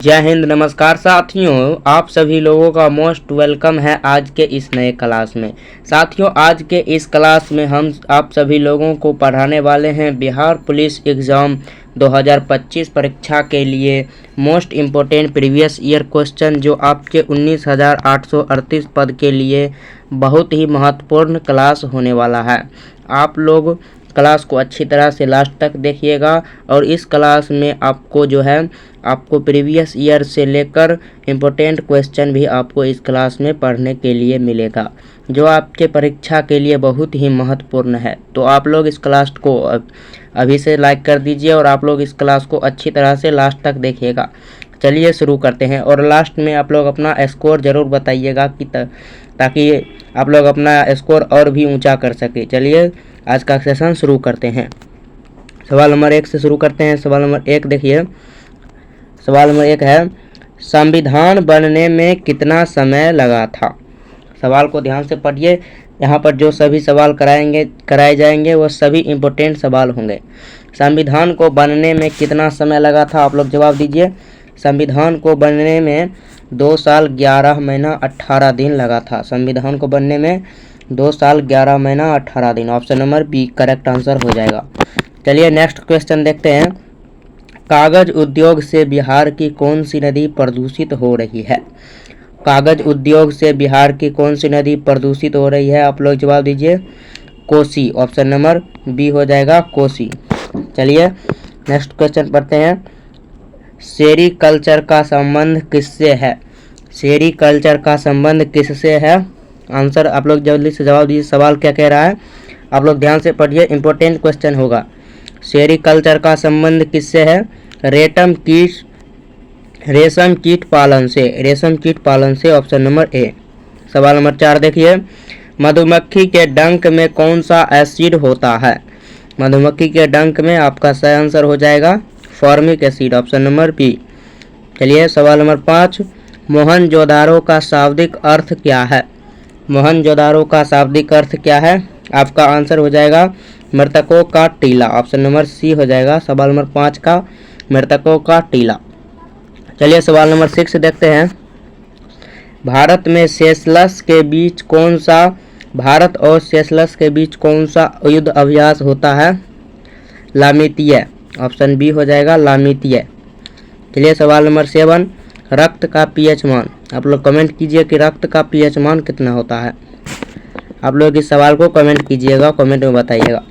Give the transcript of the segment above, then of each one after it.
जय हिंद। नमस्कार साथियों, आप सभी लोगों का मोस्ट वेलकम है आज के इस नए क्लास में। साथियों, आज के इस क्लास में हम आप सभी लोगों को पढ़ाने वाले हैं बिहार पुलिस एग्ज़ाम 2025 परीक्षा के लिए most important previous year question, जो आपके 19,838 पद के लिए बहुत ही महत्वपूर्ण क्लास होने वाला है। आप लोग क्लास को अच्छी तरह से लास्ट तक देखिएगा और इस क्लास में आपको जो है आपको प्रीवियस ईयर से लेकर इम्पोर्टेंट क्वेश्चन भी आपको इस क्लास में पढ़ने के लिए मिलेगा, जो आपके परीक्षा के लिए बहुत ही महत्वपूर्ण है। तो आप लोग इस क्लास को अभी से लाइक कर दीजिए और आप लोग इस क्लास को अच्छी तरह से लास्ट तक देखिएगा। चलिए शुरू करते हैं और लास्ट में आप लोग अपना स्कोर ज़रूर बताइएगा कि ताकि आप लोग अपना स्कोर और भी ऊंचा कर सके। चलिए आज का सेशन शुरू करते हैं। सवाल नंबर 1 से शुरू करते हैं। सवाल नंबर 1 देखिए। सवाल नंबर 1 है, संविधान बनने में कितना समय लगा था? सवाल को ध्यान से पढ़िए। यहाँ पर जो सभी सवाल कराए जाएंगे वो सभी इम्पोर्टेंट सवाल होंगे। संविधान को बनने में कितना समय लगा था? आप लोग जवाब दीजिए। संविधान को बनने में 2 साल 11 महीना 18 दिन लगा था। संविधान को बनने में 2 साल 11 महीना 18 दिन। Option number B correct answer हो जाएगा। चलिए नेक्स्ट क्वेश्चन देखते हैं। कागज उद्योग से बिहार की कौन सी नदी प्रदूषित हो रही है? कागज उद्योग से बिहार की कौन सी नदी प्रदूषित हो रही है? आप लोग जवाब दीजिए। कोसी। ऑप्शन नंबर बी हो जाएगा कोसी। चलिए नेक्स्ट क्वेश्चन पढ़ते हैं। सेरीकल्चर का संबंध किससे है? सेरीकल्चर का संबंध किससे है? आंसर आप लोग जल्दी से जवाब दीजिए। सवाल क्या कह रहा है आप लोग ध्यान से पढ़िए, इंपॉर्टेंट क्वेश्चन होगा। सेरीकल्चर का संबंध किससे है? रेशम कीट पालन से। रेशम कीट पालन से। Option number A. सवाल नंबर 4 देखिए। मधुमक्खी के डंक में कौन सा एसिड होता है? मधुमक्खी के डंक में आपका सही आंसर हो जाएगा formic acid. Option number B. चलिए सवाल नंबर 5। मोहनजोदारो का शाब्दिक अर्थ क्या है? मोहनजोदारो का शाब्दिक अर्थ क्या है? आपका आंसर हो जाएगा मृतकों का टीला। ऑप्शन नंबर सी हो जाएगा सवाल नंबर 5 का मृतकों का टीला। चलिए सवाल नंबर 6 देखते हैं। भारत और सेशल्स के बीच कौन सा युद्ध अभ्यास होता है? लामितीय। ऑप्शन बी हो जाएगा लामितीय। चलिए सवाल नंबर 7। रक्त का पीएच मान। आप लोग कमेंट कीजिए कि रक्त का पीएच मान कितना होता है। आप लोग इस सवाल को कमेंट कीजिएगा, कमेंट में बताइएगा।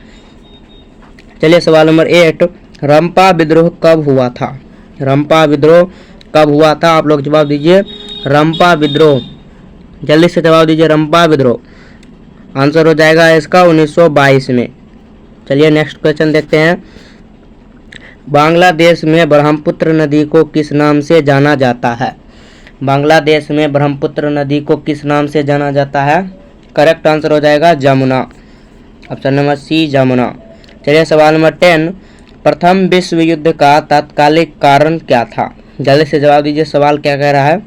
चलिए सवाल नंबर 8। रंपा विद्रोह कब हुआ था? रंपा विद्रोह कब हुआ था? आप लोग जवाब दीजिए। रंपा विद्रोह, जल्दी से जवाब दीजिए। रंपा विद्रोह आंसर हो जाएगा इसका 1922 में। चलिए नेक्स्ट क्वेश्चन देखते हैं। बांग्लादेश में ब्रह्मपुत्र नदी को किस नाम से जाना जाता है? बांग्लादेश में ब्रह्मपुत्र नदी को किस नाम से जाना जाता है? करेक्ट आंसर हो जाएगा Jamuna. Option number C Jamuna. चलिए सवाल नंबर 10। प्रथम विश्व युद्ध का तात्कालिक कारण क्या था? जल्दी से जवाब दीजिए। सवाल क्या कह रहा है?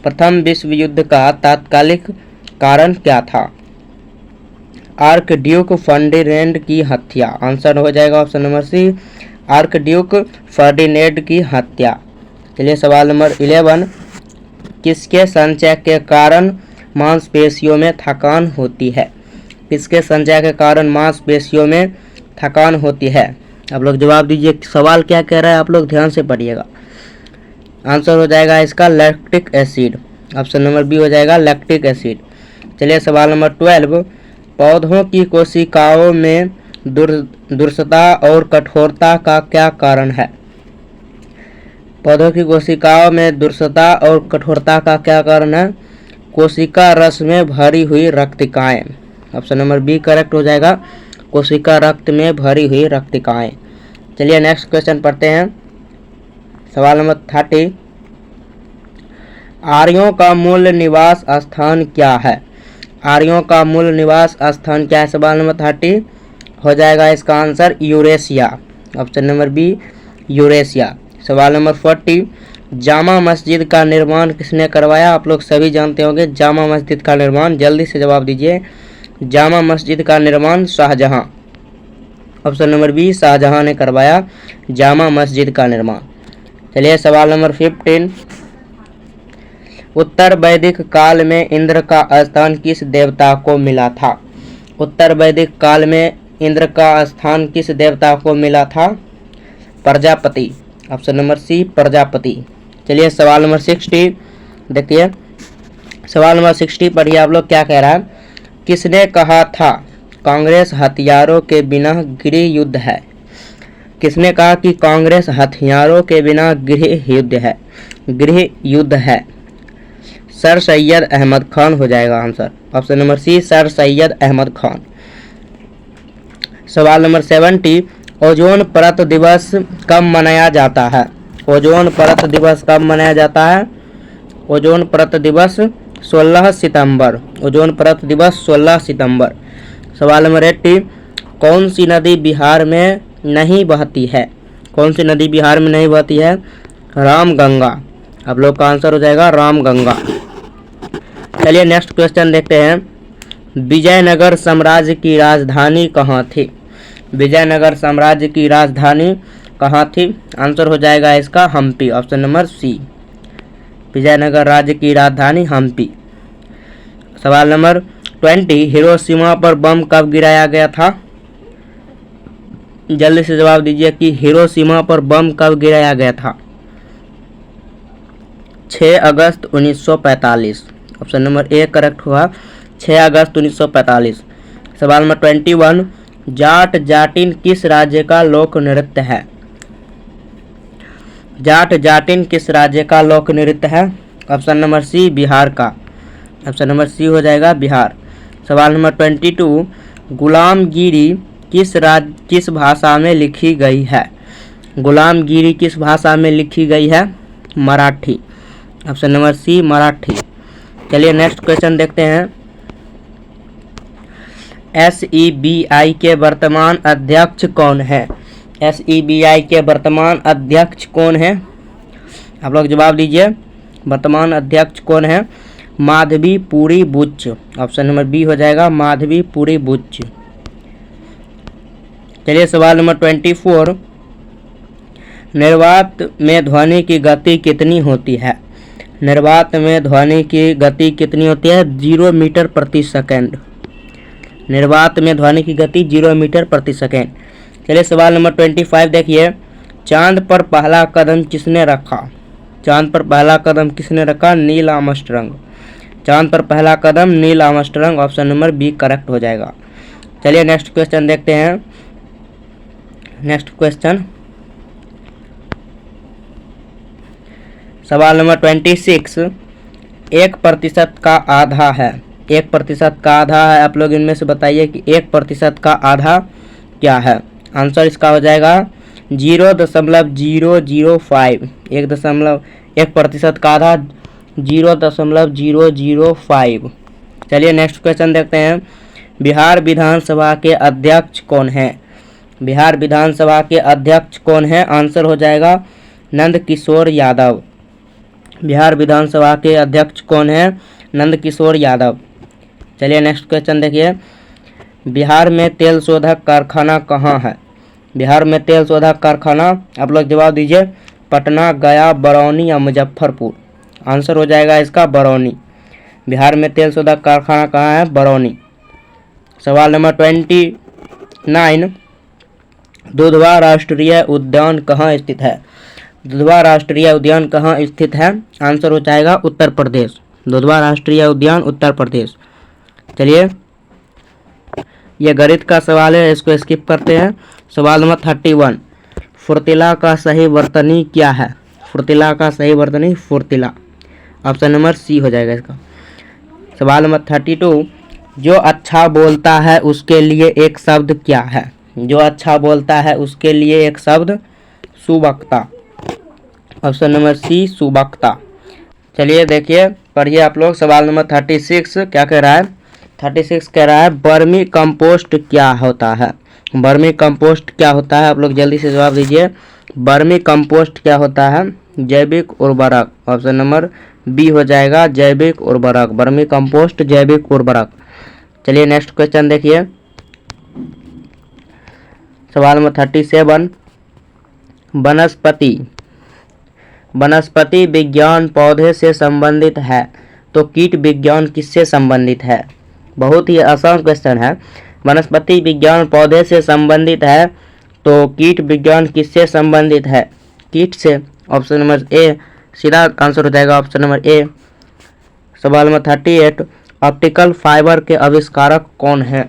प्रथम विश्व युद्ध का तात्कालिक कारण क्या था? आर्क ड्यूक फर्डिनेंड की हत्या। आंसर हो जाएगा option number C archduke Ferdinand की हत्या। चलिए सवाल नंबर 11। किसके संचय के कारण मांसपेशियों में थकान होती है? किसके संचय के कारण मांसपेशियों में थकान होती है? आप लोग जवाब दीजिए। सवाल क्या कह रहा है आप लोग ध्यान से पढ़िएगा। आंसर हो जाएगा इसका lactic acid. Option number B हो जाएगा लैक्टिक एसिड। चलिए सवाल नंबर 12। पौधों की कोशिकाओं में दुर्सता और कठोरता का क्या कारण है? पौधों की कोशिकाओं में दुर्सता और कठोरता का क्या कारण है? कोशिका रस में भरी हुई रक्तिकाएं। ऑप्शन नंबर बी करेक्ट हो जाएगा कोशिका रक्त में भरी हुई रक्तिकाएं। चलिए नेक्स्ट क्वेश्चन पढ़ते हैं। सवाल नंबर 30। आर्यों का मूल निवास स्थान क्या है? आर्यों का मूल निवास स्थान क्या है? सवाल नंबर 30 हो जाएगा इसका answer Eurasia. Option number B Eurasia. सवाल नंबर 40। जामा मस्जिद का निर्माण किसने करवाया? आप लोग सभी जानते होंगे जामा मस्जिद का निर्माण। जल्दी से जवाब दीजिए। जामा मस्जिद का निर्माण Shahjahan. Option number B Shahjahan ने करवाया जामा मस्जिद का निर्माण। चलिए सवाल नंबर 15, उत्तर वैदिक काल में इंद्र का स्थान किस देवता को मिला था? उत्तर वैदिक काल में इंद्र का स्थान किस देवता को मिला था? Prajapati. Option number C, Prajapati. चलिए सवाल नंबर 60 देखिए, सवाल नंबर 60 पढ़िए आप लोग क्या कह रहा है। किसने कहा था कांग्रेस हथियारों के बिना गृह युद्ध है? किसने कहा कि कांग्रेस हथियारों के बिना गृह युद्ध है? सर सैयद अहमद खान हो जाएगा answer. Option number C, sir Syed Ahmad Khan. सवाल नंबर 70, ओजोन परत दिवस कब मनाया जाता है? ओजोन परत दिवस कब मनाया जाता है? ओजोन परत दिवस 16 सितंबर। ओजोन परत दिवस 16 सितंबर। सवाल नंबर 80, कौन सी नदी बिहार में नहीं बहती है? कौन सी नदी बिहार में नहीं बहती है? रामगंगा। आप लोग का आंसर हो जाएगा रामगंगा। चलिए नेक्स्ट क्वेश्चन देखते हैं। विजयनगर साम्राज्य की राजधानी कहाँ थी? विजयनगर साम्राज्य की राजधानी कहाँ थी? आंसर हो जाएगा इसका Hampi. Option number C, Vijayanagar राज्य की राजधानी हम्पी। सवाल नंबर 20, हिरोशिमा पर बम कब गिराया गया था? जल्दी से जवाब दीजिए कि हिरोशिमा पर बम कब गिराया गया था? 6 अगस्त 1945। ऑप्शन नंबर ए करेक्ट हुआ, 6 अगस्त 1945। सवाल नंबर 21, जाट जाटिन किस राज्य का लोक नृत्य है? जाट जाटिन किस राज्य का लोक नृत्य है? ऑप्शन नंबर सी, बिहार का। ऑप्शन नंबर सी हो जाएगा बिहार। सवाल नंबर 22, गुलामगिरी किस भाषा में लिखी गई है? गुलामगिरी किस भाषा में लिखी गई है? Marathi. Option number C, Marathi. चलिए नेक्स्ट क्वेश्चन देखते हैं। SEBI के वर्तमान अध्यक्ष कौन है? SEBI के वर्तमान अध्यक्ष कौन है? आप लोग जवाब दीजिए, वर्तमान अध्यक्ष कौन है? Madhabi Puri Buch. Option number B हो जाएगा माधवी पुरी बुच्च। चलिए सवाल नंबर 24, निर्वात में ध्वनि की गति कितनी होती है? निर्वात में ध्वनि की गति कितनी होती है? 0 मीटर प्रति सेकेंड। निर्वात में ध्वनि की गति 0 मीटर प्रति सेकेंड। चलिए सवाल नंबर 25 देखिए, चांद पर पहला कदम किसने रखा? चांद पर पहला कदम किसने रखा? Neil Armstrong. चांद पर पहला कदम Neil Armstrong. Option number B correct हो जाएगा। चलिए नेक्स्ट क्वेश्चन देखते हैं। नेक्स्ट क्वेश्चन सवाल नंबर 26, 1% का आधा है। 1% का आधा है। आप लोग इनमें से बताइए कि 1% का आधा क्या है? आंसर इसका हो जाएगा 0.005। 1% का आधा 0.005। चलिए नेक्स्ट क्वेश्चन देखते हैं। बिहार विधानसभा के अध्यक्ष कौन है? बिहार विधानसभा के अध्यक्ष कौन है? आंसर हो जाएगा नंद किशोर यादव। बिहार विधानसभा के अध्यक्ष कौन है? नंद किशोर यादव। चलिए नेक्स्ट क्वेश्चन देखिए, बिहार में तेल शोधक कारखाना कहाँ है? बिहार में तेल शोधक कारखाना, आप लोग जवाब दीजिए, पटना, गया, बरौनी या मुजफ्फरपुर। आंसर हो जाएगा इसका बरौनी। बिहार में तेल शोधक कारखाना कहाँ है? बरौनी। सवाल नंबर 29, दुधवा राष्ट्रीय उद्यान कहाँ स्थित है? दुधवा राष्ट्रीय उद्यान कहाँ स्थित है? आंसर हो जाएगा उत्तर प्रदेश। दुधवा राष्ट्रीय उद्यान उत्तर प्रदेश। चलिए यह गणित का सवाल है, इसको स्किप करते हैं। सवाल नंबर 31, फुर्तीला का सही वर्तनी क्या है? फुर्तीला का सही वर्तनी फुर्तीला। ऑप्शन नंबर सी हो जाएगा इसका। सवाल नंबर 32, जो अच्छा बोलता है उसके लिए एक शब्द क्या है? जो अच्छा बोलता है उसके लिए एक शब्द सुवक्ता। ऑप्शन नंबर सी, सुवक्ता। चलिए देखिए पढ़िए आप लोग। सवाल नंबर 36 क्या कह रहा है? 36 कह रहा है, वर्मी कंपोस्ट क्या होता है? वर्मी कंपोस्ट क्या होता है? आप लोग जल्दी से जवाब दीजिए, वर्मी कंपोस्ट क्या होता है? जैविक उर्वरक। ऑप्शन नंबर बी हो जाएगा जैविक उर्वरक। वर्मी कंपोस्ट जैविक उर्वरक। चलिए नेक्स्ट क्वेश्चन देखिए। सवाल नंबर 37, वनस्पति वनस्पति विज्ञान पौधे से संबंधित है तो कीट विज्ञान किससे संबंधित है? बहुत ही आसान क्वेश्चन है। वनस्पति विज्ञान पौधे से संबंधित है तो कीट विज्ञान किससे संबंधित है? कीट से। ऑप्शन नंबर ए सीधा आंसर हो जाएगा, ऑप्शन नंबर ए। सवाल नंबर 38, ऑप्टिकल फाइबर के आविष्कारक कौन है?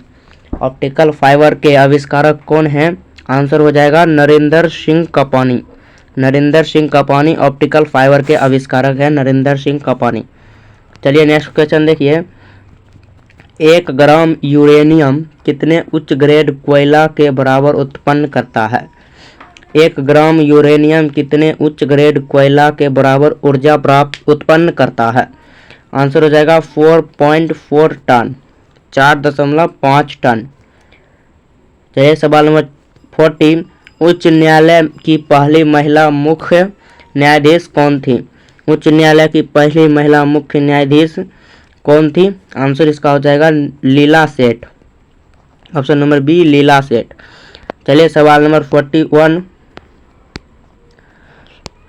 ऑप्टिकल फाइबर के आविष्कारक कौन है? आंसर हो जाएगा नरेंद्र सिंह कपानी। नरेंद्र सिंह कपानी ऑप्टिकल फाइबर के आविष्कारक है, नरेंद्र सिंह कपानी। चलिए नेक्स्ट क्वेश्चन देखिए। 1 ग्राम यूरेनियम कितने उच्च ग्रेड कोयला के बराबर उत्पन्न करता है? 1 ग्राम यूरेनियम कितने उच्च ग्रेड कोयला के बराबर ऊर्जा प्राप्त उत्पन्न करता है? आंसर हो जाएगा 4.4 टन, 4.5 टन। चलिए सवाल नंबर 40, उच्च न्यायालय की पहली महिला मुख्य न्यायाधीश कौन थी? उच्च न्यायालय की पहली महिला मुख्य न्यायाधीश कौन थी? आंसर इसका हो जाएगा लीला सेठ, ऑप्शन नंबर बी लीला सेठ। चलिए सवाल नंबर 41,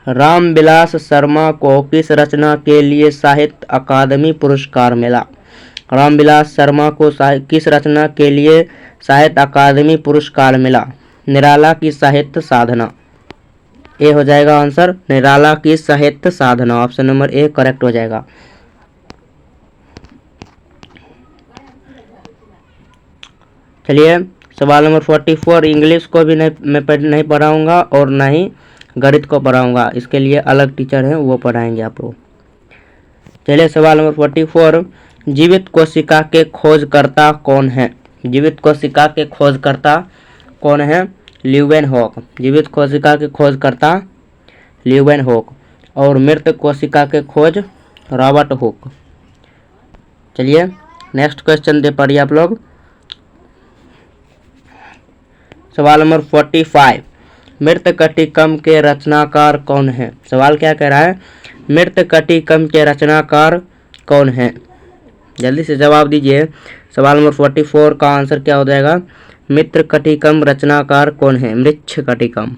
रामविलास शर्मा को किस रचना के लिए साहित्य अकादमी पुरस्कार मिला? रामविलास शर्मा को किस रचना के लिए साहित्य अकादमी पुरस्कार मिला? निराला की साहित्य साधना। ए हो जाएगा आंसर, निराला की साहित्य साधना, ऑप्शन नंबर ए करेक्ट हो जाएगा। चलिए सवाल नंबर 44, इंग्लिश को भी नहीं पढ़ाऊंगा और ना ही गणित को पढ़ाऊंगा, इसके लिए अलग टीचर हैं वो पढ़ाएंगे आप लोग। चलिए सवाल नंबर 44, जीवित कोशिका के खोजकर्ता कौन है? जीवित कोशिका के खोजकर्ता कौन है? ल्यूवेनहॉक। जीवित कोशिका के खोजकर्ता ल्यूवेनहॉक और मृत कोशिका के खोज रॉबर्ट हुक। चलिए नेक्स्ट क्वेश्चन दे पढ़िए आप लोग। सवाल नंबर 45, मृतकटिकम के रचनाकार कौन है? सवाल क्या कह रहा है? मृतकटिकम के रचनाकार कौन है? जल्दी से जवाब दीजिए। सवाल नंबर 44 का आंसर क्या हो जाएगा? मृतकटिकम रचनाकार कौन है? मृच्छकटिकम।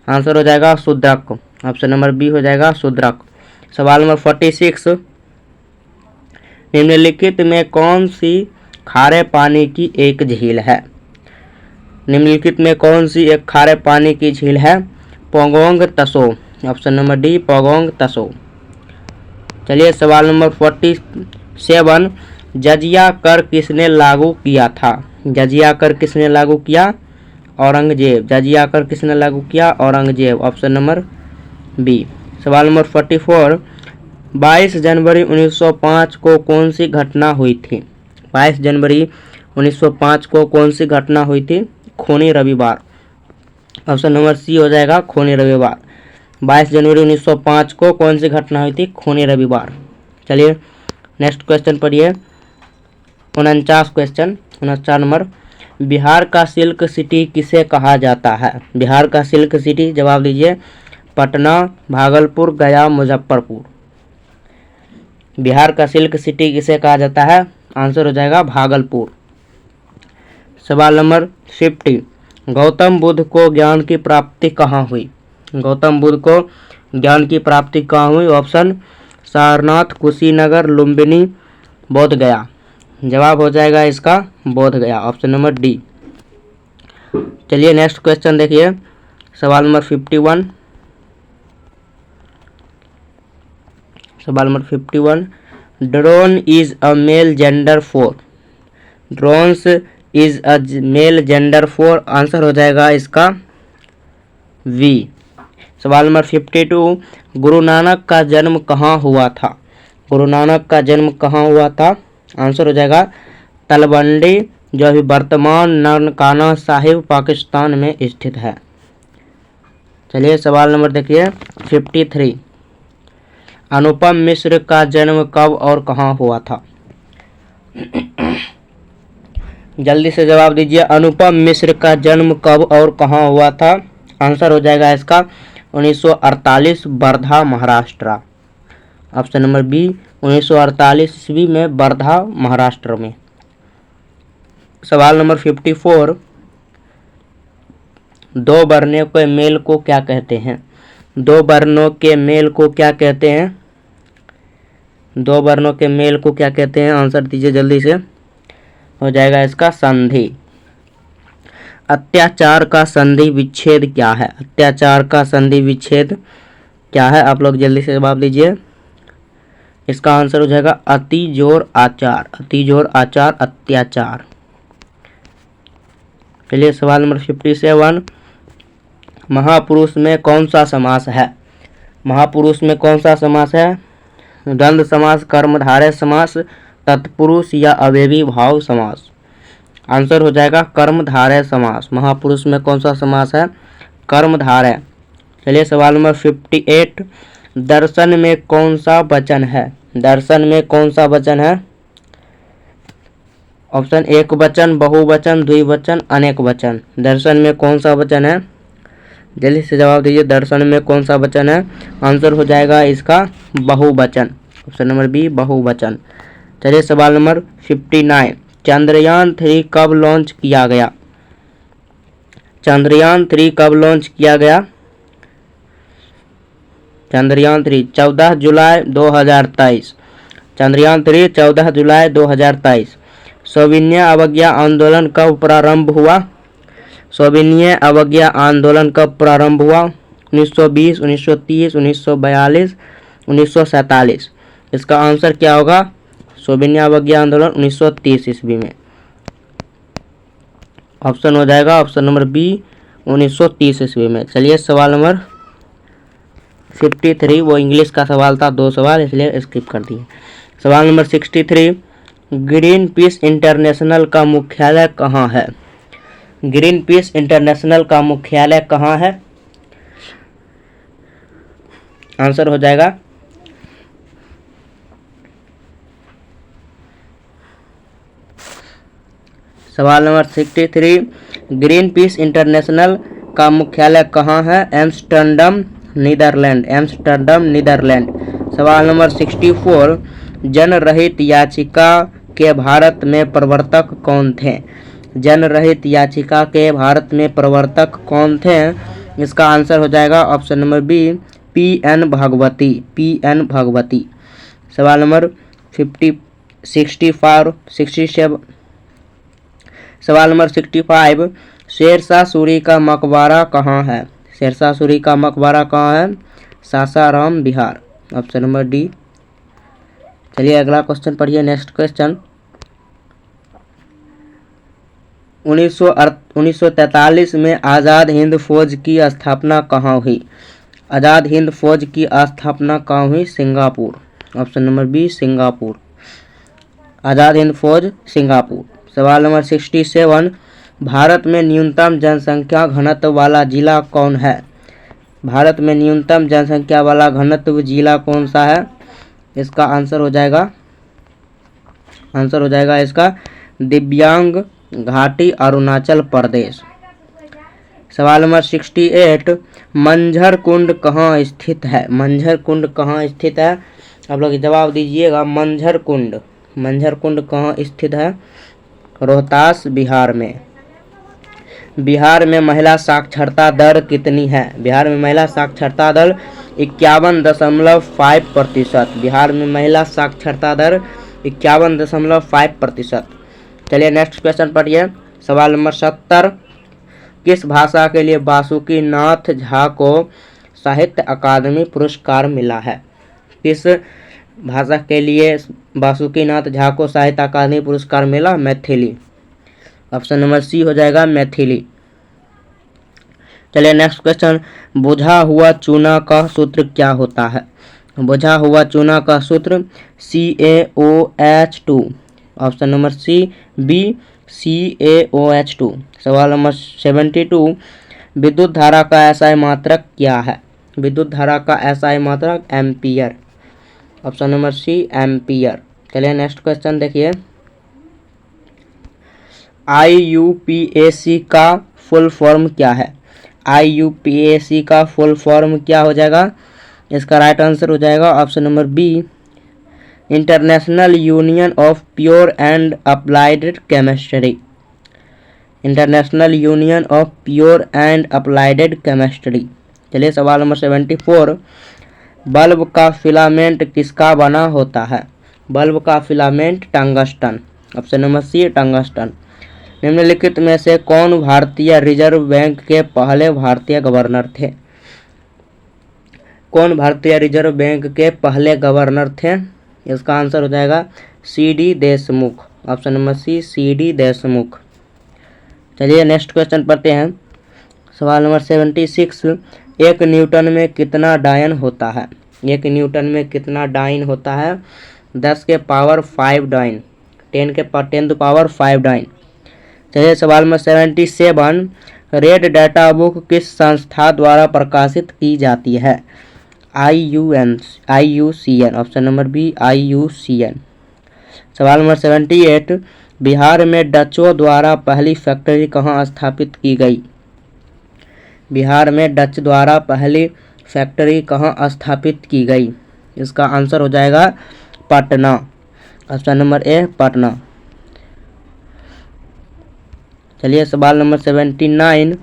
आंसर हो जाएगा शूद्रक, ऑप्शन नंबर बी हो जाएगा शूद्रक। सवाल नंबर 46, निम्नलिखित में कौन सी खारे पानी की एक झील है? निम्नलिखित में कौन सी एक खारे पानी की झील है? पोगोंग तसो, ऑप्शन नंबर डी पोगोंग तसो। चलिए सवाल नंबर 47, जजिया कर किसने लागू किया था? जजिया कर किसने लागू किया? औरंगजेब। जजिया कर किसने लागू किया? Aurangzeb, option number B. सवाल नंबर 44, 22 जनवरी 1905 को कौन सी घटना हुई थी? 22 जनवरी 1905 को कौन सी घटना हुई थी? खूनी रविवार, ऑप्शन नंबर सी हो जाएगा खूनी रविवार। 22 जनवरी 1905 को कौन सी घटना हुई थी? खूनी रविवार। चलिए नेक्स्ट क्वेश्चन पढ़िए। 49 क्वेश्चन, 49 नंबर, बिहार का सिल्क सिटी किसे कहा जाता है? बिहार का सिल्क सिटी, जवाब दीजिए। पटना, भागलपुर, गया, मुजफ्फरपुर। बिहार का सिल्क सिटी किसे कहा जाता है? आंसर हो जाएगा भागलपुर। सवाल नंबर 50, गौतम बुद्ध को ज्ञान की प्राप्ति कहाँ हुई? गौतम बुद्ध को ज्ञान की प्राप्ति कहाँ हुई? ऑप्शन सारनाथ, कुशीनगर, लुम्बिनी, बोध गया। जवाब हो जाएगा इसका बोध गया, ऑप्शन नंबर डी। चलिए नेक्स्ट क्वेश्चन देखिए। सवाल नंबर 51, सवाल number 51, drone is a male gender for. Drones is a male gender for, answer हो जाएगा इसका वी। सवाल नंबर 52, गुरु नानक का जन्म कहाँ हुआ था? गुरु नानक का जन्म कहाँ हुआ था? आंसर हो जाएगा तलवंडी, जो अभी वर्तमान ननकाना साहिब पाकिस्तान में स्थित है। चलिए सवाल नंबर देखिए 53, अनुपम मिश्र का जन्म कब और कहाँ हुआ था? जल्दी से जवाब दीजिए। अनुपम मिश्र का जन्म कब और कहाँ हुआ था? आंसर हो जाएगा इसका 1948, Wardha, Maharashtra, option number B 1948 ईस्वी में वर्धा, महाराष्ट्र में। सवाल नंबर 54, दो वर्णों के मेल को क्या कहते हैं? दो वर्णों के मेल को क्या कहते हैं? दो वर्णों के मेल को क्या कहते हैं? आंसर दीजिए जल्दी से। हो जाएगा इसका संधि। अत्याचार का संधि विच्छेद क्या है? अत्याचार का संधि विच्छेद क्या है? आप लोग जल्दी से जवाब दीजिए। इसका आंसर हो जाएगा अति जोर आचार। अति जोर आचार अत्याचार। चलिए सवाल नंबर 57, महापुरुष में कौन सा समास है? महापुरुष में कौन सा समास है? द्वंद्व समास, कर्मधारय समास, तत्पुरुष या अवयवी भाव समास। आंसर हो जाएगा कर्मधारय समास। महापुरुष में कौन सा समास है? कर्मधारय। चलिए सवाल नंबर 58, दर्शन में कौन सा वचन है? दर्शन में कौन सा वचन है? ऑप्शन एक वचन, बहुवचन, द्विवचन, अनेक वचन। दर्शन में कौन सा वचन है? जल्दी से जवाब दीजिए। दर्शन में कौन सा वचन है? आंसर हो जाएगा इसका बहुवचन। ऑप्शन नंबर बी बहुवचन। चलिए सवाल नंबर 59, चंद्रयान 3 कब लॉन्च किया गया? चंद्रयान 3 कब लॉन्च किया गया? चंद्रयान 3 14 जुलाई 2023। चंद्रयान 3 14 जुलाई 2023। सविनय अवज्ञा आंदोलन कब प्रारंभ हुआ? सविनय अवज्ञा आंदोलन कब प्रारंभ हुआ? 1920, 1930, 1942, 1947। इसका आंसर क्या होगा? सविनय अवज्ञा आंदोलन 1930 ईस्वी में। ऑप्शन हो जाएगा ऑप्शन नंबर बी 1930 ईस्वी में। चलिए सवाल नंबर 53, वो इंग्लिश का सवाल था, 2 सवाल इसलिए स्किप कर दिए। सवाल नंबर 63, ग्रीन पीस इंटरनेशनल का मुख्यालय कहाँ है? ग्रीन पीस इंटरनेशनल का मुख्यालय कहाँ है? आंसर हो जाएगा सवाल नंबर 63, ग्रीन पीस इंटरनेशनल का मुख्यालय कहाँ है? Amsterdam, Netherland. Amsterdam, Netherland. सवाल नंबर 64, जनरहित याचिका के भारत में प्रवर्तक कौन थे? जनरहित याचिका के भारत में प्रवर्तक कौन थे? इसका आंसर हो जाएगा option number B P.N. Bhagwati. P.N. Bhagwati. सवाल नंबर 67। सवाल नंबर 65, शेरशाह सूरी का मकबरा कहाँ है? शेरशाह सूरी का मकबरा कहाँ है? Sasaram, Bihar. Option number D. चलिए अगला क्वेश्चन पढ़िए। नेक्स्ट क्वेश्चन, 1943 में आज़ाद हिंद फौज की स्थापना कहाँ हुई? आज़ाद हिंद फौज की स्थापना कहाँ हुई? Singapore. Option number B Singapore. Azad Hind Fauj Singapore. सवाल नंबर 67, भारत में न्यूनतम जनसंख्या घनत्व वाला जिला कौन है? भारत में न्यूनतम जनसंख्या वाला घनत्व जिला कौन सा है? इसका आंसर हो जाएगा इसका दिव्यांग घाटी, अरुणाचल प्रदेश। सवाल नंबर 68, मंझर कुंड कहाँ स्थित है? मंझर कुंड कहाँ स्थित है? आप लोग जवाब दीजिएगा। मंझर कुंड कहाँ स्थित है? रोहतास, बिहार में। बिहार में महिला साक्षरता दर कितनी है? बिहार में महिला साक्षरता दर 51.5%। बिहार में महिला साक्षरता दर 51.5%। चलिए नेक्स्ट क्वेश्चन पढ़िए। सवाल नंबर 70, किस भाषा के लिए वासुकी नाथ झा को साहित्य अकादमी पुरस्कार मिला है? किस भाषा के लिए वासुकी नाथ झा को साहित्य अकादमी पुरस्कार मिला? मैथिली। ऑप्शन नंबर सी हो जाएगा मैथिली। चलिए नेक्स्ट क्वेश्चन, बुझा हुआ चूना का सूत्र क्या होता है? बुझा हुआ चूना का सूत्र CaOH2। Option number C B CaOH2। सवाल नंबर 72, विद्युत धारा का एसआई मात्रक क्या है? विद्युत धारा का एसआई मात्रक ampere. Option number C ampere. चलिए नेक्स्ट क्वेश्चन देखिए। IUPAC का फुल फॉर्म क्या है? IUPAC का फुल फॉर्म क्या हो जाएगा? इसका राइट आंसर हो जाएगा option number B International Union of Pure and Applied Chemistry. International Union of Pure and Applied Chemistry. चलिए सवाल नंबर 74, बल्ब का फिलामेंट किसका बना होता है? बल्ब का filament tungsten. Option number C tungsten. निम्नलिखित में से कौन भारतीय रिजर्व बैंक के पहले भारतीय गवर्नर थे? कौन भारतीय रिजर्व बैंक के पहले गवर्नर थे? इसका आंसर हो जाएगा C D. Deshmukh. Option number C C D. Deshmukh. चलिए नेक्स्ट क्वेश्चन पढ़ते हैं। सवाल नंबर 76, एक न्यूटन में कितना डायन होता है? एक न्यूटन में कितना डाइन होता है? 10 के पावर 5 डाइन, 10 पावर 5 डाइन। चलिए सवाल नंबर 77, रेड डाटा बुक किस संस्था द्वारा प्रकाशित की जाती है? IUCN। Option number B IUCN। सवाल नंबर 78, बिहार में डचों द्वारा पहली फैक्ट्री कहाँ स्थापित की गई? बिहार में डच द्वारा पहली फैक्ट्री कहाँ स्थापित की गई? इसका आंसर हो जाएगा पटना। ऑप्शन नंबर ए पटना। चलिए सवाल नंबर 79,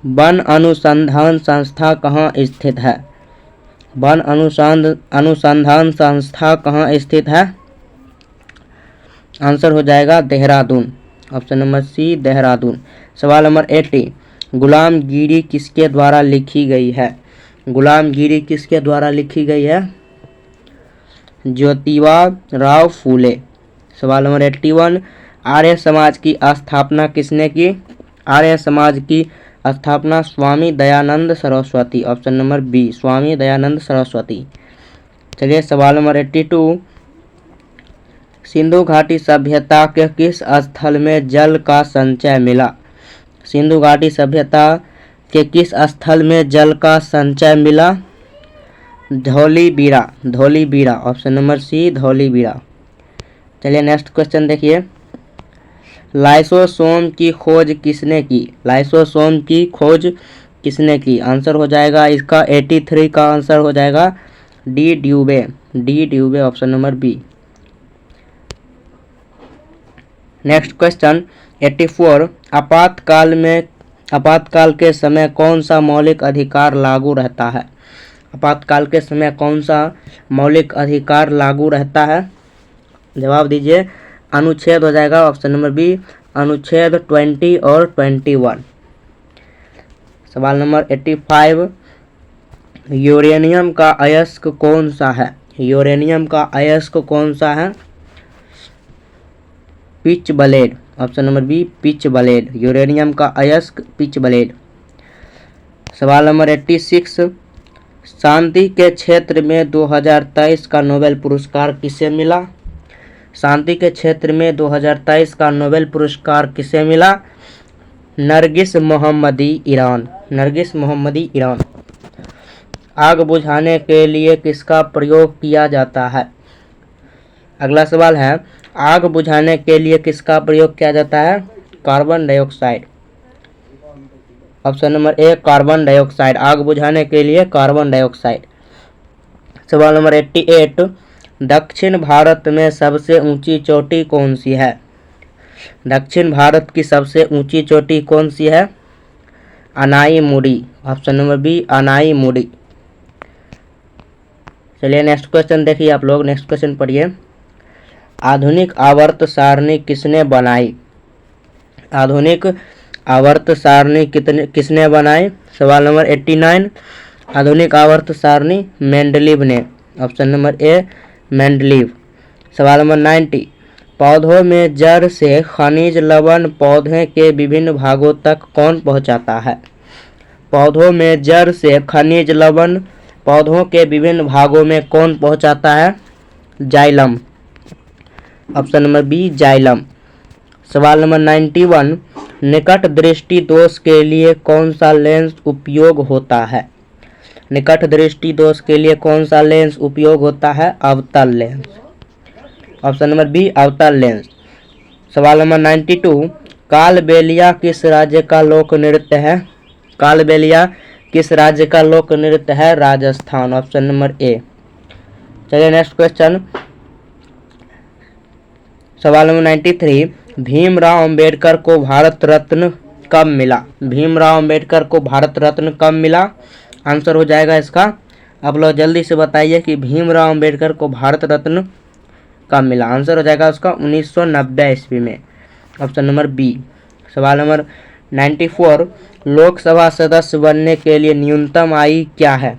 वन अनुसंधान संस्था कहाँ स्थित है? वन अनुसंधान संस्था कहाँ स्थित है? आंसर हो जाएगा Dehradun. Option number C Dehradun. सवाल नंबर 80, गुलामगिरी किसके द्वारा लिखी गई है? गुलामगिरी किसके द्वारा लिखी गई है? ज्योतिबा राव फूले। सवाल नंबर 81, आर्य समाज की स्थापना किसने की? आर्य समाज की स्थापना Swami Dayanand Saraswati. Option number B Swami Dayanand Saraswati. चलिए सवाल नंबर 82, सिंधु घाटी सभ्यता के किस स्थल में जल का संचय मिला? सिंधु घाटी सभ्यता के किस स्थल में जल का संचय मिला? Dholavira. Dholavira. Option number C Dholavira. चलिए नेक्स्ट क्वेश्चन देखिए, लाइसोसोम की खोज किसने की? लाइसोसोम की खोज किसने की? आंसर हो जाएगा इसका 83 का आंसर हो जाएगा D Dube. D Dube. Option number B. Next question 84, आपातकाल के समय कौन सा मौलिक अधिकार लागू रहता है? आपातकाल के समय कौन सा मौलिक अधिकार लागू रहता है? जवाब दीजिए। अनुच्छेद हो जाएगा ऑप्शन नंबर बी अनुच्छेद 20 और 21। सवाल नंबर 85, यूरेनियम का अयस्क कौन सा है? यूरेनियम का अयस्क कौन सा है? Pitchblende. Option number B pitchblende. Uranium का अयस्क पिच ब्लेड। सवाल नंबर 86, शांति के क्षेत्र में 2023 का नोबेल पुरस्कार किसे मिला? शांति के क्षेत्र में 2023 का नोबेल पुरस्कार किसे मिला? नरगिस मोहम्मदी ईरान। नरगिस मोहम्मदी ईरान। आग बुझाने के लिए किसका प्रयोग किया जाता है? अगला सवाल है, आग बुझाने के लिए किसका प्रयोग किया जाता है? Carbon dioxide. ऑप्शन नंबर ए कार्बन डाइऑक्साइड। आग बुझाने के लिए कार्बन डाइऑक्साइड। सवाल नंबर 88, दक्षिण भारत में सबसे ऊंची चोटी कौन सी है? दक्षिण भारत की सबसे ऊंची चोटी कौन सी है? Anaimudi. Option number B Anaimudi. चलिए नेक्स्ट क्वेश्चन देखिए आप लोग। नेक्स्ट क्वेश्चन पढ़िए, आधुनिक आवर्त सारणी किसने बनाई? आधुनिक आवर्त सारणी किसने बनाई? सवाल नंबर 89, आधुनिक आवर्त सारणी मेंडलीव ने। ऑप्शन नंबर ए मेंडलीव। सवाल नंबर 90, पौधों में जड़ से खनिज लवण पौधे के विभिन्न भागों तक कौन पहुंचाता है? पौधों में जड़ से खनिज लवण पौधों के विभिन्न भागों में कौन पहुंचाता है? Xylem. Option number B xylem. सवाल नंबर 91, निकट दृष्टि दोष के लिए कौन सा लेंस उपयोग होता है? निकट दृष्टि दोष के लिए कौन सा लेंस उपयोग होता है? अवतल लेंस। ऑप्शन नंबर बी अवतल लेंस। सवाल नंबर 92, कालबेलिया किस राज्य का लोक नृत्य है? कालबेलिया किस राज्य का लोक नृत्य है? राजस्थान। Option number A. चलिए नेक्स्ट क्वेश्चन। सवाल नंबर 93, भीमराव अंबेडकर को भारत रत्न कब मिला? भीमराव अंबेडकर को भारत रत्न कब मिला? आंसर हो जाएगा इसका, आप लोग जल्दी से बताइए कि भीमराव अंबेडकर को भारत रत्न कब मिला। आंसर हो जाएगा उसका 1990 ईस्वी में, ऑप्शन नंबर बी। सवाल नंबर 94, लोकसभा सदस्य बनने के लिए न्यूनतम आयु क्या है।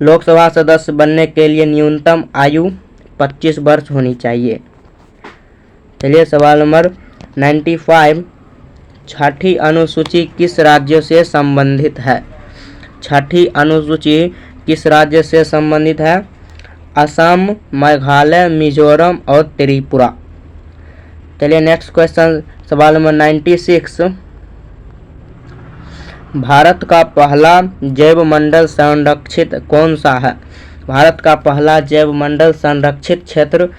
लोकसभा सदस्य बनने के लिए न्यूनतम आयु 25 वर्ष होनी चाहिए। चलिए सवाल नंबर 95, छठी अनुसूची किस राज्य से संबंधित है। छठी अनुसूची किस राज्य से संबंधित है। असम, मेघालय, मिजोरम और त्रिपुरा। चलिए नेक्स्ट क्वेश्चन, सवाल नंबर 96, भारत का पहला जैव मंडल संरक्षित कौन सा है। भारत का पहला जैव मंडल संरक्षित क्षेत्र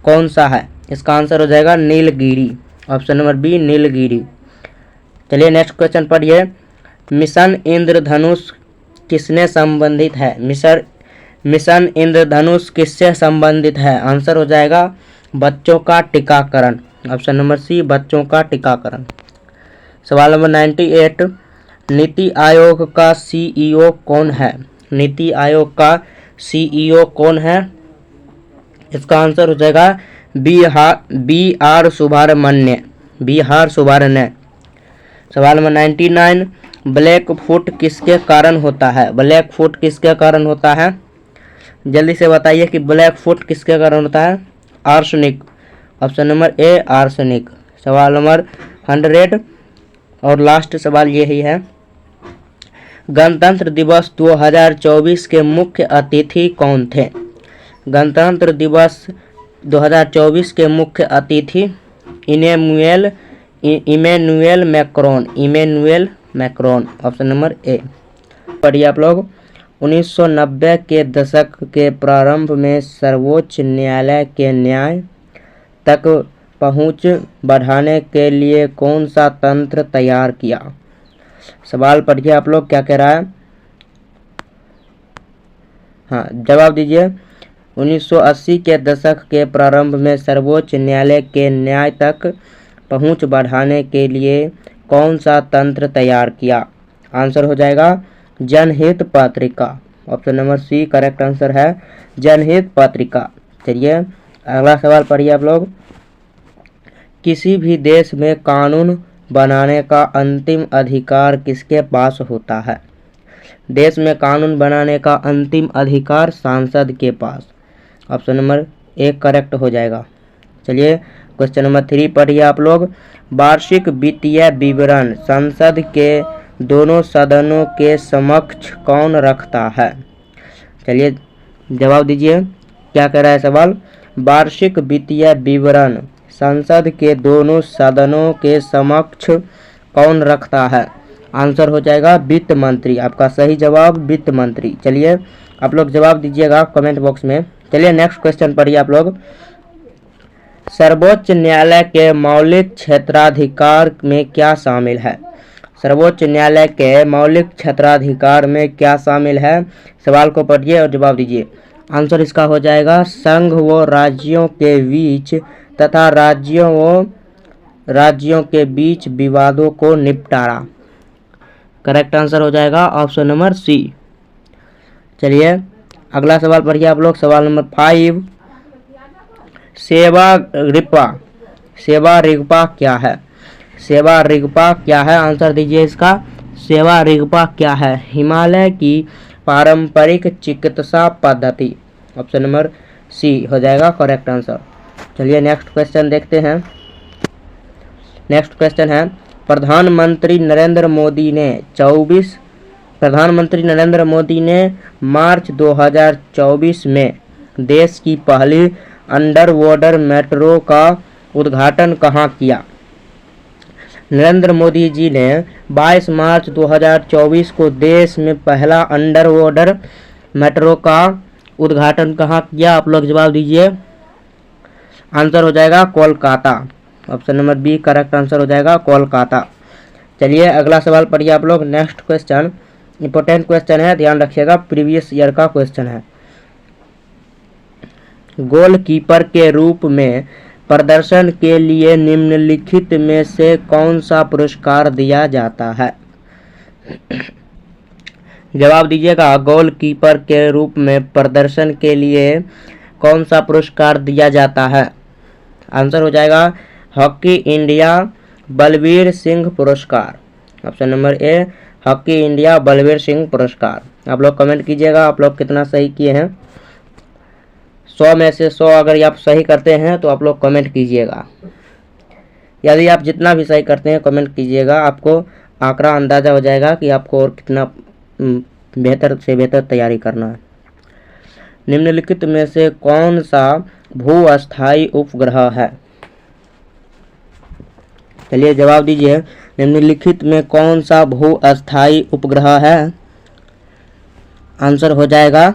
कौन सा है। इसका आंसर हो जाएगा Nilgiri, option number B Nilgiri. चलिए नेक्स्ट क्वेश्चन पढ़िए, मिशन इंद्रधनुष किसने संबंधित है। मिशन इंद्रधनुष किससे संबंधित है। आंसर हो जाएगा बच्चों का टीकाकरण, ऑप्शन नंबर सी बच्चों का टीकाकरण। सवाल नंबर 98, नीति आयोग का सीईओ कौन है। नीति आयोग का सीईओ कौन है। इसका आंसर हो जाएगा बी आर सुब्रमण्यम। सवाल नंबर 99, ब्लैक फुट किसके कारण होता है। ब्लैक फुट किसके कारण होता है, जल्दी से बताइए कि ब्लैक फुट किसके कारण होता है। आर्सेनिक, ऑप्शन नंबर ए आर्सेनिक। सवाल नंबर 100 और लास्ट सवाल यही है, गणतंत्र दिवस 2024 के मुख्य अतिथि कौन थे। गणतंत्र दिवस 2024 के मुख्य अतिथि Emmanuel Macron, option number A. पढ़िए आप लोग, 1990 के दशक के प्रारंभ में सर्वोच्च न्यायालय के न्याय तक पहुंच बढ़ाने के लिए कौन सा तंत्र तैयार किया। सवाल पढ़िए आप लोग क्या कह रहा है। हाँ जवाब दीजिए। 1980 के दशक के प्रारंभ में सर्वोच्च न्यायालय के न्याय तक पहुंच बढ़ाने के लिए कौन सा तंत्र तैयार किया। आंसर हो जाएगा जनहित पत्रिका, option number C correct answer है जनहित पत्रिका। चलिए अगला सवाल पढ़िए आप लोग, किसी भी देश में कानून बनाने का अंतिम अधिकार किसके पास होता है। देश में कानून बनाने का अंतिम अधिकार सांसद के पास, ऑप्शन नंबर ए करेक्ट हो जाएगा। चलिए क्वेश्चन नंबर 3 पढ़िए आप लोग, वार्षिक वित्तीय विवरण संसद के दोनों सदनों के समक्ष कौन रखता है। चलिए जवाब दीजिए, क्या कह रहा है सवाल। वार्षिक वित्तीय विवरण संसद के दोनों सदनों के समक्ष कौन रखता है। आंसर हो जाएगा वित्त मंत्री, आपका सही जवाब वित्त मंत्री। चलिए आप लोग जवाब दीजिएगा कमेंट बॉक्स में। चलिए नेक्स्ट क्वेश्चन पढ़िए आप लोग, सर्वोच्च न्यायालय के मौलिक क्षेत्राधिकार में क्या शामिल है। सर्वोच्च न्यायालय के मौलिक क्षेत्राधिकार में क्या शामिल है। सवाल को पढ़िए और जवाब दीजिए। आंसर इसका हो जाएगा संघ व राज्यों के बीच तथा राज्यों के बीच विवादों को निपटारा। करेक्ट आंसर हो जाएगा ऑप्शन नंबर सी। चलिए अगला सवाल पढ़िए आप लोग, सवाल नंबर 5, सेवा रिगपा क्या है। सेवा रिगपा क्या है, आंसर दीजिए इसका। सेवा रिगपा क्या है, हिमालय की पारंपरिक चिकित्सा पद्धति, ऑप्शन नंबर सी हो जाएगा करेक्ट आंसर। चलिए नेक्स्ट क्वेश्चन देखते हैं। नेक्स्ट क्वेश्चन है, प्रधानमंत्री नरेंद्र मोदी ने मार्च 2024 में देश की पहली अंडर वाटर मेट्रो का उद्घाटन कहाँ किया। नरेंद्र मोदी जी ने 22 मार्च 2024 को देश में पहला अंडर वाटर मेट्रो का उद्घाटन कहाँ किया। आप लोग जवाब दीजिए। आंसर हो जाएगा Kolkata, option number B correct answer हो जाएगा कोलकाता। चलिए अगला सवाल पढ़िए आप लोग। नेक्स्ट क्वेश्चन इंपॉर्टेंट क्वेश्चन है, ध्यान रखिएगा, प्रीवियस ईयर का क्वेश्चन है। गोलकीपर के रूप में प्रदर्शन के लिए निम्नलिखित में से कौन सा पुरस्कार दिया जाता है। जवाब दीजिएगा। गोलकीपर के रूप में प्रदर्शन के लिए कौन सा पुरस्कार दिया जाता है? आंसर हो जाएगा हॉकी इंडिया बलबीर सिंह पुरस्कार। Option number A hockey India Balbir Singh पुरस्कार। आप लोग कमेंट कीजिएगा आप लोग कितना सही किए हैं। 100 में से 100 अगर आप सही करते हैं तो आप लोग कमेंट कीजिएगा। यदि आप जितना भी सही करते हैं कमेंट कीजिएगा, आपको आंकड़ा अंदाजा हो जाएगा कि आपको और कितना बेहतर से बेहतर तैयारी करना है। निम्नलिखित में से कौन सा भू-अस्थायी उपग्रह है? चलिए जवाब दीजिए। निम्नलिखित में कौन सा भू-अस्थायी उपग्रह है? आंसर हो जाएगा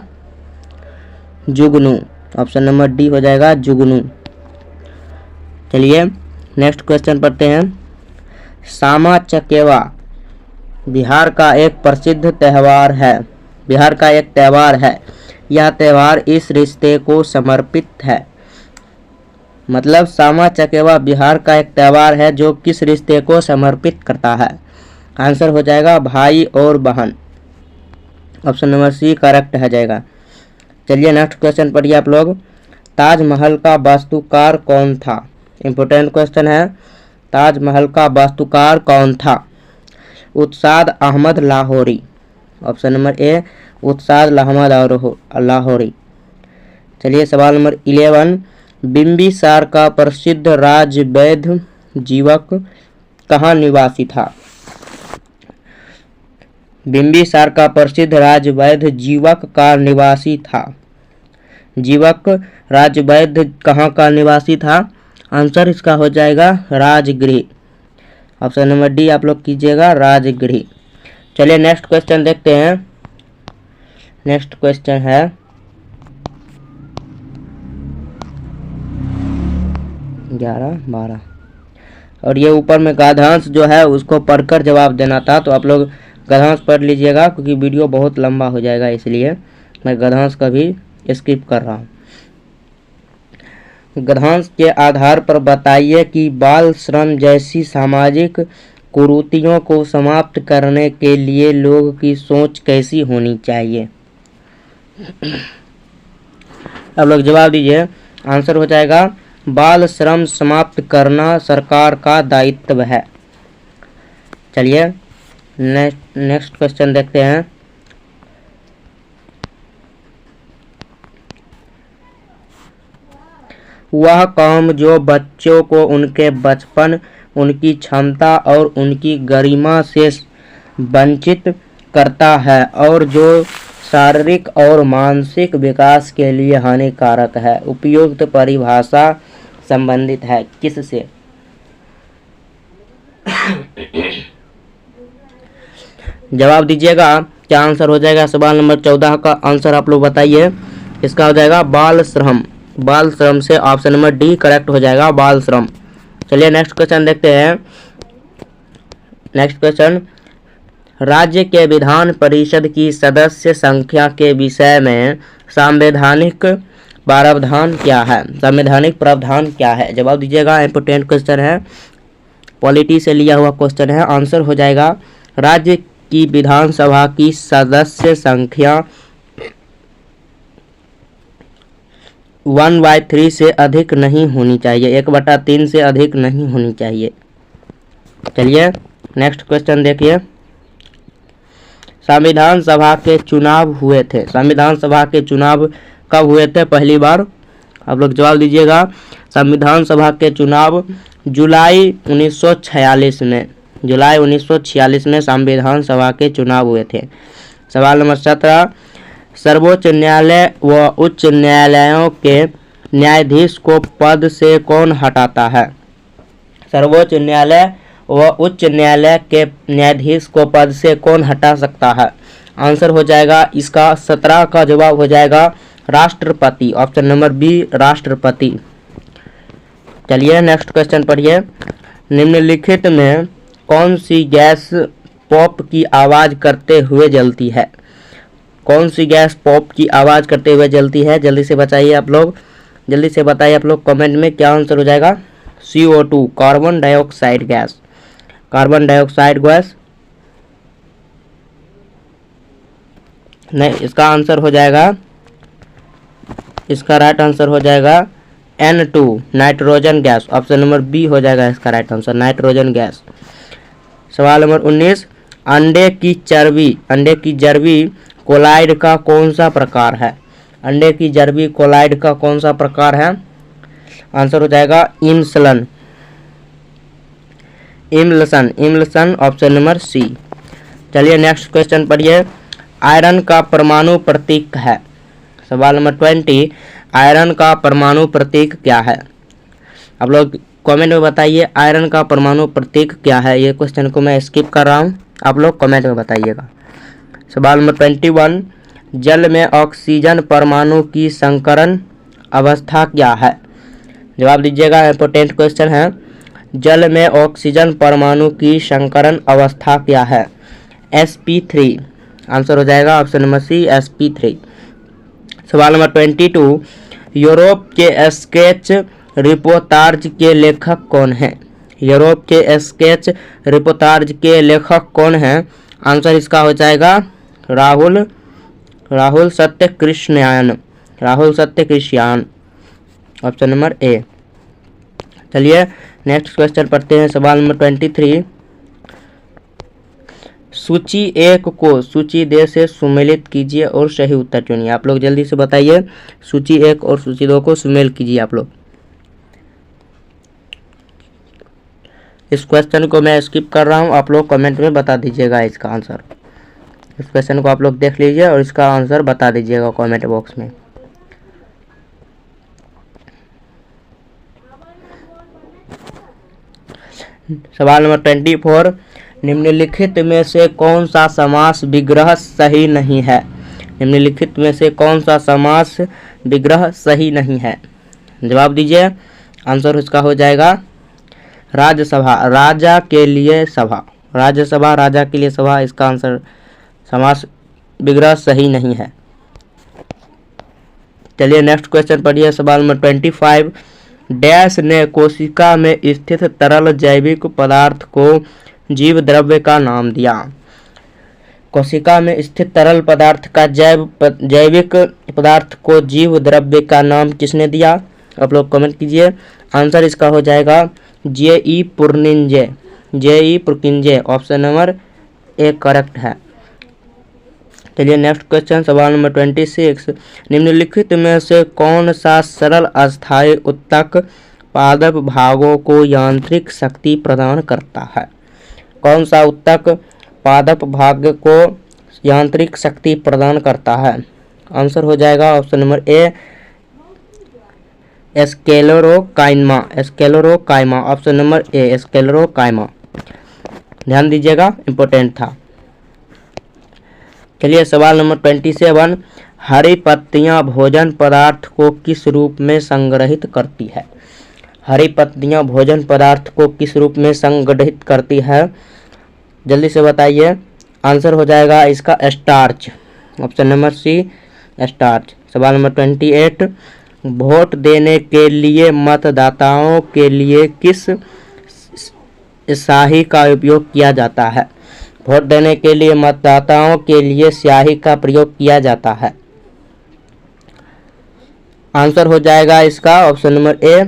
जुगनू। ऑप्शन नंबर डी हो जाएगा जुगनू। चलिए नेक्स्ट क्वेश्चन पढ़ते हैं। सामा चकेवा बिहार का एक प्रसिद्ध त्यौहार है। बिहार का एक त्यौहार है। यह त्यौहार इस रिश्ते को समर्पित है। मतलब सामा चकेवा बिहार का एक त्यौहार है जो किस रिश्ते को समर्पित करता है? आंसर हो जाएगा भाई और बहन। ऑप्शन नंबर सी करेक्ट है जाएगा। चलिए नेक्स्ट क्वेश्चन पढ़िए आप लोग। ताजमहल का वास्तुकार कौन था? इम्पोर्टेंट क्वेश्चन है। ताजमहल का वास्तुकार कौन था? Ustad Ahmad Lahori. Option number A Ustad Ahmad Lahori. चलिए सवाल नंबर 11। बिंबिसार का प्रसिद्ध राजवैध जीवक कहाँ निवासी था? बिंबिसार का प्रसिद्ध राजवैध जीवक का निवासी था। जीवक राजवैध कहाँ का निवासी था? आंसर इसका हो जाएगा राजगृह। ऑप्शन नंबर डी आप लोग कीजिएगा राजगृह। चलिए नेक्स्ट क्वेश्चन देखते हैं। नेक्स्ट क्वेश्चन है 11, 12 और ये ऊपर में गद्यांश जो है उसको पढ़कर जवाब देना था, तो आप लोग गद्यांश पढ़ लीजिएगा क्योंकि वीडियो बहुत लंबा हो जाएगा, इसलिए मैं गद्यांश का भी स्किप कर रहा हूँ। गद्यांश के आधार पर बताइए कि बाल श्रम जैसी सामाजिक कुरीतियों को समाप्त करने के लिए लोगों की सोच कैसी होनी चाहिए? आप लोग जवाब दीजिए। आंसर हो जाएगा बाल श्रम समाप्त करना सरकार का दायित्व है। चलिए नेक्स्ट क्वेश्चन देखते हैं। वह काम जो बच्चों को उनके बचपन, उनकी क्षमता और उनकी गरिमा से वंचित करता है और जो शारीरिक और मानसिक विकास के लिए हानिकारक है, उपयुक्त परिभाषा संबंधित है किससे? जवाब दीजिएगा। क्या आंसर हो जाएगा? सवाल नंबर 14 का आंसर आप लोग बताइए। इसका हो जाएगा बाल श्रम। बाल श्रम से ऑप्शन नंबर डी करेक्ट हो जाएगा, बाल श्रम। चलिए नेक्स्ट क्वेश्चन देखते हैं। नेक्स्ट क्वेश्चन, राज्य के विधान परिषद की सदस्य संख्या के विषय में संवैधानिक प्रावधान क्या है? संवैधानिक प्रावधान क्या है? जवाब दीजिएगा। इंपोर्टेंट क्वेश्चन है, पॉलिटी से लिया हुआ क्वेश्चन है। आंसर हो जाएगा राज्य की विधानसभा की सदस्य संख्या 1/3 से अधिक नहीं होनी चाहिए, 1/3 से अधिक नहीं होनी चाहिए। चलिए नेक्स्ट क्वेश्चन देखिए। संविधान सभा के चुनाव हुए थे। संविधान सभा के चुनाव कब हुए थे पहली बार? आप लोग जवाब दीजिएगा। संविधान सभा के चुनाव जुलाई 1946 में, जुलाई 1946 में संविधान सभा के चुनाव हुए थे। सवाल नंबर 17, सर्वोच्च न्यायालय व उच्च न्यायालयों के न्यायाधीश को पद से कौन हटाता है? सर्वोच्च न्यायालय व उच्च न्यायालय के न्यायाधीश को पद से कौन हटा सकता है? आंसर हो जाएगा इसका 17 का जवाब हो जाएगा राष्ट्रपति। ऑप्शन नंबर बी राष्ट्रपति। चलिए नेक्स्ट क्वेश्चन पढ़िए। निम्नलिखित में कौन सी गैस पॉप की आवाज़ करते हुए जलती है? कौन सी गैस पॉप की आवाज़ करते हुए जलती है? जल्दी से बताइए आप लोग, जल्दी से बताइए आप लोग कमेंट में। क्या आंसर हो जाएगा? CO2 carbon dioxide gas. Carbon dioxide gas. नहीं, इसका आंसर हो जाएगा, इसका राइट आंसर हो जाएगा N2 nitrogen gas. Option number B हो जाएगा इसका राइट आंसर, नाइट्रोजन गैस। सवाल नंबर 19, अंडे की चर्बी कोलाइड का कौन सा प्रकार है? अंडे की चर्बी कोलाइड का कौन सा प्रकार है? आंसर हो जाएगा इम्सलन, ऑप्शन नंबर सी। चलिए नेक्स्ट क्वेश्चन पढ़िए। आयरन का परमाणु प्रतीक है। सवाल नंबर 20, आयरन का परमाणु प्रतीक क्या है? आप लोग कमेंट में बताइए आयरन का परमाणु प्रतीक क्या है। ये क्वेश्चन को मैं स्किप कर रहा हूँ, आप लोग कमेंट में बताइएगा। सवाल नंबर 21, जल में ऑक्सीजन परमाणु की संकरण अवस्था क्या है? जवाब दीजिएगा, इंपॉर्टेंट क्वेश्चन है। जल में ऑक्सीजन परमाणु की संकरण अवस्था क्या है? sp3। आंसर हो जाएगा ऑप्शन नंबर सी, sp3। सवाल नंबर 22, यूरोप के स्केच रिपोर्टाज के लेखक कौन हैं? यूरोप के स्केच रिपोर्टाज के लेखक कौन हैं? आंसर इसका हो जाएगा राहुल सत्यकृष्णयान, ऑप्शन नंबर ए। चलिए नेक्स्ट क्वेश्चन पढ़ते हैं। सवाल नंबर 23, सूची 1 को सूची दे से सुमेलित कीजिए और सही उत्तर चुनिए। आप लोग जल्दी से बताइए, सूची 1 और सूची 2 को सुमेल कीजिए। आप लोग इस क्वेश्चन को मैं स्किप कर रहा हूं, आप लोग कमेंट में बता दीजिएगा इसका आंसर। इस क्वेश्चन को आप लोग देख लीजिए और इसका आंसर बता दीजिएगा कमेंट बॉक्स में। सवाल नंबर 24, निम्नलिखित में से कौन सा समास विग्रह सही नहीं है? निम्नलिखित में से कौन सा समास विग्रह सही नहीं है? जवाब दीजिए, आंसर इसका हो जाएगा राज्यसभा, राजा के लिए सभा, राज्यसभा राजा के लिए सभा। इसका आंसर समास विग्रह सही नहीं है। चलिए नेक्स्ट क्वेश्चन पढ़िए। सवाल नंबर 25, डैश ने कोशिका में स्थित तरल जैविक पदार्थ को जीव द्रव्य का नाम दिया। कोशिका में स्थित तरल पदार्थ का जैविक पदार्थ को जीव द्रव्य का नाम किसने दिया? आप लोग कमेंट कीजिए। आंसर इसका हो जाएगा J.E. Purkinje, option number A correct है। चलिए नेक्स्ट क्वेश्चन। सवाल नंबर 26, निम्नलिखित में से कौन सा सरल अस्थायी उत्तक पादप भागों को यांत्रिक शक्ति प्रदान करता है? कौन सा उत्तक पादप भाग को यांत्रिक शक्ति प्रदान करता है? आंसर हो जाएगा option number A sclerenchyma, option number A sclerenchyma. ध्यान दीजिएगा, इंपॉर्टेंट था। चलिए सवाल नंबर 27, हरी पत्तियां भोजन पदार्थ को किस रूप में संग्रहित करती है? हरी पत्तियां भोजन पदार्थ को किस रूप में संग्रहित करती है? जल्दी से बताइए। आंसर हो जाएगा इसका starch, option number C starch. सवाल नंबर 28, वोट देने के लिए मतदाताओं के लिए किस स्याही का उपयोग किया जाता है? वोट देने के लिए मतदाताओं के लिए स्याही का प्रयोग किया जाता है। आंसर हो जाएगा इसका ऑप्शन नंबर ए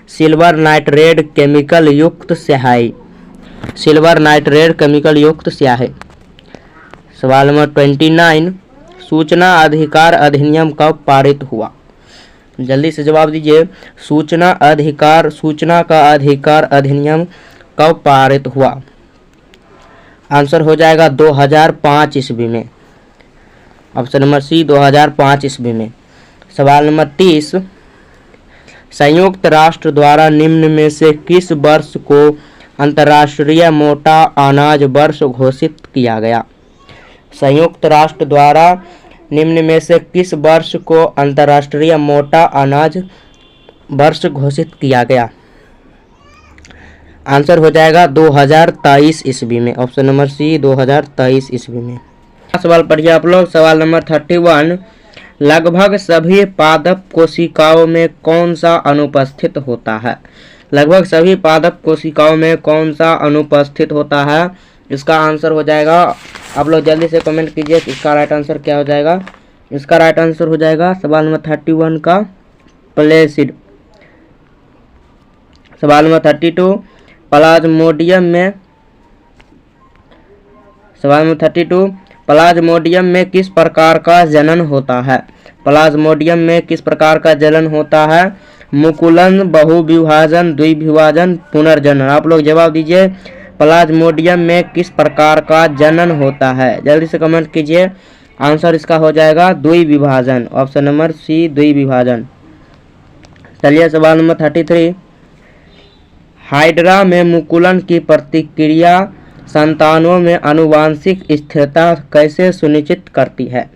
सिल्वर नाइट्रेट केमिकल युक्त स्याही, सवाल नंबर 29, सूचना अधिकार अधिनियम कब पारित हुआ? जल्दी से जवाब दीजिए। सूचना का अधिकार अधिनियम कब पारित हुआ? आंसर हो जाएगा 2005 ईस्वी में, ऑप्शन नंबर सी 2005 ईस्वी में। सवाल नंबर 30, संयुक्त राष्ट्र द्वारा निम्न में से किस वर्ष को अंतर्राष्ट्रीय मोटा अनाज वर्ष घोषित किया गया? संयुक्त राष्ट्र द्वारा निम्न में से किस वर्ष को अंतर्राष्ट्रीय मोटा अनाज वर्ष घोषित किया गया? आंसर हो जाएगा 2023 ईस्वी में, ऑप्शन नंबर सी 2023 ईस्वी में। सवाल पढ़िए आप लोग। सवाल नंबर 31, लगभग सभी पादप कोशिकाओं में कौन सा अनुपस्थित होता है? लगभग सभी पादप कोशिकाओं में कौन सा अनुपस्थित होता है? इसका आंसर हो जाएगा, आप लोग जल्दी से कमेंट कीजिए इसका राइट आंसर क्या हो जाएगा। इसका राइट आंसर हो जाएगा सवाल नंबर 31 का प्लेसिड। सवाल नंबर 32 प्लाज्मोडियम में, सवाल नंबर 32 प्लाज्मोडियम में किस प्रकार का जनन होता है। प्लाज्मोडियम में किस प्रकार का जनन होता है। मुकुलन, बहुविभाजन, द्विविभाजन, पुनर्जनन। आप लोग जवाब दीजिए प्लाज्मोडियम में किस प्रकार का जनन होता है, जल्दी से कमेंट कीजिए। आंसर इसका हो जाएगा द्विविभाजन, ऑप्शन नंबर सी द्विविभाजन। चलिए सवाल नंबर 33 हाइड्रा में मुकुलन की प्रतिक्रिया संतानों में आनुवंशिक स्थिरता कैसे सुनिश्चित करती है।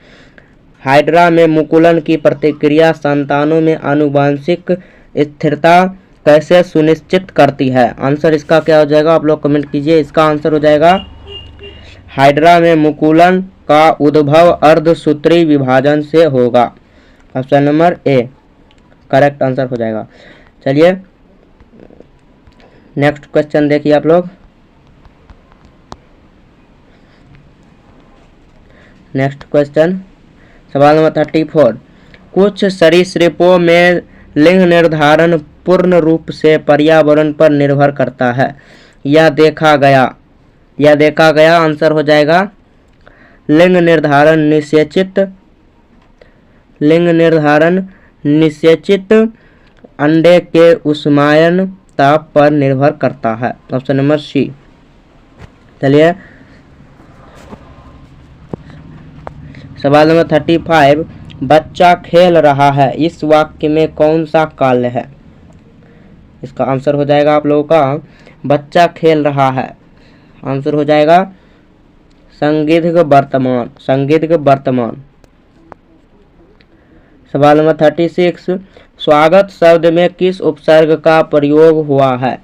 हाइड्रा में मुकुलन की प्रतिक्रिया संतानों में आनुवंशिक स्थिरता कैसे सुनिश्चित करती है। आंसर इसका क्या हो जाएगा, आप लोग कमेंट कीजिए। इसका आंसर हो जाएगा हाइड्रा में मुकुलन का उद्भव अर्धसूत्री विभाजन से होगा, option number A correct answer हो जाएगा। चलिए नेक्स्ट क्वेश्चन देखिए आप लोग। नेक्स्ट क्वेश्चन सवाल नंबर 34 कुछ सरीसृपों में लिंग निर्धारण पूर्ण रूप से पर्यावरण पर निर्भर करता है, यह देखा गया। आंसर हो जाएगा लिंग निर्धारण निषेचित अंडे के ऊष्मायन ताप पर निर्भर करता है, ऑप्शन नंबर सी। चलिए सवाल नंबर 35 बच्चा खेल रहा है, इस वाक्य में कौन सा काल है। इसका आंसर हो जाएगा आप लोगों का बच्चा खेल रहा है, आंसर हो जाएगा संदिग्ध वर्तमान। सवाल नंबर 36 स्वागत शब्द में किस उपसर्ग का प्रयोग हुआ है।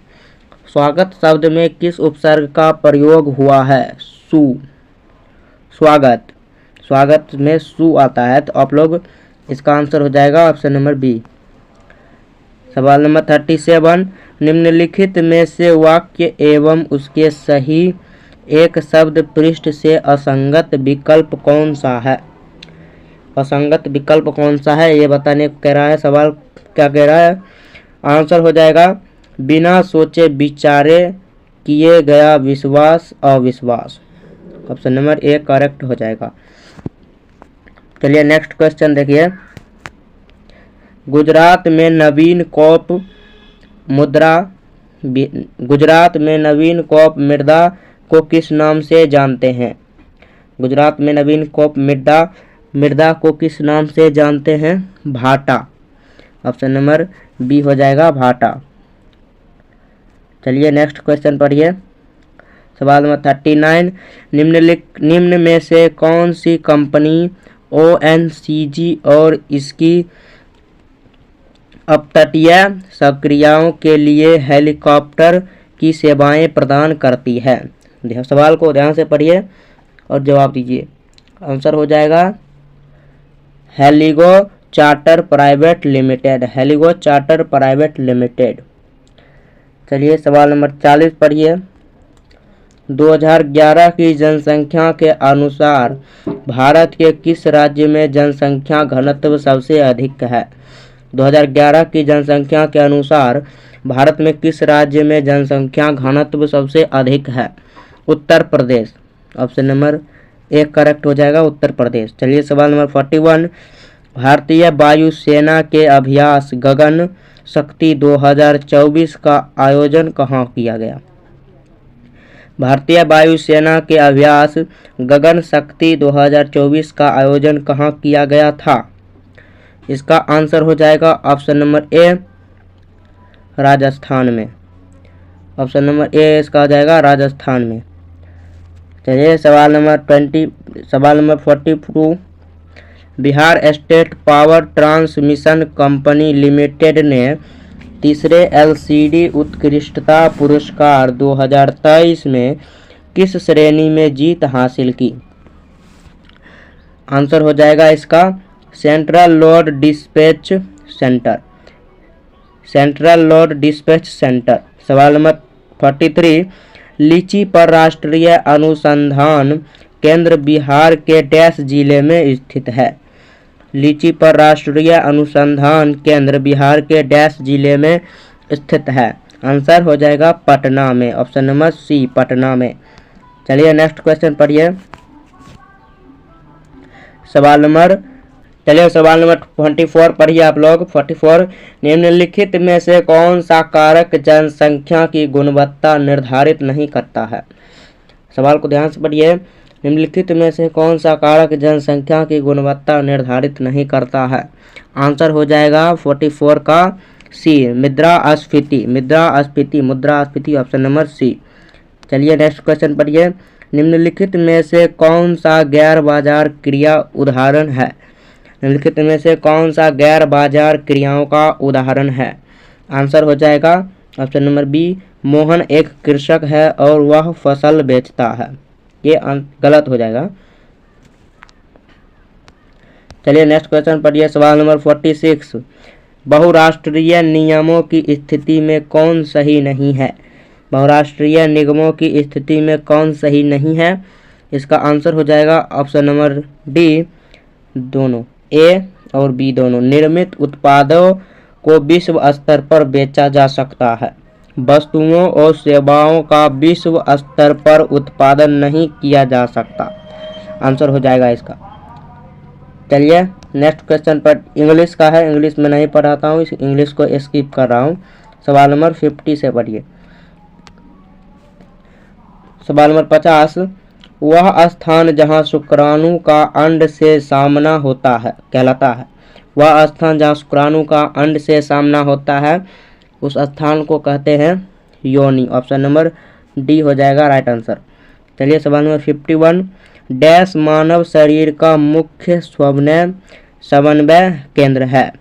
स्वागत शब्द में किस उपसर्ग का प्रयोग हुआ है। सु, स्वागत में सु आता है, तो आप लोग इसका आंसर हो जाएगा ऑप्शन नंबर बी। सवाल नंबर 37 निम्नलिखित में से वाक्य एवं उसके सही एक शब्द पृष्ठ से असंगत विकल्प कौन सा है। असंगत विकल्प कौन सा है ये बताने को कह रहा है। सवाल क्या कह रहा है, आंसर हो जाएगा बिना सोचे विचारे किए गया विश्वास अविश्वास, ऑप्शन नंबर ए करेक्ट हो जाएगा। चलिए नेक्स्ट क्वेश्चन देखिए। गुजरात में नवीन कॉप मृदा को किस नाम से जानते हैं। गुजरात में नवीन कॉप मृदा को किस नाम से जानते हैं। भाटा, ऑप्शन नंबर बी हो जाएगा भाटा। चलिए नेक्स्ट क्वेश्चन पढ़िए। सवाल नंबर 39 निम्न में से कौन सी कंपनी ONGC और इसकी अपतटीय सक्रियाओं के लिए हेलीकॉप्टर की सेवाएं प्रदान करती है। सवाल को ध्यान से पढ़िए और जवाब दीजिए। आंसर हो जाएगा हेलिगो चार्टर प्राइवेट लिमिटेड। चलिए सवाल नंबर 40 पढ़िए। 2011 की जनसंख्या के अनुसार भारत के किस राज्य में जनसंख्या घनत्व सबसे अधिक है। 2011 की जनसंख्या के अनुसार भारत में किस राज्य में जनसंख्या घनत्व सबसे अधिक है। Uttar Pradesh, option number A correct हो जाएगा उत्तर प्रदेश। चलिए सवाल नंबर 41 भारतीय वायुसेना के अभ्यास गगन शक्ति 2024 का आयोजन कहाँ किया गया। भारतीय वायुसेना के अभ्यास गगन शक्ति 2024 का आयोजन कहाँ किया गया था। इसका आंसर हो जाएगा ऑप्शन नंबर ए राजस्थान में, ऑप्शन नंबर ए इसका हो जाएगा राजस्थान में। चलिए सवाल number 42 Bihar state power transmission company limited ने तीसरे LCD उत्कृष्टता पुरस्कार 2023 में किस श्रेणी में जीत हासिल की। आंसर हो जाएगा इसका सेंट्रल लोड डिस्पैच सेंटर। सवाल नंबर 43 लीची पर राष्ट्रीय अनुसंधान केंद्र बिहार के डैश जिले में स्थित है। लीची पर राष्ट्रीय अनुसंधान केंद्र बिहार के डैश जिले में स्थित है। आंसर हो जाएगा पटना में, ऑप्शन नंबर सी पटना में। चलिए नेक्स्ट क्वेश्चन पढ़िए। सवाल नंबर 44 पढ़िए आप लोग। 44, निम्नलिखित में से कौन सा कारक जनसंख्या की गुणवत्ता निर्धारित नहीं करता है। सवाल को ध्यान से पढ़िए। निम्नलिखित में से कौन सा कारक जनसंख्या की गुणवत्ता निर्धारित नहीं करता है। आंसर हो जाएगा 44 का सी, मुद्रास्फीति, ऑप्शन नंबर सी। चलिए नेक्स्ट क्वेश्चन पढ़िए। निम्नलिखित में से कौन सा गैर बाजार क्रिया उदाहरण है। निम्नलिखित में से कौन सा गैर बाजार क्रियाओं का उदाहरण है। आंसर हो जाएगा ऑप्शन नंबर बी, मोहन एक कृषक है और वह फसल बेचता है। ये गलत हो जाएगा। चलिए नेक्स्ट क्वेश्चन पढ़िए। सवाल नंबर 46, बहुराष्ट्रीय नियमों की स्थिति में कौन सही नहीं है। बहुराष्ट्रीय निगमों की स्थिति में कौन सही नहीं है। इसका आंसर हो जाएगा ऑप्शन नंबर डी, दोनों, ए और बी दोनों। निर्मित उत्पादों को विश्व स्तर पर बेचा जा सकता है। वस्तुओं और सेवाओं का विश्व स्तर पर उत्पादन नहीं किया जा सकता। आंसर हो जाएगा इसका। चलिए नेक्स्ट क्वेश्चन पर इंग्लिश का है। इंग्लिश में नहीं पढ़ाता हूँ, इस इंग्लिश को स्किप कर रहा हूँ। सवाल नंबर 50 से पढ़िए। सवाल नंबर 50, वह स्थान जहाँ शुक्राणु का अंड से सामना होता है कहलाता है। वह स्थान जहाँ शुक्राणु का अंड से सामना होता है उस स्थान को कहते हैं योनि। ऑप्शन नंबर डी हो जाएगा राइट आंसर। चलिए सवाल नंबर 51, डैश मानव शरीर का मुख्य समन्वय केंद्र है।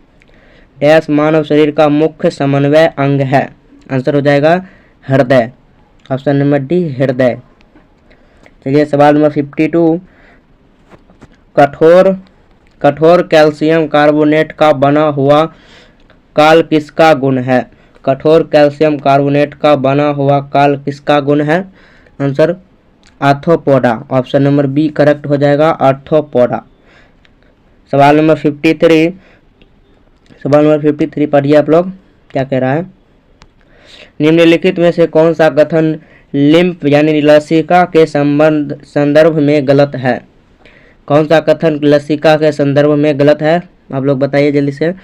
डैश मानव शरीर का मुख्य समन्वय अंग है। आंसर हो जाएगा हृदय, ऑप्शन नंबर डी हृदय। चलिए सवाल नंबर 52, कठोर कैल्शियम कार्बोनेट का बना हुआ काल किसका गुण है। कठोर कैल्शियम कार्बोनेट का बना हुआ काल किसका गुण है। Answer Arthropoda, option number B correct हो जाएगा आर्थ्रोपोडा। सवाल नंबर 53 पढ़िए आप लोग क्या कह रहा है। निम्नलिखित में से कौन सा कथन लिम्फ यानी लसिका के संदर्भ में गलत है। कौन सा कथन लसिका के संदर्भ में गलत है आप लोग बताइए जल्दी से।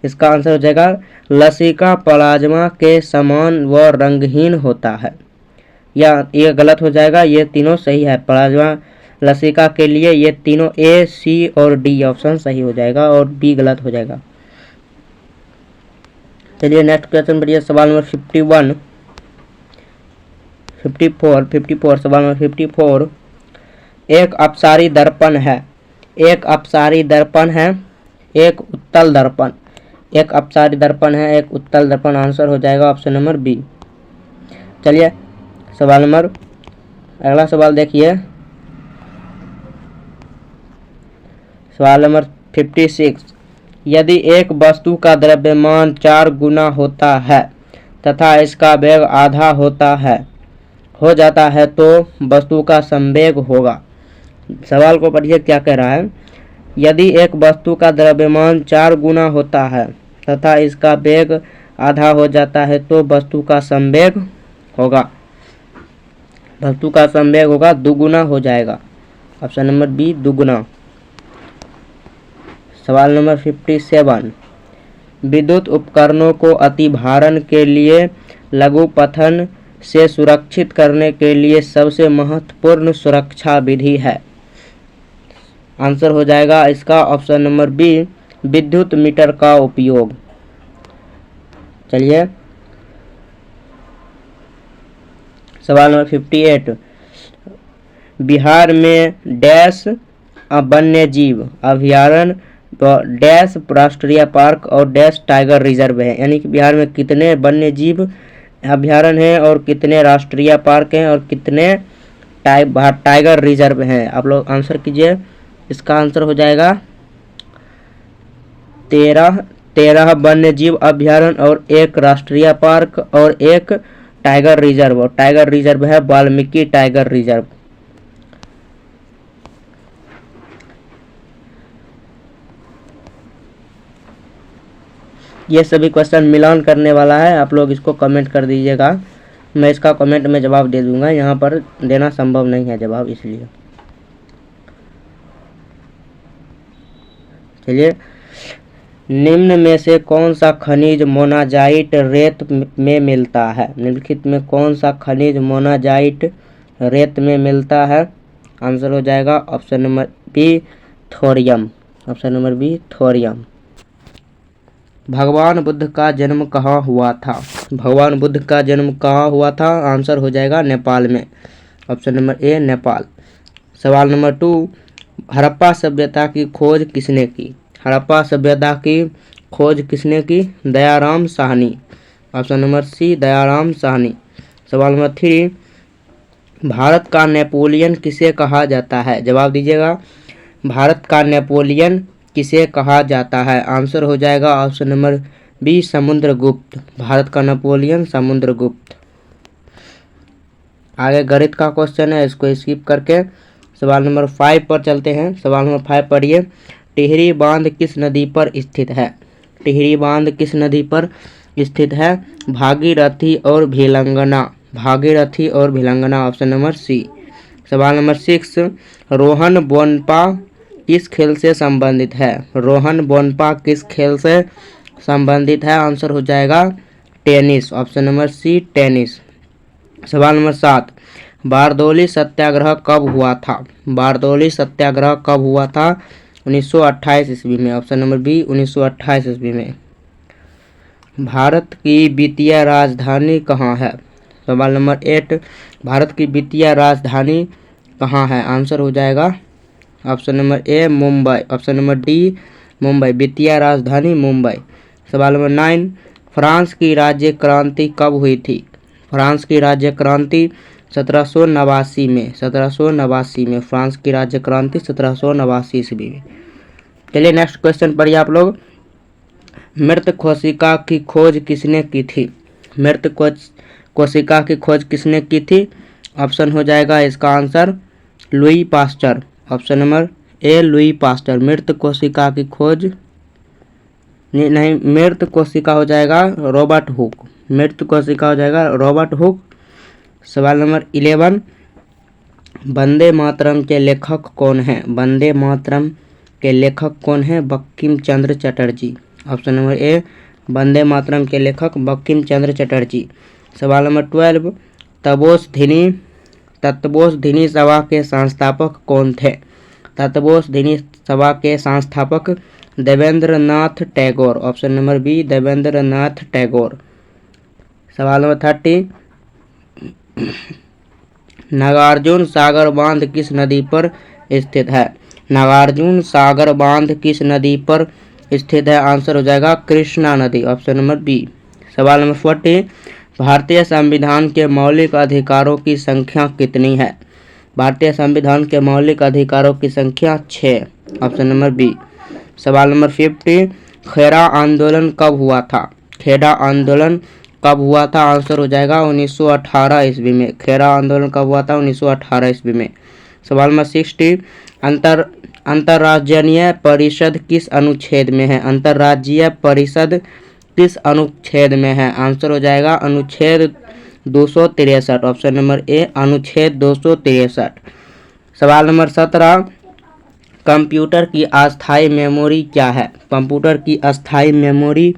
इसका आंसर हो जाएगा लसिका प्लाज्मा के समान व रंगहीन होता है। या ये गलत हो जाएगा, ये तीनों सही है। प्लाज्मा लसिका के लिए ये तीनों ए, सी और डी ऑप्शन सही हो जाएगा और बी गलत हो जाएगा। चलिए नेक्स्ट क्वेश्चन बढ़िए। सवाल नंबर 54 सवाल नंबर 54, एक अपसारी दर्पण है। एक अपसारी दर्पण है, एक उत्तल दर्पण। एक अपसारी दर्पण है, एक उत्तल दर्पण। आंसर हो जाएगा ऑप्शन नंबर बी। चलिए अगला सवाल देखिए। सवाल नंबर 56, यदि एक वस्तु का द्रव्यमान 4 गुना होता है तथा इसका वेग आधा हो जाता है तो वस्तु का संवेग होगा। सवाल को पढ़िए क्या कह रहा है। यदि एक वस्तु का द्रव्यमान 4 गुना होता है तथा इसका वेग आधा हो जाता है तो वस्तु का संवेग होगा। वस्तु का संवेग होगा दुगुना हो जाएगा। ऑप्शन नंबर बी दुगुना। सवाल नंबर 57, विद्युत उपकरणों को अतिभारण के लिए लघुपथन से सुरक्षित करने के लिए सबसे महत्वपूर्ण सुरक्षा विधि है। आंसर हो जाएगा इसका ऑप्शन नंबर बी विद्युत मीटर का उपयोग। चलिए सवाल नंबर 58, बिहार में डैश वन्य जीव अभयारण्य, डैश राष्ट्रीय पार्क और डैश टाइगर रिजर्व है। यानी कि बिहार में कितने वन्य जीव अभयारण्य हैं और कितने राष्ट्रीय पार्क हैं और कितने टाइगर रिजर्व हैं। आप लोग आंसर कीजिए। इसका आंसर हो जाएगा 13 वन्य जीव अभयारण्य और 1 राष्ट्रीय पार्क और 1 टाइगर रिजर्व, और टाइगर रिजर्व है वाल्मीकि टाइगर रिजर्व। ये सभी क्वेश्चन मिलान करने वाला है, आप लोग इसको कमेंट कर दीजिएगा, मैं इसका कमेंट में जवाब दे दूंगा, यहाँ पर देना संभव नहीं है जवाब, इसलिए। चलिए, निम्न में से कौन सा खनिज मोनाजाइट रेत में मिलता है? निम्नलिखित में कौन सा खनिज मोनाजाइट रेत में मिलता है? आंसर हो जाएगा option number B, thorium. Option number B, thorium. भगवान बुद्ध का जन्म कहाँ हुआ था? भगवान बुद्ध का जन्म कहाँ हुआ था? आंसर हो जाएगा नेपाल में। ऑप्शन नंबर ए, नेपाल। सवाल नंबर 2, हड़प्पा सभ्यता की खोज किसने की? हड़प्पा सभ्यता की खोज किसने की? Dayaram Sahni. Option number C, Dayaram Sahni. सवाल नंबर 3, भारत का नेपोलियन किसे कहा जाता है? जवाब दीजिएगा, भारत का नेपोलियन किसे कहा जाता है? आंसर हो जाएगा ऑप्शन नंबर बी, समुद्रगुप्त। भारत का नेपोलियन समुद्रगुप्त। आगे गणित का क्वेश्चन है, इसको स्किप करके सवाल नंबर 5 पर चलते हैं। सवाल नंबर 5 पढ़िए, टिहरी बांध किस नदी पर स्थित है? टिहरी बांध किस नदी पर स्थित है? भागीरथी और भिलंगना। भागीरथी और भिलंगना। Option number C. सवाल नंबर 6, रोहन बोनपा किस खेल से संबंधित है? रोहन बोनपा किस खेल से संबंधित है? आंसर हो जाएगा tennis. Option number C, tennis. सवाल नंबर 7, बारदौली सत्याग्रह कब हुआ था? बारदौली सत्याग्रह कब हुआ था? 1928 ईस्वी में। ऑप्शन नंबर बी, 1928 ईस्वी में। भारत की वित्तीय राजधानी कहाँ है? सवाल नंबर 8, भारत की वित्तीय राजधानी कहाँ है? आंसर हो जाएगा ऑप्शन नंबर ए, Mumbai. Option number D, Mumbai. वित्तीय राजधानी मुंबई। सवाल नंबर 9, फ्रांस की राज्य क्रांति कब हुई थी? फ्रांस की राज्य क्रांति 1789 में। 1789 में फ्रांस की राज्य क्रांति 1789 ईस्वी में। चलिए नेक्स्ट क्वेश्चन पढ़िए आप लोग। मृत कोशिका की खोज किसने की थी? मृत कोशिका की खोज किसने की थी? ऑप्शन हो जाएगा इसका answer Louis Pasteur. Option number ए, लुई पास्चर। मृत कोशिका की खोज नहीं, मृत कोशिका हो जाएगा रॉबर्ट हुक। मृत कोशिका हो जाएगा रॉबर्ट हुक। सवाल नंबर 11, वंदे मातरम के लेखक कौन है? वंदे मातरम के लेखक कौन है? बंकिम चंद्र चटर्जी। ऑप्शन नंबर ए, वंदे मातरम के लेखक बंकिम चंद्र चटर्जी। सवाल नंबर 12, तत्वोधनी सभा के संस्थापक कौन थे? तत्वोधनी सभा के संस्थापक Debendra Nath Tagore. Option number B, Debendra Nath Tagore. सवाल नंबर 30, नागार्जुन सागर बांध किस नदी पर स्थित है? नागार्जुन सागर बांध किस नदी पर स्थित है? आंसर हो जाएगा कृष्णा नदी। Option number B. सवाल नंबर 40, भारतीय संविधान के मौलिक अधिकारों की संख्या कितनी है? भारतीय संविधान के मौलिक अधिकारों की संख्या 6। Option number B. सवाल नंबर 50, खेड़ा आंदोलन कब हुआ था? खेड़ा आंदोलन कब हुआ था? आंसर हो जाएगा 1918 ईस्वी में। खेड़ा आंदोलन कब हुआ था? 1918 ईस्वी में। सवाल नंबर 60, अंतर्राज्यीय परिषद किस अनुच्छेद में है? अंतर्राज्यीय परिषद किस अनुच्छेद में है? आंसर हो जाएगा अनुच्छेद 263। ऑप्शन नंबर ए, अनुच्छेद 263। सवाल नंबर 17, कंप्यूटर की अस्थायी मेमोरी क्या है? कंप्यूटर की अस्थायी मेमोरी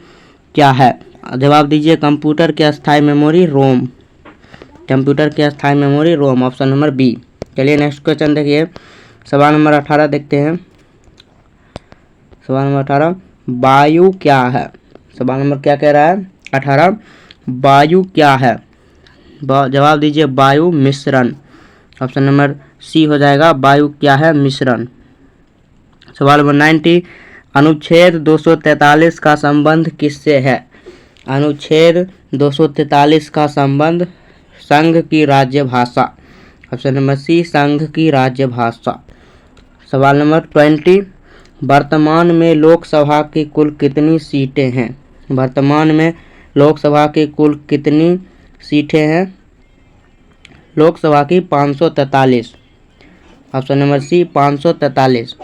क्या है? जवाब दीजिए, कंप्यूटर की अस्थायी मेमोरी रोम। कंप्यूटर की अस्थायी memory ROM. Option number B. चलिए नेक्स्ट क्वेश्चन देखिए। सवाल नंबर 18 देखते हैं। सवाल नंबर 18, वायु क्या है? सवाल नंबर क्या कह रहा है? 18, वायु क्या है? जवाब दीजिए, वायु मिश्रण। ऑप्शन नंबर सी हो जाएगा, वायु क्या है? मिश्रण। सवाल नंबर 90, अनुच्छेद 243 का संबंध किससे है? अनुच्छेद 243 का संबंध संघ की राज्य भाषा। ऑप्शन नंबर सी, संघ की राज्य भाषा। सवाल नंबर 20, वर्तमान में लोकसभा की कुल कितनी सीटें हैं? वर्तमान में लोकसभा की कुल कितनी सीटें हैं लोकसभा की? 543। Option number C 543।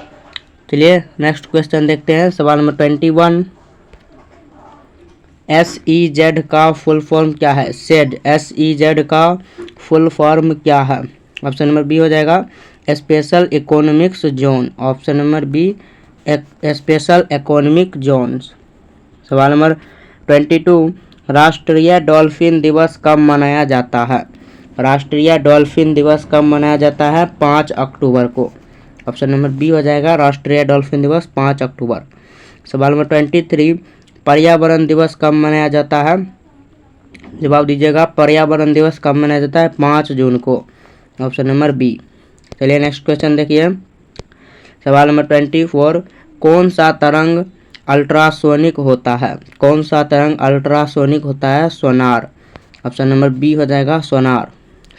चलिए नेक्स्ट क्वेश्चन देखते हैं। सवाल नंबर 21। SEZ का फुल फॉर्म क्या है? सेड, SEZ का फुल फॉर्म क्या है? ऑप्शन नंबर बी हो जाएगा special economics zone. Option number B special economic zones. सवाल नंबर 22। राष्ट्रीय डॉल्फिन दिवस कब मनाया जाता है? राष्ट्रीय डॉल्फिन दिवस कब मनाया जाता है? 5 अक्टूबर को। ऑप्शन नंबर बी हो जाएगा राष्ट्रीय डॉल्फिन दिवस 5 अक्टूबर। सवाल नंबर 23। पर्यावरण दिवस कब मनाया जाता है? जवाब दीजिएगा। पर्यावरण दिवस कब मनाया जाता है? 5 जून को। Option number B. चलिए नेक्स्ट क्वेश्चन देखिए। सवाल नंबर 24। कौन सा तरंग अल्ट्रासोनिक होता है? कौन सा तरंग अल्ट्रासोनिक होता है? सोनार। ऑप्शन नंबर बी हो जाएगा सोनार।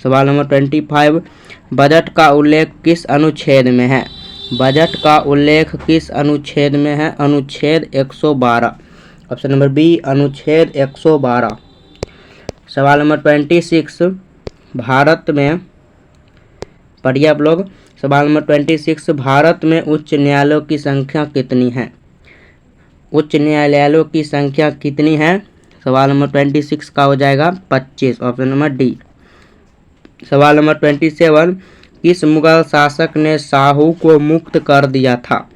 सवाल नंबर 25। बजट का उल्लेख किस अनुच्छेद में है? बजट का उल्लेख किस अनुच्छेद में है? अनुच्छेद 112। ऑप्शन नंबर बी अनुच्छेद 112। सवाल नंबर 26। भारत में पढ़िए आप लोग। सवाल नंबर 26। भारत में उच्च न्यायालयों की संख्या कितनी है? उच्च न्यायालयों की संख्या कितनी है? सवाल नंबर 26 का हो जाएगा 25। Option number D. सवाल नंबर 27। किस मुगल शासक ने साहू को मुक्त कर दिया था?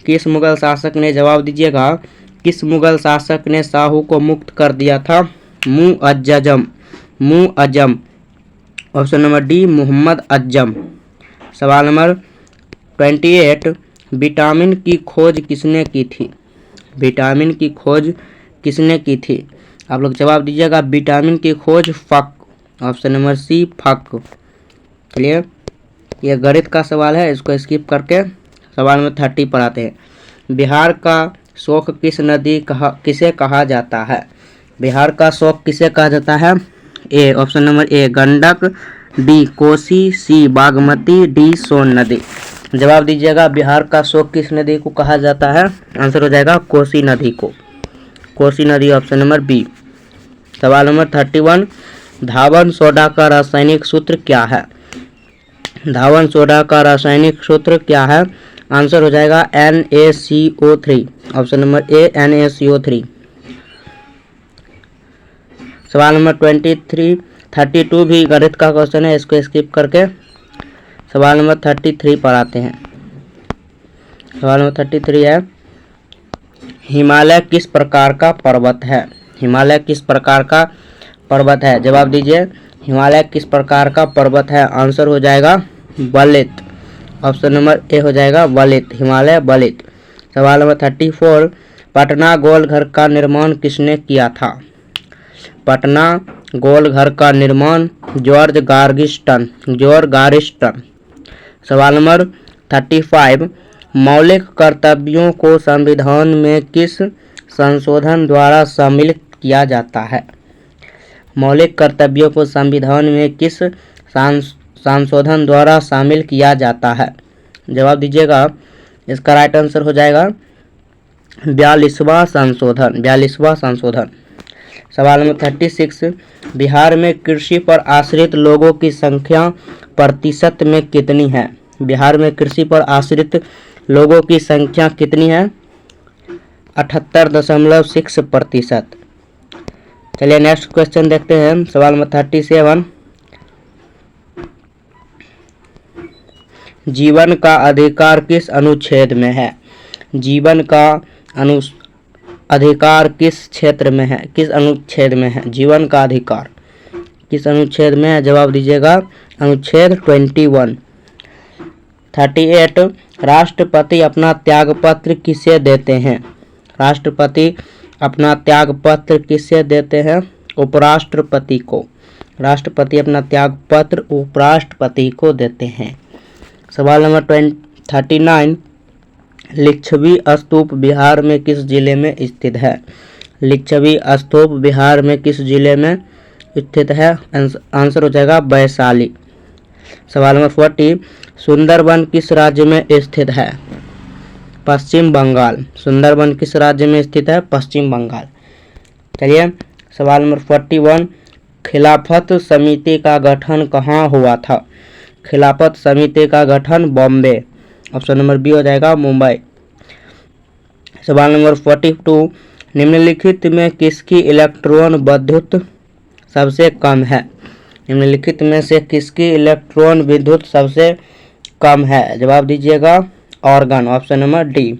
किस मुगल शासक ने? जवाब दीजिएगा। किस मुगल शासक ने साहू को मुक्त कर दिया था? Muazzam. Muazzam. Option number D Mohammad Azzam. सवाल नंबर 28। विटामिन की खोज किसने की थी? विटामिन की खोज किसने की थी? आप लोग जवाब दीजिएगा। विटामिन की खोज फक। ऑप्शन नंबर सी फक। चलिए ये गणित का सवाल है, इसको स्किप करके सवाल नंबर 30 पर आते हैं। बिहार का शोक किस नदी किसे कहा जाता है? बिहार का शोक किसे कहा जाता है? A option number A Gandak, B Kosi, C Bagmati, D Son नदी। जवाब दीजिएगा। बिहार का शोक किस नदी को कहा जाता है? आंसर हो जाएगा कोसी नदी को। कोसी नदी। Option number B. सवाल नंबर 31। धावन सोडा का रासायनिक सूत्र क्या है? धावन सोडा का रासायनिक सूत्र क्या है? आंसर हो जाएगा NaCO3। ऑप्शन नंबर ए NaCO3। सवाल नंबर 32 भी गणित का क्वेश्चन है, इसको स्किप करके सवाल नंबर 33 पर आते हैं। सवाल नंबर 33 है हिमालय किस प्रकार का पर्वत है? हिमालय किस प्रकार का पर्वत है? जवाब दीजिए। हिमालय किस प्रकार का पर्वत है? आंसर हो जाएगा वलित। ऑप्शन नंबर ए हो जाएगा वलित। हिमालय वलित। सवाल नंबर 34। पटना गोलघर का निर्माण किसने किया था? पटना गोलघर का निर्माण जॉर्ज गार्गिस्टन। जॉर्ज गार्गिस्टन। सवाल नंबर 35। मौलिक कर्तव्यों को संविधान में किस संशोधन द्वारा सम्मिलित किया जाता है? मौलिक कर्तव्यों को संविधान में किस संशोधन द्वारा शामिल किया जाता है? जवाब दीजिएगा। इसका राइट आंसर हो जाएगा 42वां संशोधन। 42वां संशोधन। सवाल नंबर 36। बिहार में कृषि पर आश्रित लोगों की संख्या प्रतिशत में कितनी है? बिहार में कृषि पर आश्रित लोगों की संख्या कितनी है? 78.6%। चलिए नेक्स्ट क्वेश्चन देखते हैं। सवाल नंबर 37। जीवन का अधिकार किस अनुच्छेद में है? जीवन का अधिकार किस क्षेत्र में है? किस अनुच्छेद में है? जीवन का अधिकार किस अनुच्छेद में है? जवाब दीजिएगा अनुच्छेद 21। 38। राष्ट्रपति अपना त्यागपत्र किसे देते हैं? राष्ट्रपति अपना त्यागपत्र किसे देते हैं? उपराष्ट्रपति को। राष्ट्रपति अपना त्यागपत्र उपराष्ट्रपति को देते हैं। सवाल नंबर 39। लिच्छवी स्तूप बिहार में किस जिले में स्थित है? लिच्छवी स्तूप बिहार में किस जिले में स्थित है? आंसर हो जाएगा वैशाली। सवाल नंबर 40। सुंदरबन किस राज्य में स्थित है? पश्चिम बंगाल। सुंदरबन किस राज्य में स्थित है? पश्चिम बंगाल। चलिए सवाल नंबर 41। खिलाफत समिति का गठन कहाँ हुआ था? खिलाफत समिति का गठन बॉम्बे, ऑप्शन नंबर बी हो जाएगा मुंबई। सवाल नंबर 42, निम्नलिखित में किसकी इलेक्ट्रॉन विद्युत सबसे कम है? निम्नलिखित में से किसकी इलेक्ट्रॉन विद्युत सबसे कम है? जवाब दीजिएगा ऑर्गन, ऑप्शन नंबर डी।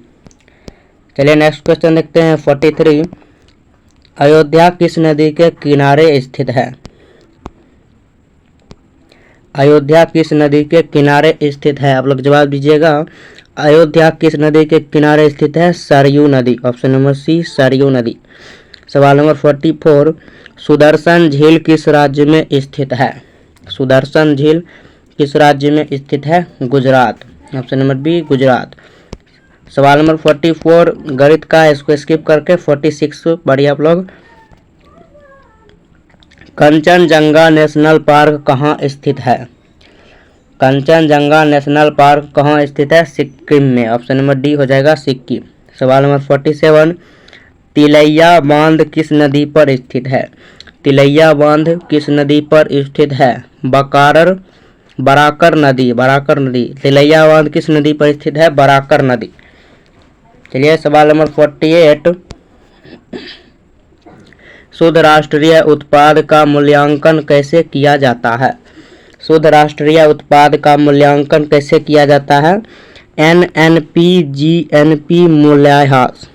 चलिए नेक्स्ट क्वेश्चन देखते हैं 43, अयोध्या किस नदी के किनारे स्थित है? अयोध्या किस नदी के किनारे स्थित है? आप लोग जवाब दीजिएगा। अयोध्या किस नदी के किनारे स्थित है? सरयू नदी, ऑप्शन नंबर सी सरयू नदी। सवाल नंबर 44, सुदर्शन झील किस राज्य में स्थित है? सुदर्शन झील किस राज्य में स्थित है? Gujarat, option number B Gujarat. सवाल नंबर 44 गणित का, इसको स्किप करके 46 बढ़िया आप लोग। कंचनजंगा नेशनल पार्क कहाँ स्थित है? कंचनजंगा नेशनल पार्क कहाँ स्थित है? सिक्किम में, ऑप्शन नंबर डी हो जाएगा सिक्किम। सवाल नंबर 47, तिलैया बांध किस नदी पर स्थित है? तिलैया बांध किस नदी पर स्थित है? बराकर नदी, बराकर नदी। तिलैया बांध किस नदी पर स्थित है? बराकर नदी। चलिए सवाल नंबर 48, शुद्ध राष्ट्रीय उत्पाद का मूल्यांकन कैसे किया जाता है? शुद्ध राष्ट्रीय उत्पाद का मूल्यांकन कैसे किया जाता है? NNP GNP मूल्यह्रास,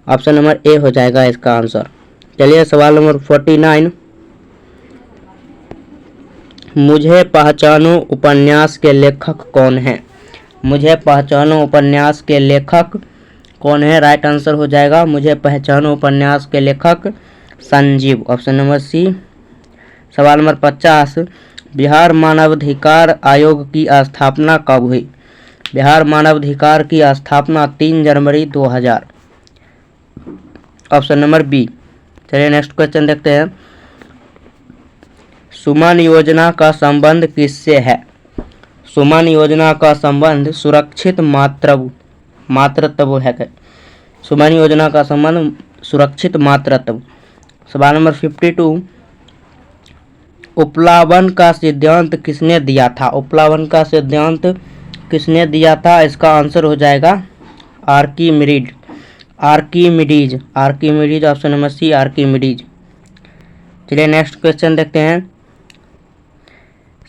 ऑप्शन नंबर ए हो जाएगा इसका आंसर। चलिए सवाल नंबर 49, मुझे पहचानो उपन्यास के लेखक कौन है? मुझे पहचानो उपन्यास के लेखक कौन है? राइट आंसर हो जाएगा मुझे पहचानो उपन्यास के लेखक संजीव, ऑप्शन नंबर सी। सवाल नंबर 50, बिहार मानवाधिकार आयोग की स्थापना कब हुई? बिहार मानवाधिकार की स्थापना 3 जनवरी 2000, ऑप्शन नंबर बी। चलिए नेक्स्ट क्वेश्चन देखते हैं, सुमन योजना का संबंध किससे है? सुमन योजना का संबंध सुरक्षित मातृत्व है। सुमन योजना का संबंध सुरक्षित मातृत्व। सवाल नंबर 52, उपलावन का सिद्धांत किसने दिया था? उपलावन का सिद्धांत किसने दिया था? इसका आंसर हो जाएगा Archimedes, Archimedes, option number C Archimedes. चलिए नेक्स्ट क्वेश्चन देखते हैं,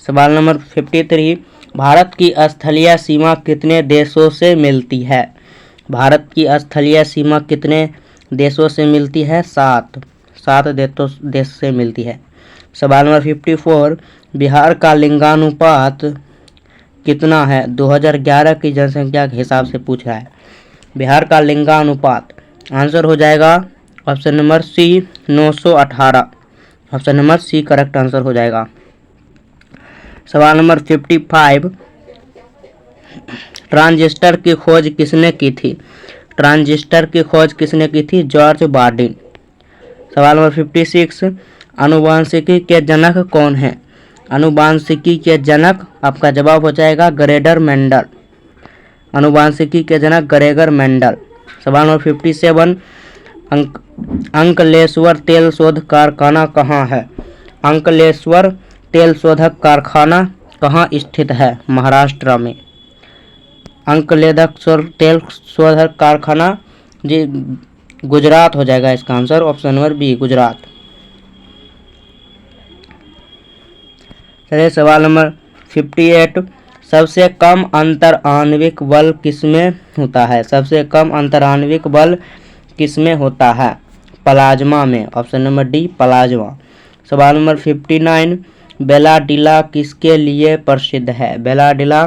सवाल नंबर 53, भारत की स्थलीय सीमा कितने देशों से मिलती है? भारत की स्थलीय सीमा कितने देशों से मिलती है? 7 देश से मिलती है। सवाल नंबर 54, बिहार का लिंगानुपात कितना है? 2011 की जनसंख्या के हिसाब से पूछ रहा है। बिहार का लिंगानुपात, आंसर हो जाएगा option number C 918, option number C correct answer हो जाएगा। सवाल नंबर 55, ट्रांजिस्टर की खोज किसने की थी? ट्रांजिस्टर की खोज किसने की थी? George Bardeen. सवाल नंबर 56, आनुवांशिकी के जनक कौन है? आनुवांशिकी के जनक आपका जवाब हो जाएगा ग्रेगर मेंडल, आनुवांशिकी के जनक ग्रेगर मेंडल। सवाल नंबर 57, अंकलेश्वर तेल शोध कारखाना कहाँ है? अंकलेश्वर तेल शोधक कारखाना कहाँ स्थित है? महाराष्ट्र में। अंकलेश्वर तेल शोधक कारखाना जी गुजरात हो जाएगा इसका answer, option number B Gujarat. चलिए सवाल नंबर 58, सबसे कम अंतर आणविक बल किसमें होता है? सबसे कम अंतर आणविक बल किसमें होता है? प्लाज्मा में, ऑप्शन नंबर डी प्लाज्मा। सवाल नंबर 59, बेलाडीला किसके लिए प्रसिद्ध है? बेलाडीला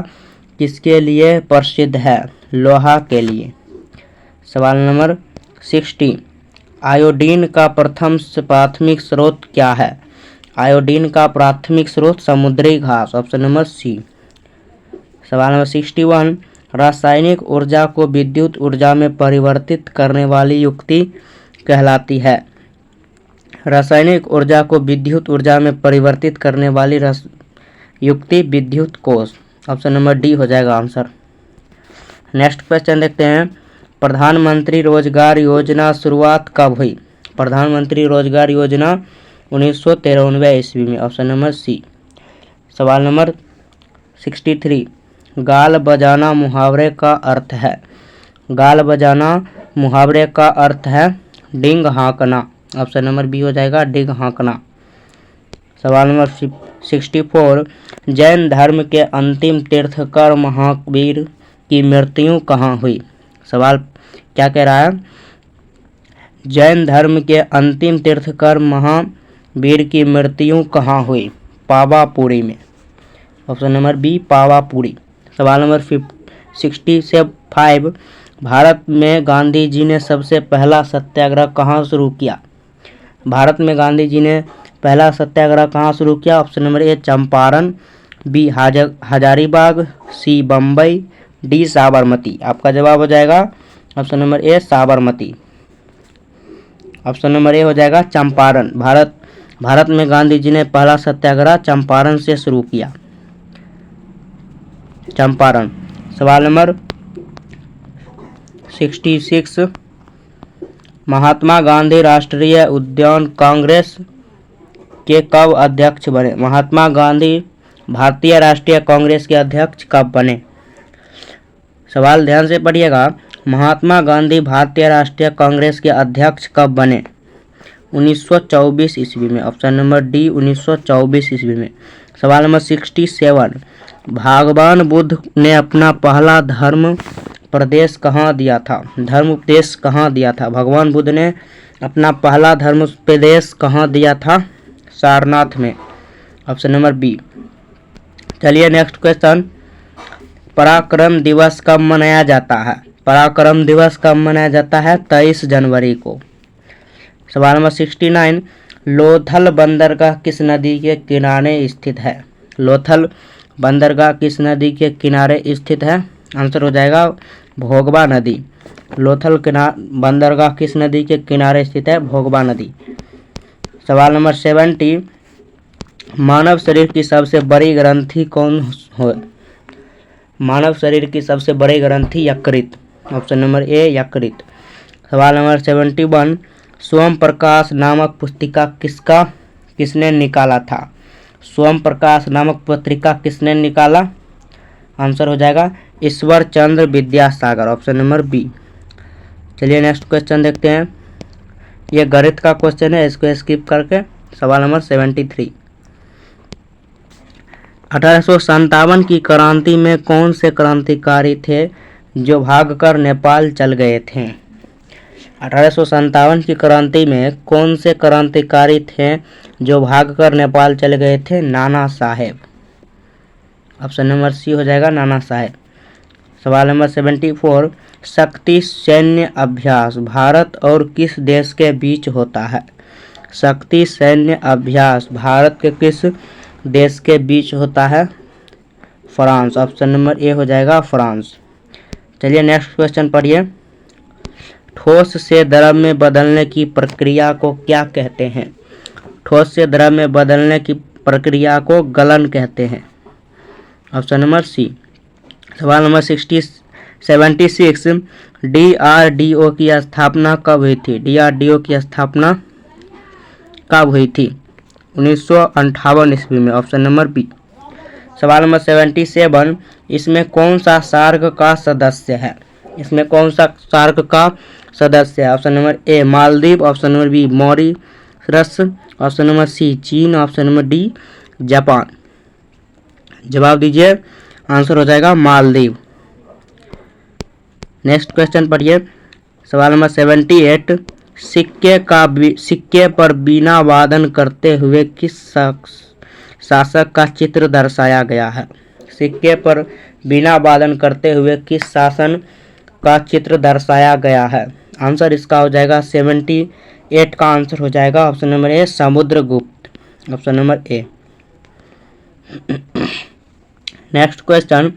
किसके लिए प्रसिद्ध है? लोहा के लिए। सवाल नंबर 60, आयोडीन का प्राथमिक स्रोत क्या है? आयोडीन का प्राथमिक स्रोत समुद्री घास, ऑप्शन नंबर सी। सवाल नंबर 61, रासायनिक ऊर्जा को विद्युत ऊर्जा में परिवर्तित करने वाली युक्ति कहलाती है? रासायनिक ऊर्जा को विद्युत ऊर्जा में परिवर्तित करने वाली युक्ति विद्युत कोष, ऑप्शन नंबर डी हो जाएगा आंसर। नेक्स्ट क्वेश्चन देखते हैं, प्रधानमंत्री रोजगार योजना शुरुआत कब हुई? प्रधानमंत्री रोजगार योजना 1993 ईस्वी में। Option number C. सवाल नंबर 63, गाल बजाना मुहावरे का अर्थ है। गाल बजाना मुहावरे का अर्थ है डिंग हाँकना। ऑप्शन नंबर बी हो जाएगा डिंग हाँकना। सवाल नंबर 64, जैन धर्म के अंतिम तीर्थकर महावीर की मृत्यु कहाँ हुई। सवाल क्या कह रहा है, जैन धर्म के अंतिम तीर्थकर महावीर की मृत्यु कहाँ हुई। पावापुरी में। Option number B Pawapuri. सवाल नंबर 65, भारत में गांधी जी ने सबसे पहला सत्याग्रह कहाँ शुरू किया। भारत में गांधी जी ने पहला सत्याग्रह कहाँ शुरू किया। Option number A Champaran, B Hazaribagh, C Bombay, D Sabarmati. आपका जवाब हो जाएगा option number A Sabarmati. Option number A हो जाएगा चंपारण। भारत में गांधी जी ने पहला सत्याग्रह चंपारण से शुरू किया। चंपारण। सवाल नंबर 66, महात्मा गांधी राष्ट्रीय उद्यान कांग्रेस के कब अध्यक्ष बने। महात्मा गांधी भारतीय राष्ट्रीय कांग्रेस के अध्यक्ष कब बने। सवाल ध्यान से पढ़िएगा, महात्मा गांधी भारतीय राष्ट्रीय कांग्रेस के अध्यक्ष कब बने। 1924 ईस्वी में। ऑप्शन नंबर डी 1924 ईस्वी में। सवाल नंबर 67, भगवान बुद्ध ने अपना पहला धर्म प्रदेश कहाँ दिया था। धर्म उपदेश कहाँ दिया था। भगवान बुद्ध ने अपना पहला धर्म उपदेश कहाँ दिया था। सारनाथ में। Option number B. चलिए नेक्स्ट क्वेश्चन, पराक्रम दिवस कब मनाया जाता है। पराक्रम दिवस कब मनाया जाता है। 23 जनवरी को। सवाल नंबर 69, लोथल बंदरगाह किस नदी के किनारे स्थित है। लोथल बंदरगाह किस नदी के किनारे स्थित है। आंसर हो जाएगा भोगवा नदी। लोथल बंदरगाह किस नदी के किनारे स्थित है। भोगवा नदी। सवाल नंबर 70, मानव शरीर की सबसे बड़ी ग्रंथि कौन हो। मानव शरीर की सबसे बड़ी ग्रंथि यकृत। ऑप्शन नंबर ए यकृत। सवाल नंबर 71, स्वयं प्रकाश नामक पुस्तिका किसने निकाला था। स्वयं प्रकाश नामक पत्रिका किसने निकाला। आंसर हो जाएगा Ishwar Chandra Vidyasagar. Option number B. चलिए नेक्स्ट क्वेश्चन देखते हैं, ये गणित का क्वेश्चन है, इसको स्किप करके। सवाल नंबर 73, 1857 की क्रांति में कौन से क्रांतिकारी थे जो भागकर नेपाल चल गए थे। 1857 की क्रांति में कौन से क्रांतिकारी थे जो भागकर नेपाल चले गए थे। Nana Saheb. Option number C हो जाएगा नाना साहेब। सवाल नंबर 74, शक्ति सैन्य अभ्यास भारत और किस देश के बीच होता है। शक्ति सैन्य अभ्यास भारत के किस देश के बीच होता है। फ्रांस। ऑप्शन नंबर ए हो जाएगा फ्रांस। चलिए नेक्स्ट क्वेश्चन पढ़िए, ठोस से द्रव में बदलने की प्रक्रिया को क्या कहते हैं। ठोस से द्रव में बदलने की प्रक्रिया को गलन कहते हैं। Option number C. सवाल नंबर 76, DRDO की स्थापना कब हुई थी। DRDO की स्थापना कब हुई थी। 1958 ईस्वी में। Option number B. सवाल नंबर 77, इसमें कौन सा सार्क का सदस्य है। इसमें कौन सा सार्क का सदस्य है। Option number A Maldives. Option number B Mauritius. Option number C चीन। Option number D Japan. जवाब दीजिए, आंसर हो जाएगा मालदीव। नेक्स्ट क्वेश्चन पढ़िए, सवाल नंबर 78, सिक्के पर बीना वादन करते हुए किस शासक का चित्र दर्शाया गया है। सिक्के पर बीना वादन करते हुए किस शासन का चित्र दर्शाया गया है। आंसर इसका हो जाएगा 78 का आंसर हो जाएगा ऑप्शन नंबर ए समुद्रगुप्त। ऑप्शन नंबर ए। नेक्स्ट क्वेश्चन,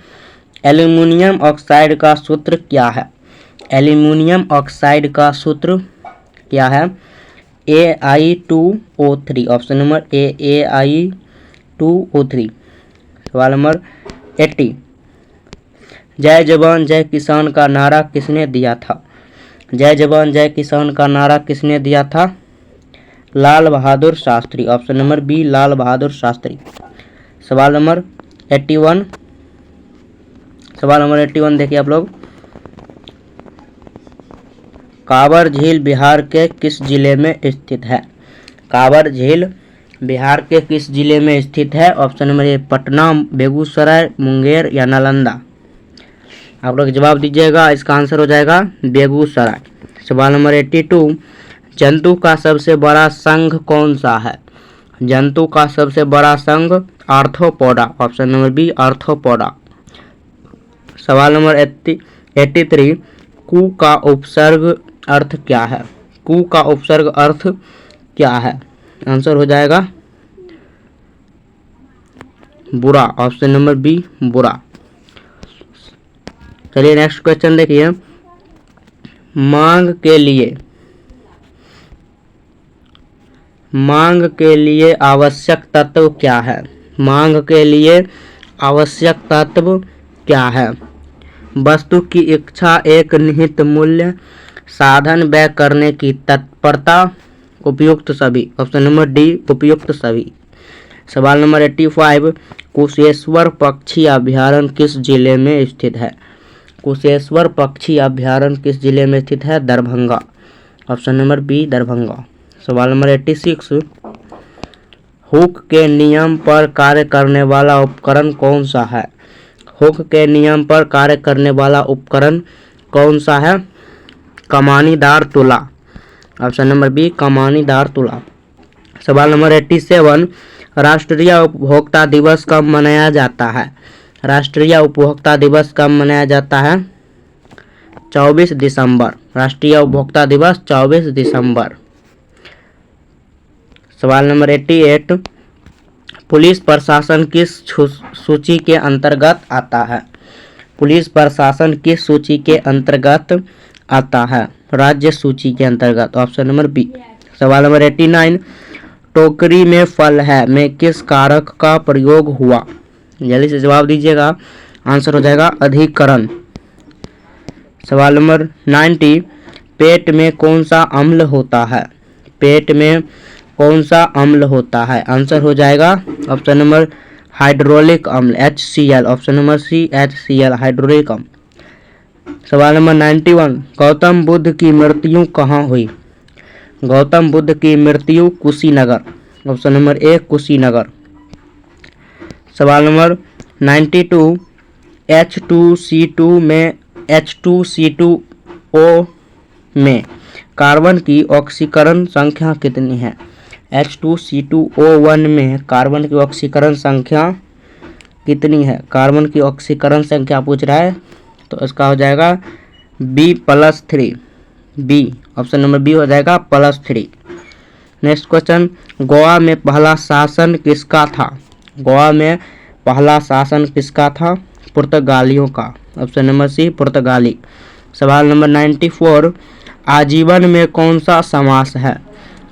एल्यूमिनियम ऑक्साइड का सूत्र क्या है। एल्यूमिनियम ऑक्साइड का सूत्र क्या है। Ai2O3। ऑप्शन नंबर ए Ai2O3। सवाल नंबर 80, जय जवान जय किसान का नारा किसने दिया था। जय जवान जय किसान का नारा किसने दिया था। Lal Bahadur Shastri. Option number B Lal Bahadur Shastri. सवाल नंबर 81, सवाल नंबर 81 देखिए आप लोग। कांवर झील बिहार के किस जिले में स्थित है? कांवर झील बिहार के किस जिले में स्थित है? ऑप्शन नंबर ए पटना, बेगूसराय, मुंगेर या नालंदा। आप लोग जवाब दीजिएगा, इसका आंसर हो जाएगा बेगूसराय। सवाल नंबर 82, जंतु का सबसे बड़ा संघ कौन सा है? जंतु का सबसे बड़ा संघ Arthropoda. Option number B Arthropoda. सवाल नंबर 83, कु का उपसर्ग अर्थ क्या है? कु का उपसर्ग अर्थ क्या है? आंसर हो जाएगा बुरा। ऑप्शन नंबर बी बुरा। चलिए नेक्स्ट क्वेश्चन देखिए। मांग के लिए आवश्यक तत्व क्या है? मांग के लिए आवश्यक तत्व क्या है? वस्तु की इच्छा, एक निहित मूल्य, साधन व्यय करने की तत्परता, उपयुक्त सभी। ऑप्शन नंबर डी उपयुक्त सभी। सवाल नंबर 85, कुशेश्वर पक्षी अभ्यारण्य किस जिले में स्थित है? कुशेश्वर पक्षी अभ्यारण्य किस जिले में स्थित है? Darbhanga. Option number B Darbhanga. सवाल नंबर 86, हुक के नियम पर कार्य करने वाला उपकरण कौन सा है? हुक के नियम पर कार्य करने वाला उपकरण कौन सा है? कमानीदार तुला। ऑप्शन नंबर बी कमानीदार तुला। सवाल नंबर 87, राष्ट्रीय उपभोक्ता दिवस कब मनाया जाता है? राष्ट्रीय उपभोक्ता दिवस कब मनाया जाता है? 24 दिसंबर। राष्ट्रीय उपभोक्ता दिवस 24 दिसंबर। सवाल नंबर 88, पुलिस प्रशासन किस सूची के अंतर्गत आता है? पुलिस प्रशासन किस सूची के अंतर्गत आता है? राज्य सूची के अंतर्गत। Option number B. सवाल नंबर 89, टोकरी में फल है में किस कारक का प्रयोग हुआ? जल्दी से जवाब दीजिएगा, आंसर हो जाएगा अधिकरण। सवाल नंबर 90, पेट में कौन सा अम्ल होता है? पेट में कौन सा अम्ल होता है? आंसर हो जाएगा ऑप्शन नंबर हाइड्रोलिक अम्ल HCl। Option number C HCl hydraulic अम्ल। सवाल नंबर 91, गौतम बुद्ध की मृत्यु कहाँ हुई? गौतम बुद्ध की मृत्यु कुशीनगर। ऑप्शन नंबर ए कुशीनगर। सवाल नंबर 92, H2CO में कार्बन की ऑक्सीकरण संख्या कितनी है? H2CO1 में कार्बन की ऑक्सीकरण संख्या कितनी है? कार्बन की ऑक्सीकरण संख्या पूछ रहा है, तो इसका हो जाएगा B+3। B option number B हो जाएगा +3। नेक्स्ट क्वेश्चन, गोवा में पहला शासन किसका था? गोवा में पहला शासन किसका था? पुर्तगालियों का। ऑप्शन नंबर सी पुर्तगाली। सवाल नंबर 94, आजीवन में कौन सा समास है?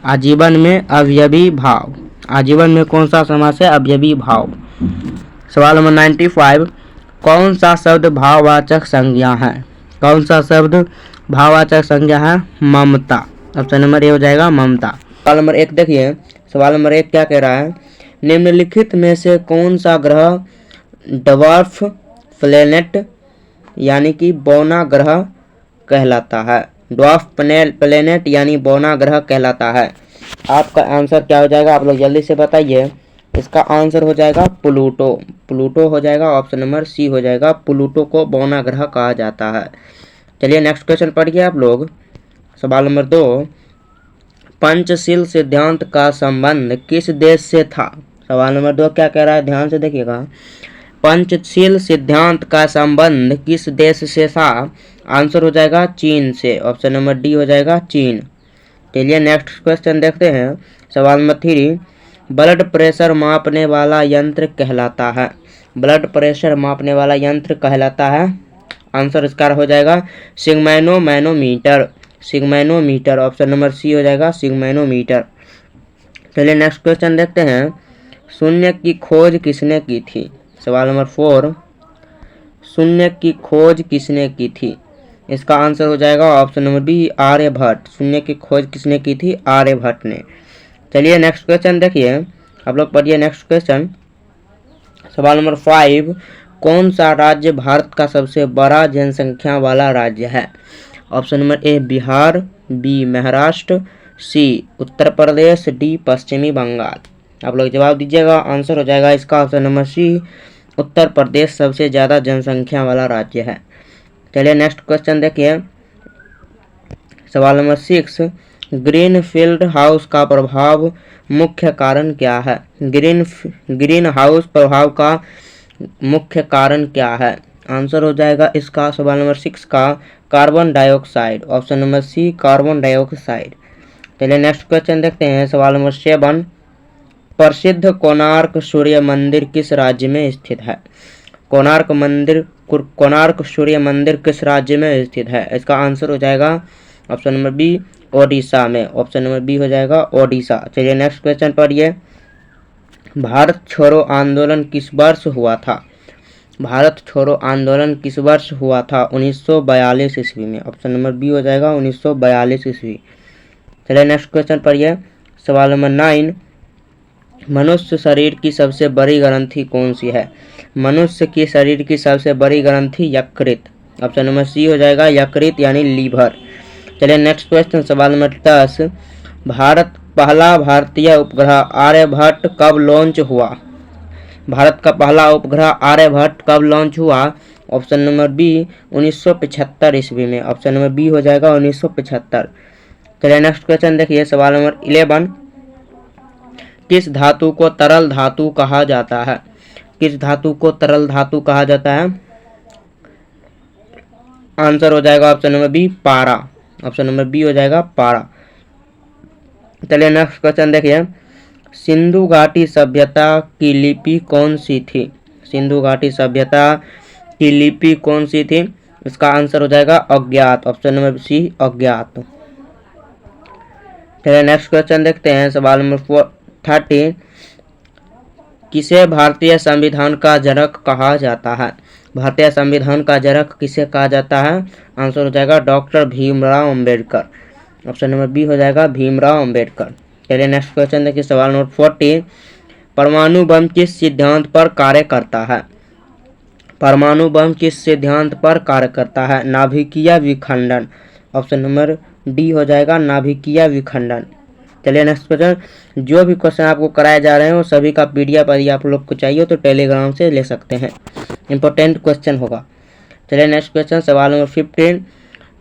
आजीवन में अवयवी भाव। आजीवन में कौन सा समास है? अवयवी भाव। सवाल नंबर 95, कौन सा शब्द भाववाचक संज्ञा है? कौन सा शब्द भाववाचक संज्ञा है? ममता। ऑप्शन नंबर ए हो जाएगा ममता। सवाल नंबर 1 देखिए। सवाल नंबर 1 क्या कह रहा है? निम्नलिखित में से कौन सा ग्रह ड्वार्फ प्लेनेट यानी कि बौना ग्रह कहलाता है? ड्वार्फ प्लेनेट यानी बौना ग्रह कहलाता है। आपका आंसर क्या हो जाएगा? आप लोग जल्दी से बताइए। इसका आंसर हो जाएगा प्लूटो। प्लूटो हो जाएगा। ऑप्शन नंबर सी हो जाएगा। प्लूटो को बौना ग्रह कहा जाता है। चलिए नेक्स्ट क्वेश्चन पढ़िए आप लोग। सवाल नंबर 2, पंचशील सिद्धांत का संबंध किस देश से था? सवाल नंबर 2 क्या कह रहा है? ध्यान से देखिएगा। पंचशील सिद्धांत का संबंध किस देश से था? आंसर हो जाएगा चीन से। ऑप्शन नंबर डी हो जाएगा चीन। चलिए नेक्स्ट क्वेश्चन देखते हैं। सवाल नंबर 3, ब्लड प्रेशर मापने वाला यंत्र कहलाता है? ब्लड प्रेशर मापने वाला यंत्र कहलाता है। आंसर इसका हो जाएगा सिग्मैनोमीटर। सिग्मैनोमीटर। ऑप्शन नंबर सी हो जाएगा सिग्मैनोमीटर। चलिए नेक्स्ट क्वेश्चन देखते हैं। शून्य की खोज किसने की थी? सवाल नंबर 4, शून्य की खोज किसने की थी? इसका आंसर हो जाएगा ऑप्शन नंबर बी आर्यभट्ट। शून्य की खोज किसने की थी? आर्यभट्ट ने। चलिए नेक्स्ट क्वेश्चन देखिए, आप लोग पढ़िए नेक्स्ट क्वेश्चन। सवाल नंबर 5, कौन सा राज्य भारत का सबसे बड़ा जनसंख्या वाला राज्य है? Option number A Bihar, B Maharashtra, C Uttar Pradesh, D पश्चिमी बंगाल। आप लोग जवाब दीजिएगा, आंसर हो जाएगा इसका ऑप्शन नंबर सी, उत्तर प्रदेश सबसे ज़्यादा जनसंख्या वाला राज्य है। चलिए नेक्स्ट क्वेश्चन देखिए, सवाल नंबर 6, ग्रीन फील्ड हाउस का प्रभाव मुख्य कारण क्या है? ग्रीन हाउस प्रभाव का मुख्य कारण क्या है? आंसर हो जाएगा इसका सवाल नंबर 6 का carbon dioxide, option number C carbon dioxide. चलिए नेक्स्ट क्वेश्चन देखते हैं, सवाल नंबर 7, प्रसिद्ध कोणार्क सूर्य मंदिर किस राज्य में स्थित है? कोणार्क सूर्य मंदिर किस राज्य में स्थित है? इसका आंसर हो जाएगा ऑप्शन नंबर बी ओडिशा में, ऑप्शन नंबर बी हो जाएगा ओडिशा। चलिए नेक्स्ट क्वेश्चन पढ़िए, भारत छोड़ो आंदोलन किस वर्ष हुआ था? भारत छोड़ो आंदोलन किस वर्ष हुआ था? 1942 ईस्वी में, ऑप्शन नंबर बी हो जाएगा 1942 ईस्वी। चलिए नेक्स्ट क्वेश्चन पढ़िए, सवाल नंबर 9, मनुष्य शरीर की सबसे बड़ी ग्रंथि कौन सी है? मनुष्य की शरीर की सबसे बड़ी ग्रंथि यकृत, ऑप्शन नंबर सी हो जाएगा यकृत यानी लीवर। चलिए नेक्स्ट क्वेश्चन, सवाल नंबर 10, पहला भारतीय उपग्रह आर्यभट्ट कब लॉन्च हुआ? भारत का पहला उपग्रह आर्यभट्ट कब लॉन्च हुआ? ऑप्शन नंबर बी 1975 ईस्वी में, ऑप्शन नंबर बी हो जाएगा 1975। चलिए नेक्स्ट क्वेश्चन देखिए, सवाल नंबर 11, किस धातु को तरल धातु कहा जाता है? किस धातु को तरल धातु कहा जाता है? आंसर हो जाएगा ऑप्शन नंबर बी पारा, ऑप्शन नंबर बी हो जाएगा पारा। चलिए नेक्स्ट क्वेश्चन देखिए, सिंधु घाटी सभ्यता की लिपि कौन सी थी? सिंधु घाटी सभ्यता की लिपि कौन सी थी? इसका आंसर हो जाएगा अज्ञात, ऑप्शन नंबर सी अज्ञात। चलिए नेक्स्ट क्वेश्चन देखते हैं, सवाल नंबर 30, किसे भारतीय संविधान का जनक कहा जाता है? भारतीय संविधान का जनक किसे कहा जाता है? आंसर हो जाएगा doctor Bhimrao Ambedkar, option number B हो जाएगा भीमराव अंबेडकर। चलिए नेक्स्ट क्वेश्चन देखिए, सवाल नंबर 40, परमाणु बम किस सिद्धांत पर कार्य करता है? परमाणु बम किस सिद्धांत पर कार्य करता है? नाभिकीय विखंडन, ऑप्शन नंबर डी हो जाएगा नाभिकीय विखंडन। चलिए नेक्स्ट क्वेश्चन, जो भी क्वेश्चन आपको कराए जा रहे हैं वो सभी का PDF यदि आप लोग को चाहिए तो टेलीग्राम से ले सकते हैं, इंपॉर्टेंट क्वेश्चन होगा। चलिए नेक्स्ट क्वेश्चन, सवाल नंबर 15,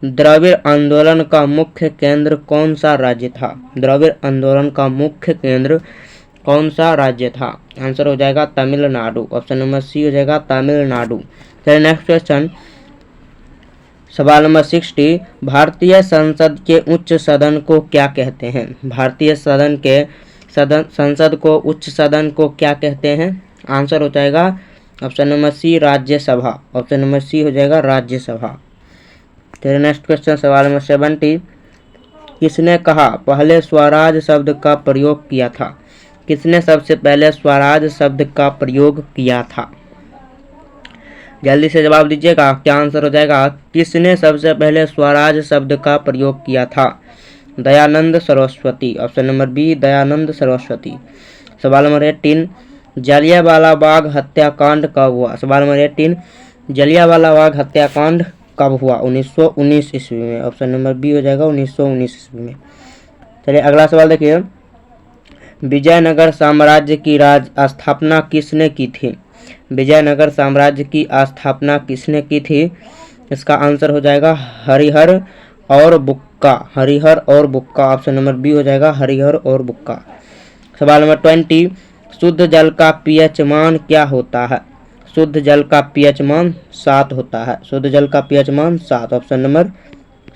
द्रविड़ आंदोलन का मुख्य केंद्र कौन सा राज्य था? द्रविड़ आंदोलन का मुख्य केंद्र कौन सा राज्य था? आंसर हो जाएगा तमिलनाडु, ऑप्शन नंबर सी हो जाएगा तमिलनाडु। चलिए नेक्स्ट क्वेश्चन, सवाल नंबर 60, भारतीय संसद के उच्च सदन को क्या कहते हैं? भारतीय संसद को उच्च सदन को क्या कहते हैं? आंसर हो जाएगा option number C Rajya Sabha, option number C हो जाएगा राज्यसभा। चलिए नेक्स्ट क्वेश्चन, सवाल नंबर 70, किसने कहा पहले स्वराज शब्द का प्रयोग किया था? किसने सबसे पहले स्वराज शब्द का प्रयोग किया था? जल्दी से जवाब दीजिएगा, क्या आंसर हो जाएगा? किसने सबसे पहले स्वराज शब्द का प्रयोग किया था? Dayanand Saraswati, option number B Dayanand Saraswati. सवाल नंबर 18, जलियांवाला बाग हत्याकांड कब हुआ? सवाल नंबर 18, जलियांवाला बाग हत्याकांड कब हुआ? 1919 ईस्वी में, ऑप्शन नंबर बी हो जाएगा 1919 ईस्वी में। चलिए अगला सवाल देखिए, विजयनगर साम्राज्य की स्थापना किसने की थी? विजयनगर साम्राज्य की स्थापना किसने की थी? इसका आंसर हो जाएगा हरिहर और बुक्का, हरिहर और बुक्का, ऑप्शन नंबर बी हो जाएगा हरिहर और बुक्का। सवाल नंबर 20, शुद्ध जल का pH मान क्या होता है? शुद्ध जल का pH मान 7 होता है, शुद्ध जल का pH मान 7, ऑप्शन नंबर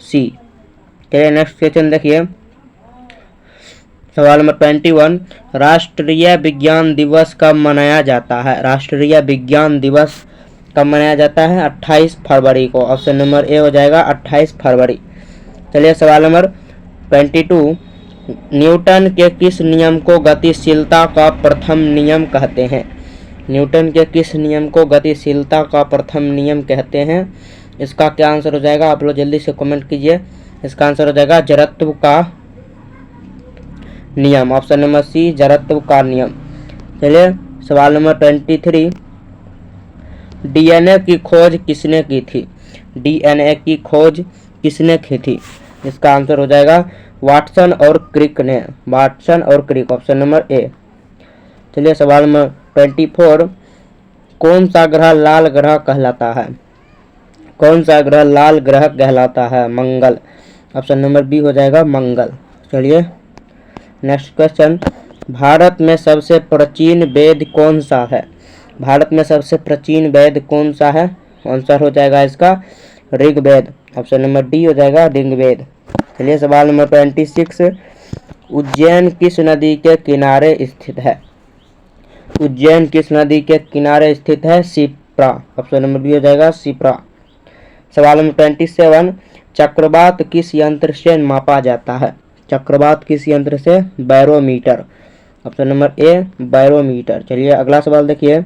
सी। चलिए नेक्स्ट क्वेश्चन देखिए, सवाल नंबर 21, राष्ट्रीय विज्ञान दिवस कब मनाया जाता है? राष्ट्रीय विज्ञान दिवस कब मनाया जाता है? 28 फरवरी को, ऑप्शन नंबर ए हो जाएगा 28 फरवरी। चलिए सवाल नंबर 22, न्यूटन के किस नियम को गतिशीलता का प्रथम नियम कहते हैं? न्यूटन के किस नियम को गतिशीलता का प्रथम नियम कहते हैं? इसका क्या आंसर हो जाएगा? आप लोग जल्दी से कमेंट कीजिए। इसका आंसर हो जाएगा नियम। ऑप्शन नंबर सी जड़त्व का नियम। चलिए सवाल नंबर 23, डीएनए की खोज किसने की थी? डीएनए की खोज किसने की थी? इसका आंसर हो जाएगा वाटसन और क्रिक ने। वाटसन और क्रिक, ऑप्शन नंबर ए। चलिए सवाल नंबर 24, कौन सा ग्रह लाल ग्रह कहलाता है? कौन सा ग्रह लाल ग्रह कहलाता है? मंगल, ऑप्शन नंबर बी हो जाएगा मंगल। चलिए नेक्स्ट क्वेश्चन, भारत में सबसे प्राचीन वेद कौन सा है? भारत में सबसे प्राचीन वेद कौन सा है? आंसर हो जाएगा इसका ऋग्वेद, ऑप्शन नंबर डी हो जाएगा ऋग्वेद। चलिए सवाल नंबर 26, उज्जैन किस नदी के किनारे स्थित है? उज्जैन किस नदी के किनारे स्थित है? शिप्रा, ऑप्शन नंबर बी हो जाएगा शिप्रा। सवाल नंबर 27, चक्रवात किस यंत्र से मापा जाता है? चक्रवात किस यंत्र से? बैरोमीटर, ऑप्शन नंबर ए बैरोमीटर। चलिए अगला सवाल देखिए,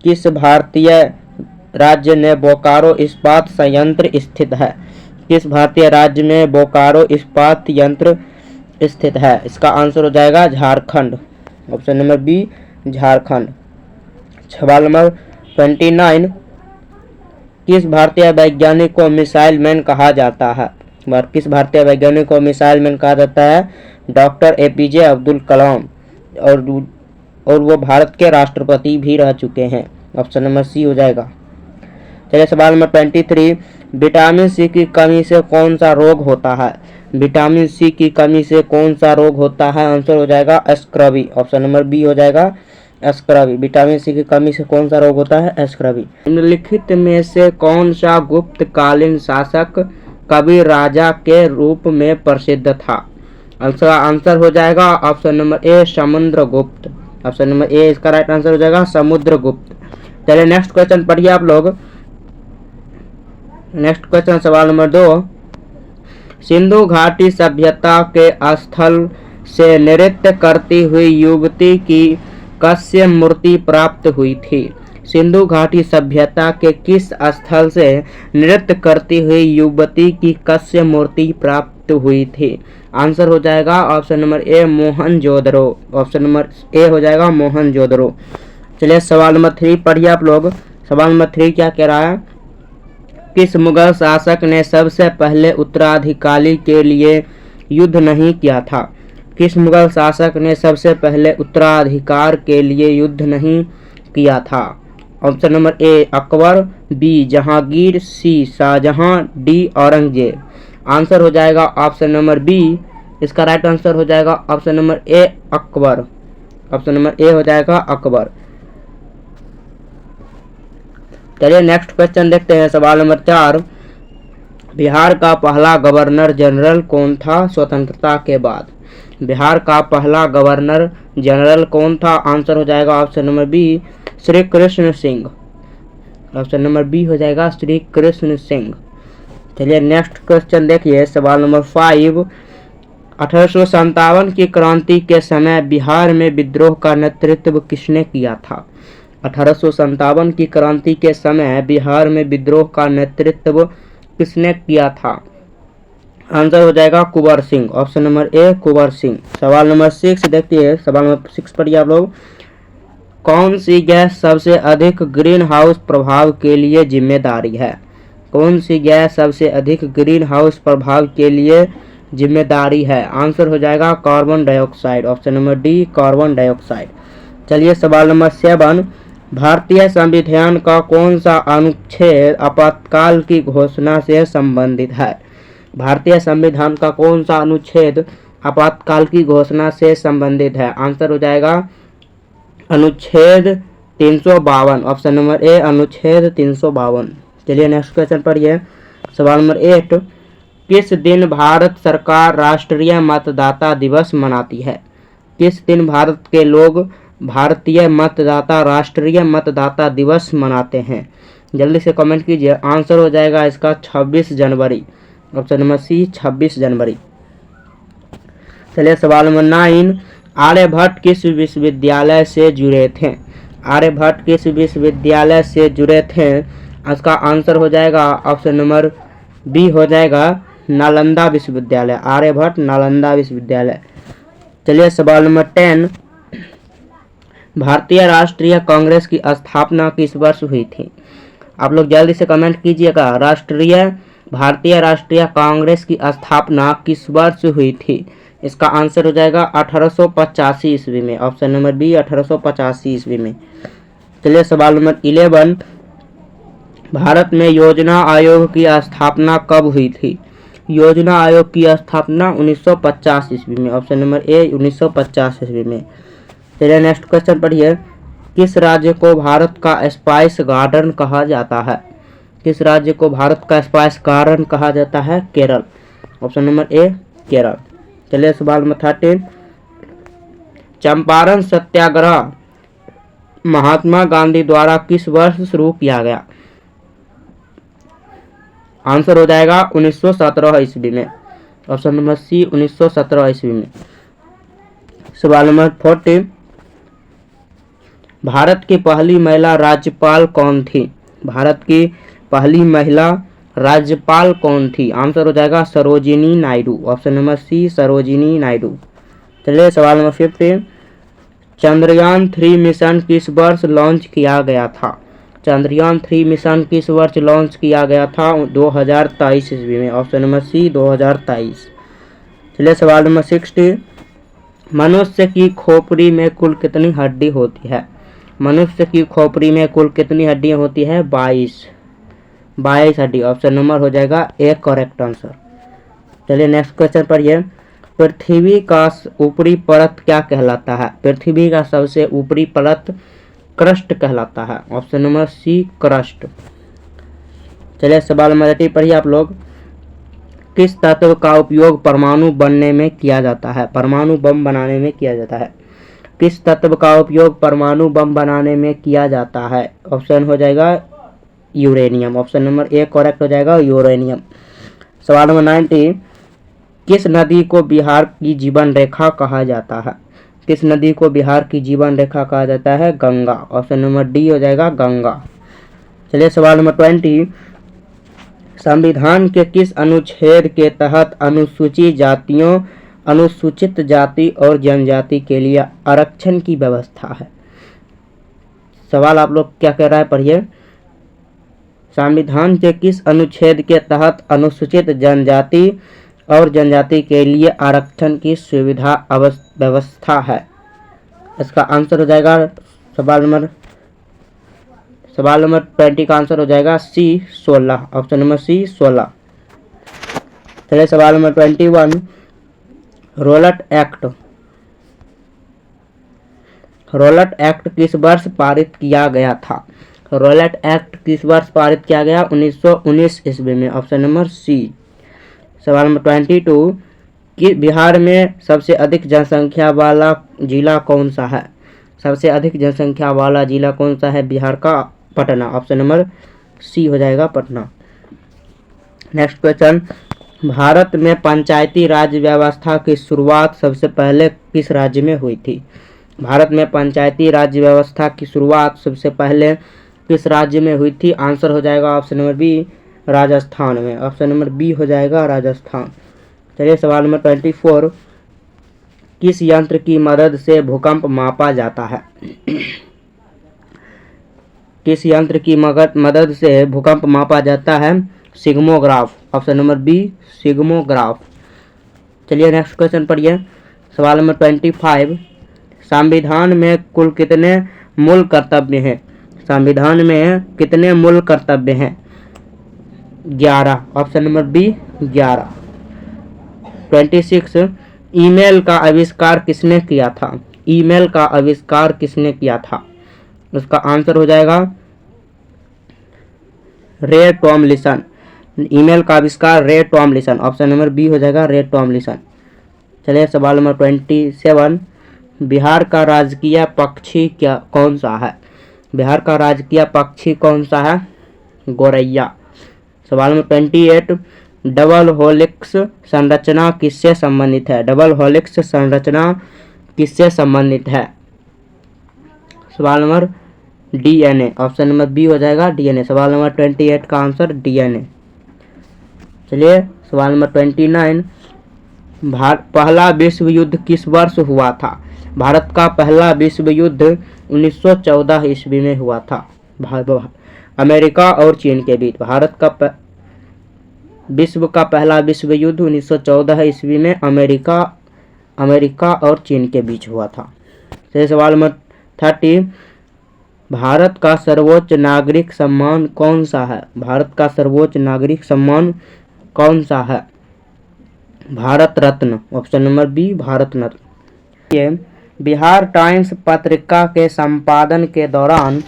किस भारतीय राज्य में बोकारो इस्पात संयंत्र स्थित है? किस भारतीय राज्य में बोकारो इस्पात यंत्र स्थित है? इसका आंसर हो जाएगा Jharkhand, option number B Jharkhand. सवाल नंबर 29, किस भारतीय वैज्ञानिक को मिसाइल मैन कहा जाता है? किस भारतीय वैज्ञानिक को मिसाइल मैन कहा जाता है? डॉक्टर एपीजे अब्दुल कलाम, और वो भारत के राष्ट्रपति भी रह चुके हैं, ऑप्शन नंबर सी हो जाएगा। चलिए सवाल नंबर 23, विटामिन सी की कमी से कौन सा रोग होता है? विटामिन सी की कमी से कौन सा रोग होता है? आंसर हो जाएगा स्क्रबी, ऑप्शन नंबर बी हो जाएगा स्क्रबी। विटामिन सी की कमी से कौन सा रोग होता है? स्क्रबी। निम्नलिखित में से कौन सा गुप्त कालीन शासक कबीर राजा के रूप में प्रसिद्ध था? आंसर हो जाएगा ऑप्शन नंबर ए समुद्रगुप्त, ऑप्शन नंबर ए इसका राइट आंसर हो जाएगा समुद्रगुप्त। चलिए नेक्स्ट क्वेश्चन पढ़िए आप लोग। नेक्स्ट क्वेश्चन सवाल नंबर 2, सिंधु घाटी सभ्यता के स्थल से नृत्य करती हुई युवती की कस्य मूर्ति प्राप्त हुई थी? सिंधु घाटी सभ्यता के किस स्थल से नृत्य करती हुई युवती की कस्य मूर्ति प्राप्त हुई थी? आंसर हो जाएगा option number A Mohenjodaro, option number A हो जाएगा मोहनजोदड़ो। चलिए सवाल नंबर 3 पढ़िए आप लोग। सवाल नंबर 3 क्या कह रहा है, किस मुगल शासक ने सबसे पहले उत्तराधिकारी के लिए युद्ध नहीं किया था? किस मुगल शासक ने सबसे पहले उत्तराधिकार के लिए युद्ध नहीं किया था? Option number A Akbar, B Jahangir, C Shah Jahan, D Aurangzeb. Answer हो जाएगा ऑप्शन नंबर बी, इसका राइट आंसर हो जाएगा option number A Akbar, option number A हो जाएगा अकबर। चलिए नेक्स्ट क्वेश्चन देखते हैं। सवाल नंबर 4, बिहार का पहला गवर्नर जनरल कौन था स्वतंत्रता के बाद? बिहार का पहला गवर्नर जनरल कौन था? आंसर हो जाएगा option number B Shri Krishna Singh, option number B हो जाएगा श्री कृष्ण सिंह। चलिए नेक्स्ट क्वेश्चन देखिए। सवाल नंबर 5, 1857 की क्रांति के समय बिहार में विद्रोह का नेतृत्व किसने किया था? 1857 की क्रांति के समय बिहार में विद्रोह का नेतृत्व किसने किया था? आंसर हो जाएगा कुंवर सिंह, ऑप्शन नंबर ए कुंवर सिंह। सवाल नंबर 6 देखिए। सवाल नंबर 6 पढ़िए आप लोग, कौन सी गैस सबसे अधिक ग्रीन हाउस प्रभाव के लिए जिम्मेदारी है? कौन सी गैस सबसे अधिक ग्रीन हाउस प्रभाव के लिए जिम्मेदारी है? आंसर हो जाएगा carbon dioxide, option number D carbon dioxide. चलिए सवाल नंबर 7, भारतीय संविधान का कौन सा अनुच्छेद आपातकाल की घोषणा से संबंधित है? भारतीय संविधान का कौन सा अनुच्छेद आपातकाल की घोषणा से संबंधित है? आंसर हो जाएगा अनुच्छेद 352, ऑप्शन नंबर ए अनुच्छेद 352। चलिए नेक्स्ट क्वेश्चन पढ़िए। सवाल नंबर 8, किस दिन भारत सरकार राष्ट्रीय मतदाता दिवस मनाती है? किस दिन भारत के लोग भारतीय मतदाता राष्ट्रीय मतदाता दिवस मनाते हैं? जल्दी से कमेंट कीजिए। आंसर हो जाएगा इसका 26 जनवरी, ऑप्शन नंबर सी 26 जनवरी। चलिए सवाल नंबर 9, आर्यभट्ट किस विश्वविद्यालय से जुड़े थे? आर्यभट्ट किस विश्वविद्यालय से जुड़े थे? इसका आंसर हो जाएगा ऑप्शन नंबर बी हो जाएगा नालंदा विश्वविद्यालय। आर्यभट्ट नालंदा विश्वविद्यालय। चलिए सवाल नंबर 10, भारतीय राष्ट्रीय कांग्रेस की स्थापना किस वर्ष हुई थी? आप लोग जल्दी से कमेंट कीजिएगा। भारतीय राष्ट्रीय कांग्रेस की स्थापना किस वर्ष हुई थी? इसका आंसर हो जाएगा 1885 ईस्वी में। ऑप्शन नंबर बी 1885 ईस्वी में। चलिए सवाल नंबर 11, भारत में योजना आयोग की स्थापना कब हुई थी? योजना आयोग की स्थापना 1950 ईस्वी में। ऑप्शन नंबर ए 1950 ईस्वी में। चलिए नेक्स्ट क्वेश्चन पढ़िए। किस राज्य को भारत का स्पाइस गार्डन कहा जाता है? किस राज्य को भारत का स्पाइस गार्डन कहा जाता है? केरल। ऑप्शन नंबर ए केरल। चलिए सवाल नंबर 13, चंपारण सत्याग्रह महात्मा गांधी द्वारा किस वर्ष शुरू किया गया? आंसर हो जाएगा 1917 ईस्वी में। ऑप्शन नंबर सी 1917 ईस्वी में। सवाल नंबर 14, भारत की पहली महिला राज्यपाल कौन थी? भारत की पहली महिला राज्यपाल कौन थी? आंसर हो जाएगा Sarojini Naidu. Option number C Sarojini Naidu. चलिए सवाल नंबर 15, चंद्रयान 3 मिशन किस वर्ष लॉन्च किया गया था? चंद्रयान 3 मिशन किस वर्ष लॉन्च किया गया था? 2023 ईस्वी में। Option number C 2023। चलिए सवाल नंबर 16, मनुष्य की खोपड़ी में कुल कितनी हड्डी होती है? मनुष्य की खोपड़ी में कुल कितनी हड्डियां होती है? 22 हड्डी। ऑप्शन नंबर हो जाएगा ए करेक्ट आंसर। चलिए नेक्स्ट क्वेश्चन पढ़िए। पृथ्वी का ऊपरी परत क्या कहलाता है? पृथ्वी का सबसे ऊपरी परत क्रस्ट कहलाता है। Option number C crust. चलिए सवाल नंबर 18 पढ़िए आप लोग। किस तत्व का उपयोग परमाणु बनने में किया जाता है? परमाणु बम बनाने में किया जाता है। किस तत्व का उपयोग परमाणु बम बनाने में किया जाता है? ऑप्शन हो जाएगा uranium. Option number A correct हो जाएगा यूरेनियम। सवाल नंबर 90, किस नदी को बिहार की जीवन रेखा कहा जाता है? किस नदी को बिहार की जीवन रेखा कहा जाता है? गंगा। ऑप्शन नंबर डी हो जाएगा गंगा। चलिए सवाल नंबर 20, संविधान के किस अनुच्छेद के तहत अनुसूचित जाति और जनजाति के लिए आरक्षण की व्यवस्था है? सवाल आप लोग क्या कह रहा है पढ़िए। संविधान के किस अनुच्छेद के तहत अनुसूचित जनजाति और जनजाति के लिए आरक्षण की सुविधा व्यवस्था है? इसका आंसर हो जाएगा सवाल नंबर 20 का आंसर हो जाएगा सी 16। ऑप्शन नंबर सी 16। चलिए सवाल नंबर 21, रॉलेट एक्ट किस वर्ष पारित किया गया था? रॉलेट एक्ट किस वर्ष पारित किया गया? 1919 ईस्वी में। Option number C. सवाल नंबर 22, कि बिहार में सबसे अधिक जनसंख्या वाला जिला कौन सा है? सबसे अधिक जनसंख्या वाला जिला कौन सा है बिहार का? पटना। ऑप्शन नंबर सी हो जाएगा पटना। नेक्स्ट क्वेश्चन, भारत में पंचायती राज व्यवस्था की शुरुआत सबसे पहले किस राज्य में हुई थी? भारत में पंचायती राज व्यवस्था की शुरुआत सबसे पहले किस राज्य में हुई थी? आंसर हो जाएगा ऑप्शन नंबर बी राजस्थान में। ऑप्शन नंबर बी हो जाएगा राजस्थान। चलिए सवाल नंबर 24, किस यंत्र की मदद से भूकंप मापा जाता है? किस यंत्र की मदद से भूकंप मापा जाता है? Seismograph. Option number B seismograph. चलिए नेक्स्ट क्वेश्चन पढ़िए। सवाल नंबर 25, संविधान में कुल कितने मूल कर्तव्य हैं? संविधान में कितने मूल कर्तव्य हैं? 11। Option number B 11। 26, ईमेल का आविष्कार किसने किया था? ईमेल का आविष्कार किसने किया था? उसका आंसर हो जाएगा रे टॉमलिसन। ईमेल का आविष्कार रे टॉमलिसन। ऑप्शन नंबर बी हो जाएगा रे टॉमलिसन। चलिए सवाल नंबर 27, बिहार का राजकीय पक्षी कौन सा है? बिहार का राजकीय पक्षी कौन सा है? गोरैया। सवाल नंबर 28, डबल हेलिक्स संरचना किससे संबंधित है? डबल हेलिक्स संरचना किससे संबंधित है? सवाल number DNA. Option number B हो जाएगा डीएनए। सवाल नंबर 28 का आंसर डीएनए। चलिए सवाल नंबर 29, पहला विश्व युद्ध किस वर्ष हुआ था? भारत का पहला विश्व युद्ध 1914 ईस्वी में हुआ था, अमेरिका और चीन के बीच। भारत का विश्व का पहला विश्व युद्ध 1914 ईस्वी में अमेरिका और चीन के बीच हुआ था। सवाल नंबर 30, भारत का सर्वोच्च नागरिक सम्मान कौन सा है? भारत का सर्वोच्च नागरिक सम्मान कौन सा है? Bharat Ratna, option number B, Bharat Ratna. ये बिहार टाइम्स पत्रिका के संपादन के दौरान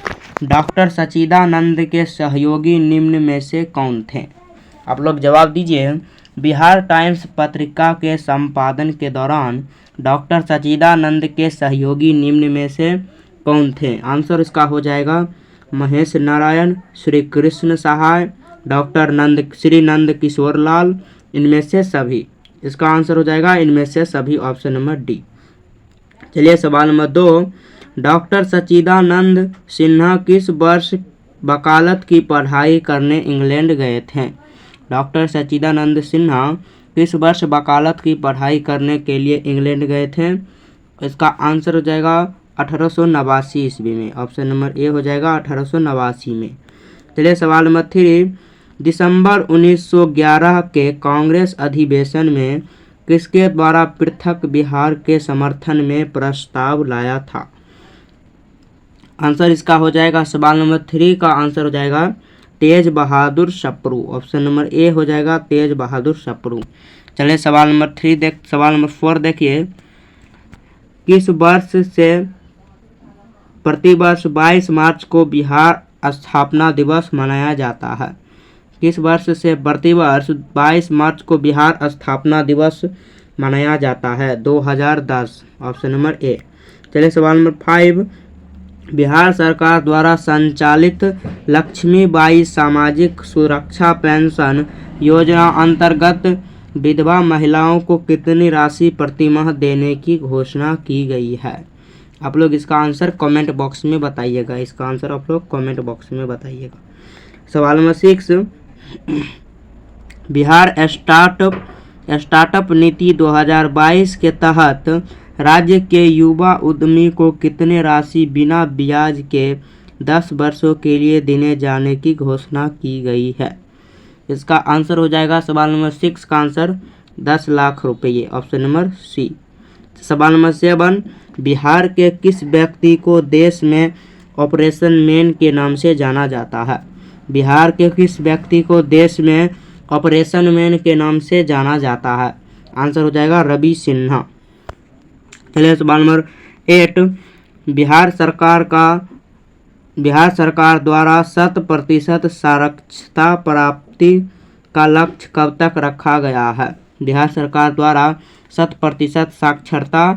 डॉक्टर सच्चिदानंद के सहयोगी निम्न में से कौन थे? आप लोग जवाब दीजिए। बिहार टाइम्स पत्रिका के संपादन के दौरान डॉक्टर सच्चिदानंद के सहयोगी निम्न में से कौन थे? आंसर इसका हो जाएगा महेश नारायण, श्री कृष्ण सहाय, डॉक्टर श्री नंद किशोर लाल, इनमें से सभी। इसका आंसर हो जाएगा इनमें से सभी, ऑप्शन नंबर डी। चलिए सवाल नंबर 2, डॉक्टर सच्चिदानंद सिन्हा किस वर्ष वकालत की पढ़ाई करने इंग्लैंड गए थे? डॉक्टर सच्चिदानंद सिन्हा किस वर्ष वकालत की पढ़ाई करने के लिए इंग्लैंड गए थे? इसका आंसर हो जाएगा 1889 ईस्वी में, ऑप्शन नंबर ए हो जाएगा 1889 में। चलिए सवाल नंबर 3, दिसंबर 1911 के कांग्रेस अधिवेशन में किसके द्वारा पृथक बिहार के समर्थन में प्रस्ताव लाया था? आंसर इसका हो जाएगा सवाल नंबर 3 का आंसर हो जाएगा तेज बहादुर सप्रू, ऑप्शन नंबर ए हो जाएगा तेज बहादुर सप्रू। चलिए सवाल नंबर 4 देखिए, किस वर्ष से प्रतिवर्ष 22 मार्च को बिहार स्थापना दिवस मनाया जाता है? किस वर्ष से प्रतिवर्ष 22 मार्च को बिहार स्थापना दिवस मनाया जाता है? 2010, ऑप्शन नंबर ए। चलिए सवाल नंबर 5, बिहार सरकार द्वारा संचालित लक्ष्मीबाई सामाजिक सुरक्षा पेंशन योजना अंतर्गत विधवा महिलाओं को कितनी राशि प्रतिमाह देने की घोषणा की गई है? आप लोग इसका आंसर कमेंट बॉक्स में बताइएगा। इसका आंसर आप लोग कमेंट बॉक्स में बताइएगा। सवाल नंबर 6, बिहार स्टार्टअप नीति 2022 के तहत राज्य के युवा उद्यमी को कितने राशि बिना ब्याज के 10 वर्षों के लिए देने जाने की घोषणा की गई है? इसका आंसर हो जाएगा सवाल नंबर 6 का आंसर 10 लाख रुपये, ऑप्शन नंबर सी। सवाल नंबर 7, बिहार के किस व्यक्ति को देश में ऑपरेशन मैन के नाम से जाना जाता है? बिहार के किस व्यक्ति को देश में ऑपरेशन मैन के नाम से जाना जाता है? आंसर हो जाएगा रवि सिन्हा। चलिए सवाल नंबर 8, बिहार सरकार द्वारा 100% साक्षरता प्राप्ति का लक्ष्य कब तक रखा गया है? बिहार सरकार द्वारा 100% साक्षरता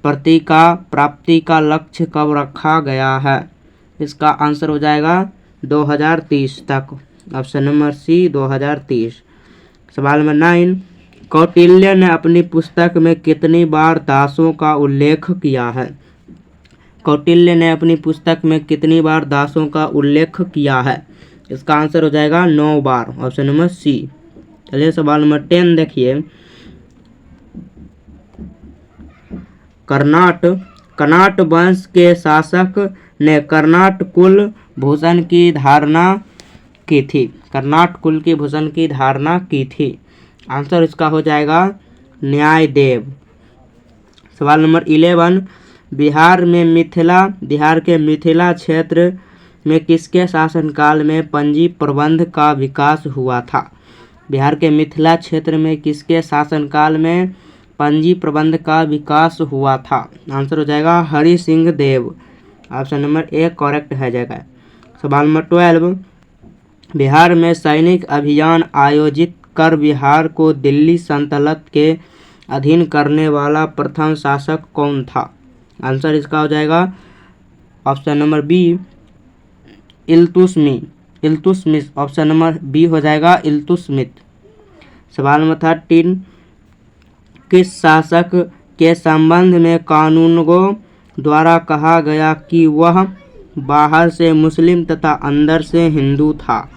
प्राप्ति का लक्ष्य कब रखा गया है? इसका आंसर हो जाएगा 2030 तक, ऑप्शन नंबर सी 2030। सवाल नंबर 9, कौटिल्य ने अपनी पुस्तक में कितनी बार दासों का उल्लेख किया है? कौटिल्य ने अपनी पुस्तक में कितनी बार दासों का उल्लेख किया है? इसका आंसर हो जाएगा 9 बार, ऑप्शन नंबर सी। चलिए सवाल नंबर 10 देखिए, कर्नाट वंश के शासक ने कर्नाट कुल भूषण की धारणा की थी? कर्नाट कुल की भूषण की धारणा की थी? आंसर इसका हो जाएगा न्यायदेव। सवाल नंबर 11, बिहार के मिथिला क्षेत्र में किसके शासनकाल में पंजी प्रबंध का विकास हुआ था? बिहार के मिथिला क्षेत्र में किसके शासनकाल में पंजी प्रबंध का विकास हुआ था? आंसर हो जाएगा हरि सिंह देव, ऑप्शन नंबर ए करेक्ट है जाएगा। सवाल नंबर 12, बिहार में सैनिक अभियान आयोजित कर बिहार को दिल्ली सल्तनत के अधीन करने वाला प्रथम शासक कौन था? आंसर इसका हो जाएगा option number B Iltutmish, option number B हो जाएगा इल्तुतमिश। सवाल नंबर 13, किस शासक के संबंध में कानूनगों द्वारा कहा गया कि वह बाहर से मुस्लिम तथा अंदर से हिंदू था?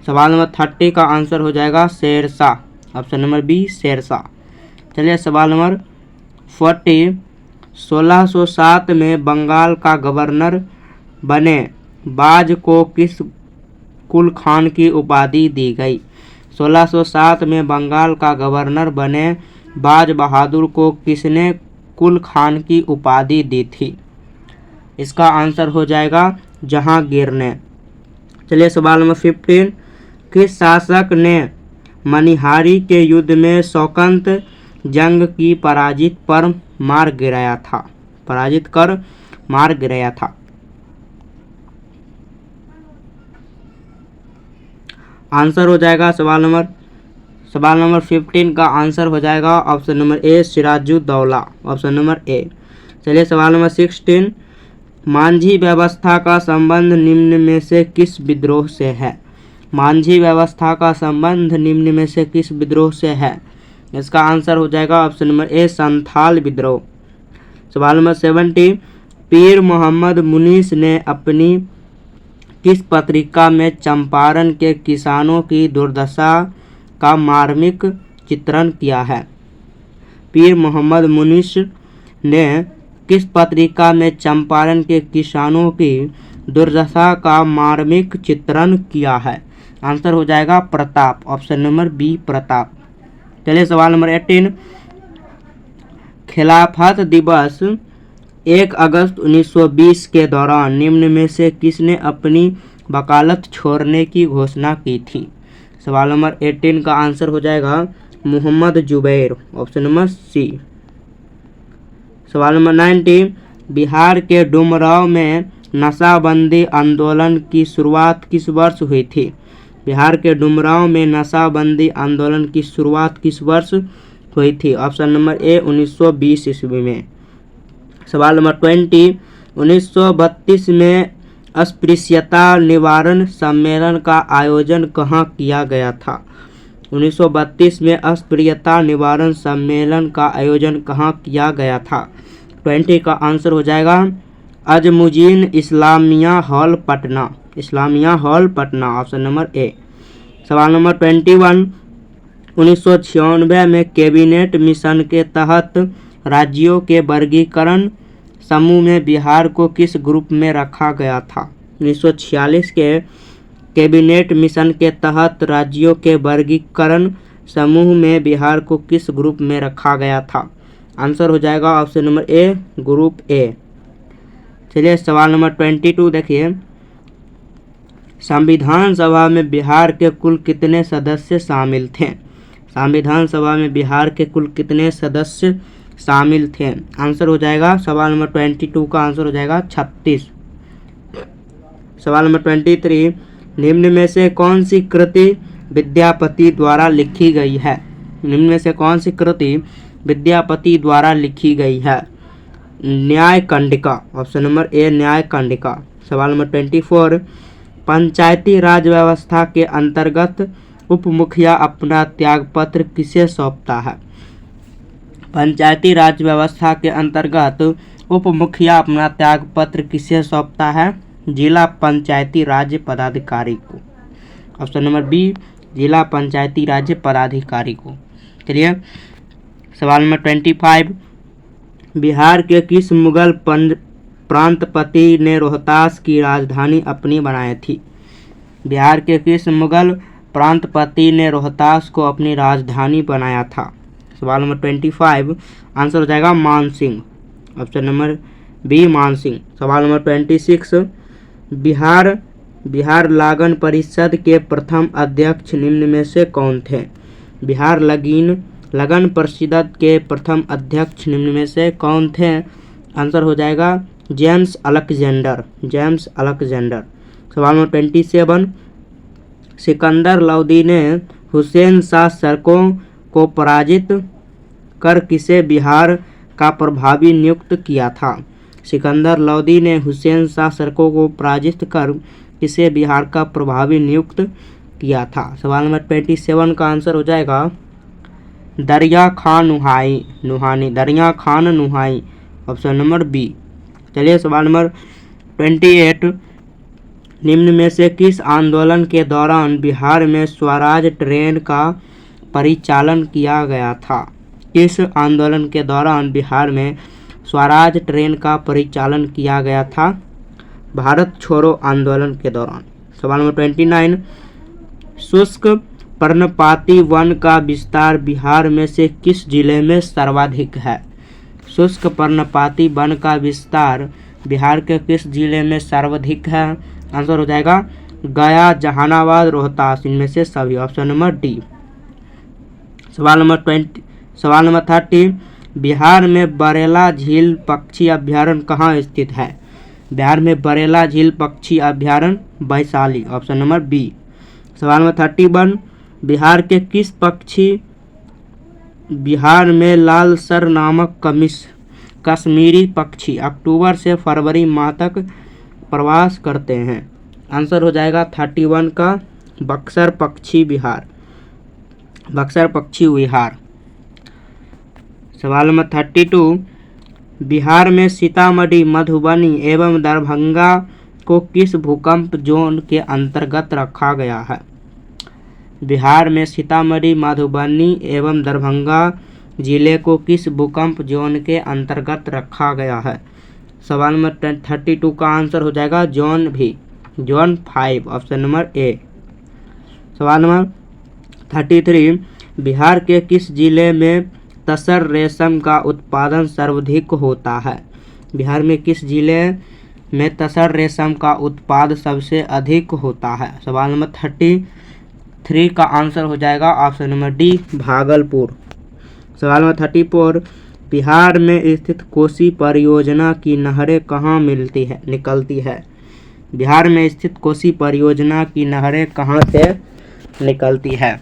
सवाल नंबर 30 का आंसर हो जाएगा Sher Shah, option number B Sher Shah. चलिए सवाल नंबर 40, 1607 में बंगाल का गवर्नर बने बाज को किस कुल खान की उपाधि दी गई? 1607 में बंगाल का गवर्नर बने बाज बहादुर को किसने कुल खान की उपाधि दी थी? इसका आंसर हो जाएगा जहांगीर ने। चलिए सवाल नंबर 15, किस शासक ने मनिहारी के युद्ध में शौकत जंग की पराजित कर मार गिराया था? आंसर हो जाएगा सवाल नंबर 15 का आंसर हो जाएगा option number A, Sirajuddaula, option number A. चलिए सवाल नंबर 16, मांझी व्यवस्था का संबंध निम्न में से किस विद्रोह से है? मांझी व्यवस्था का संबंध निम्न में से किस विद्रोह से है? इसका आंसर हो जाएगा ऑप्शन नंबर ए, संथाल विद्रोह। सवाल नंबर 70, पीर मोहम्मद मुनीस ने अपनी किस पत्रिका में चंपारण के किसानों की दुर्दशा का मार्मिक चित्रण किया है? पीर मोहम्मद मुनीस ने किस पत्रिका में चंपारण के किसानों की दुर्दशा का मार्मिक चित्रण किया है? आंसर हो जाएगा Pratap, option number B, Pratap. चलिए सवाल नंबर 18, खिलाफत दिवस 1 अगस्त 1920 के दौरान निम्न में से किसने अपनी वकालत छोड़ने की घोषणा की थी? सवाल नंबर 18 का आंसर हो जाएगा Mohammed Zubair, option number C. सवाल नंबर 90, बिहार के डुमरांव में नशाबंदी आंदोलन की शुरुआत किस वर्ष हुई थी? बिहार के डुमरांव में नशाबंदी आंदोलन की शुरुआत किस वर्ष हुई थी? ऑप्शन नंबर ए, 1920 ईस्वी में। सवाल नंबर 20, 1932 में अस्पृश्यता निवारण सम्मेलन का आयोजन कहाँ किया गया था? 1932 में अस्पृश्यता निवारण सम्मेलन का आयोजन कहाँ किया गया था? 20 का आंसर हो जाएगा Ajmuddin Islamia hall, Patna, option number A. सवाल नंबर 21, 1996 में कैबिनेट मिशन के तहत राज्यों के वर्गीकरण समूह में बिहार को किस ग्रुप में रखा गया था? 1946 के कैबिनेट मिशन के तहत राज्यों के वर्गीकरण समूह में बिहार को किस ग्रुप में रखा गया था? आंसर हो जाएगा option number A, group A. चलिए सवाल नंबर 22 देखिए, संविधान सभा में बिहार के कुल कितने सदस्य शामिल थे? संविधान सभा में बिहार के कुल कितने सदस्य शामिल थे? आंसर हो जाएगा सवाल नंबर 22 का आंसर हो जाएगा 36। सवाल नंबर 23, निम्न में से कौन सी कृति विद्यापति द्वारा लिखी गई है? निम्न में से कौन सी कृति विद्यापति द्वारा लिखी गई है? न्याय कंडिका, ऑप्शन नंबर ए, न्याय कंडिका। सवाल नंबर 24, पंचायती राज व्यवस्था के अंतर्गत उप मुखिया अपना त्यागपत्र किसे सौंपता है? पंचायती राज व्यवस्था के अंतर्गत उप मुखिया अपना त्यागपत्र किसे सौंपता है? जिला पंचायती राज पदाधिकारी को, ऑप्शन नंबर बी, जिला पंचायती राज पदाधिकारी को। चलिए सवाल नंबर 25, बिहार के किस मुगल प्रांतपति ने रोहतास की राजधानी अपनी बनाई थी? बिहार के किस मुगल प्रांतपति ने रोहतास को अपनी राजधानी बनाया था? सवाल नंबर 25 आंसर हो जाएगा Man Singh, option number B, Man Singh. सवाल नंबर 26, बिहार लागन परिषद के प्रथम अध्यक्ष निम्न में से कौन थे? बिहार लगन परिषद के प्रथम अध्यक्ष निम्न में से कौन थे? आंसर हो जाएगा जेम्स अलेक्जेंडर। सवाल नंबर 27, सिकंदर लोदी ने हुसैन शाह सरकों को पराजित कर किसे बिहार का प्रभावी नियुक्त किया था? सिकंदर लोदी ने हुसैन शाह सरकों को पराजित कर किसे बिहार का प्रभावी नियुक्त किया था? सवाल नंबर 27 का आंसर हो जाएगा Darya Khan Nuhani, option number B. चलिए सवाल नंबर 28, निम्न में से किस आंदोलन के दौरान बिहार में स्वराज ट्रेन का परिचालन किया गया था? किस आंदोलन के दौरान बिहार में स्वराज ट्रेन का परिचालन किया गया था? भारत छोड़ो आंदोलन के दौरान। सवाल नंबर 29, शुष्क पर्णपाती वन का विस्तार बिहार में से किस जिले में सर्वाधिक है? शुष्क पर्णपाती वन का विस्तार बिहार के किस जिले में सर्वाधिक है? आंसर हो जाएगा गया, जहानाबाद, रोहतास, इनमें से सभी। Option number D. सवाल नंबर 30, बिहार में बरेला झील पक्षी अभ्यारण्य कहाँ स्थित है? बिहार में बरेला झील पक्षी अभ्यारण्य वैशाली। Option number B. सवाल नंबर 31, बिहार के किस पक्षी बिहार में लालसर नामक कश्मीरी पक्षी अक्टूबर से फरवरी माह तक प्रवास करते हैं? आंसर हो जाएगा 31 का बक्सर पक्षी विहार। सवाल नंबर 32, बिहार में सीतामढ़ी, मधुबनी एवं दरभंगा को किस भूकंप जोन के अंतर्गत रखा गया है? बिहार में सीतामढ़ी, मधुबनी एवं दरभंगा जिले को किस भूकंप जोन के अंतर्गत रखा गया है? सवाल नंबर 32 का आंसर हो जाएगा जोन 5। Option number A. सवाल नंबर 33, बिहार के किस जिले में तसर रेशम का उत्पादन सर्वाधिक होता है? बिहार में किस जिले में तसर रेशम का उत्पादन सबसे अधिक होता है? सवाल नंबर 33 का आंसर हो जाएगा ऑप्शन नंबर डी, भागलपुर। सवाल नंबर 34, बिहार में स्थित कोसी परियोजना की नहरें कहाँ निकलती है? बिहार में स्थित कोसी परियोजना की नहरें कहाँ से निकलती है?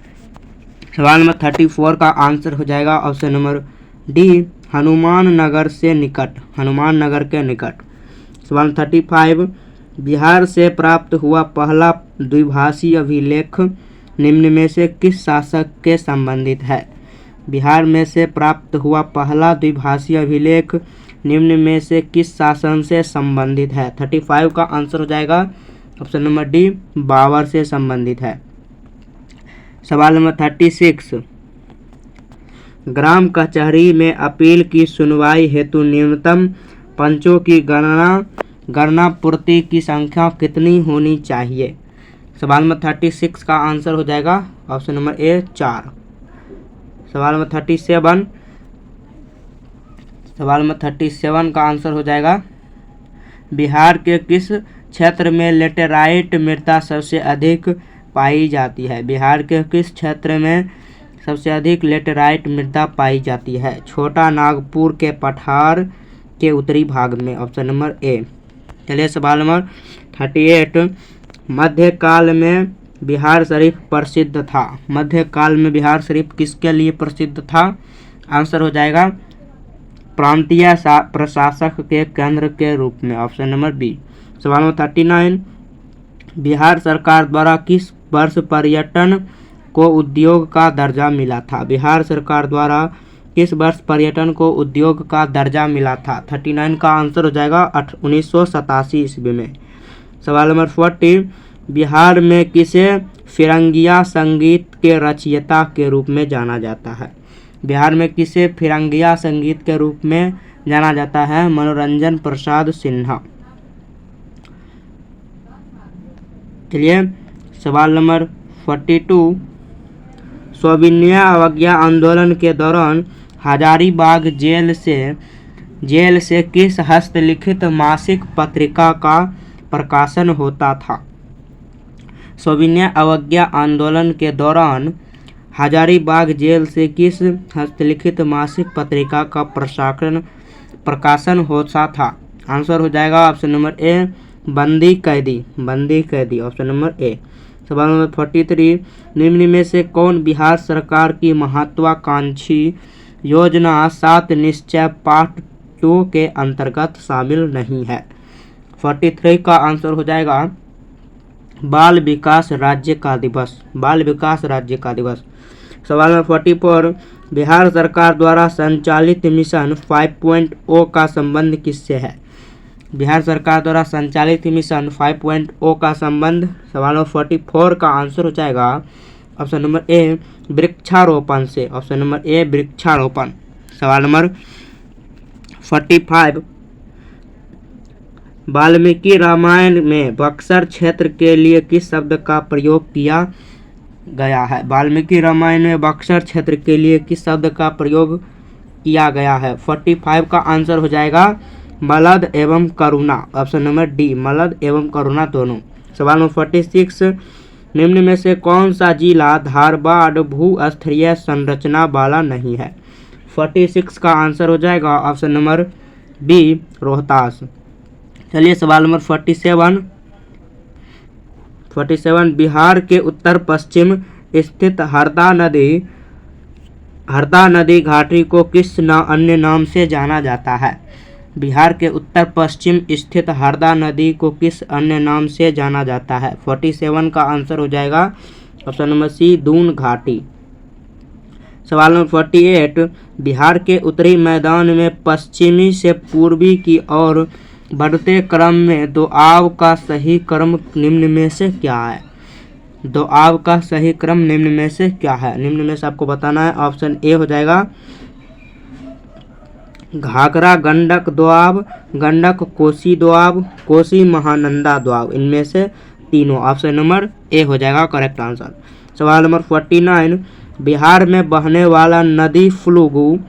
सवाल नंबर 34 का आंसर हो जाएगा option number D, Hanuman Nagar के निकट। सवाल 35, बिहार से प्राप्त हुआ पहला द्विभाषी अभिलेख निम्न में से किस शासक के संबंधित है? बिहार में से प्राप्त हुआ पहला द्विभाषी अभिलेख निम्न में से किस शासन से संबंधित है? 35 का आंसर हो जाएगा ऑप्शन नंबर डी, बाबर से संबंधित है। सवाल नंबर 36, ग्राम कचहरी में अपील की सुनवाई हेतु न्यूनतम पंचों की गणना पूर्ति की संख्या कितनी होनी चाहिए? सवाल नंबर 36 का आंसर हो जाएगा ऑप्शन नंबर ए, 4। सवाल नंबर 37 का आंसर हो जाएगा बिहार के किस क्षेत्र में लेटेराइट मृदा सबसे अधिक पाई जाती है? बिहार के किस क्षेत्र में सबसे अधिक लेटेराइट मृदा पाई जाती है? छोटा नागपुर के पठार के उत्तरी भाग में। Option number A. चलिए सवाल नंबर 38, मध्यकाल में बिहार शरीफ प्रसिद्ध था। मध्यकाल में बिहार शरीफ किसके लिए प्रसिद्ध था? आंसर हो जाएगा प्रांतीय प्रशासक के केंद्र के रूप में। Option number B. सवाल नंबर 39, बिहार सरकार द्वारा किस वर्ष पर्यटन को उद्योग का दर्जा मिला था? बिहार सरकार द्वारा किस वर्ष पर्यटन को उद्योग का दर्जा मिला था? 39 का आंसर हो जाएगा 1987 ईस्वी में। सवाल नंबर 40, बिहार में किसे फिरंगिया संगीत के रचयिता के रूप में जाना जाता है? बिहार में किसे फिरंगिया संगीत के रूप में जाना जाता है? मनोरंजन प्रसाद सिन्हा। चलिए सवाल नंबर 42, सविनय अवज्ञा आंदोलन के दौरान हजारीबाग जेल से किस हस्तलिखित मासिक पत्रिका का प्रकाशन होता था? सविनय अवज्ञा आंदोलन के दौरान हजारीबाग जेल से किस हस्तलिखित मासिक पत्रिका का प्रकाशन होता था? आंसर हो जाएगा ऑप्शन नंबर ए, बंदी कैदी। Option number A. सवाल नंबर 43, निम्न में से कौन बिहार सरकार की महत्वाकांक्षी योजना 7 निश्चय पार्ट 2 के अंतर्गत शामिल नहीं है? 43 का आंसर हो जाएगा बाल विकास राज्य का दिवस। सवाल नंबर 44, बिहार सरकार द्वारा संचालित मिशन 5.0 का संबंध किससे है? बिहार सरकार द्वारा संचालित मिशन 5.0 का संबंध। सवाल नंबर 44 का आंसर हो जाएगा ऑप्शन नंबर ए वृक्षारोपण से। ऑप्शन नंबर ए वृक्षारोपण। सवाल नंबर 45, वाल्मीकि रामायण में बक्सर क्षेत्र के लिए किस शब्द का प्रयोग किया गया है? वाल्मीकि रामायण में बक्सर क्षेत्र के लिए किस शब्द का प्रयोग किया गया है? 45 का आंसर हो जाएगा मलद एवं करुणा। ऑप्शन नंबर डी मलद एवं करुणा दोनों। सवाल नंबर 46, निम्न में से कौन सा जिला धारवाड़ भूस्तरीय संरचना वाला नहीं है? 46 का आंसर हो जाएगा ऑप्शन नंबर बी रोहतास। चलिए सवाल नंबर 47, बिहार के उत्तर पश्चिम स्थित हरदा नदी घाटी को किस अन्य नाम से जाना जाता है? बिहार के उत्तर पश्चिम स्थित हरदा नदी को किस अन्य नाम से जाना जाता है? 47 का आंसर हो जाएगा ऑप्शन नंबर सी दून घाटी। सवाल नंबर 48, बिहार के उत्तरी मैदान में पश्चिमी से पूर्वी की ओर बढ़ते क्रम में दोआब का सही क्रम निम्न में से क्या है? दोआब का सही क्रम निम्न में से क्या है? निम्न में से आपको बताना है। ऑप्शन ए हो जाएगा घाघरा गंडक दोआब, गंडक कोसी दोआब, कोसी महानंदा दोआब, इनमें से तीनों। ऑप्शन नंबर ए हो जाएगा करेक्ट आंसर। सवाल नंबर 49, बिहार में बहने वाला नदी फ्लूगु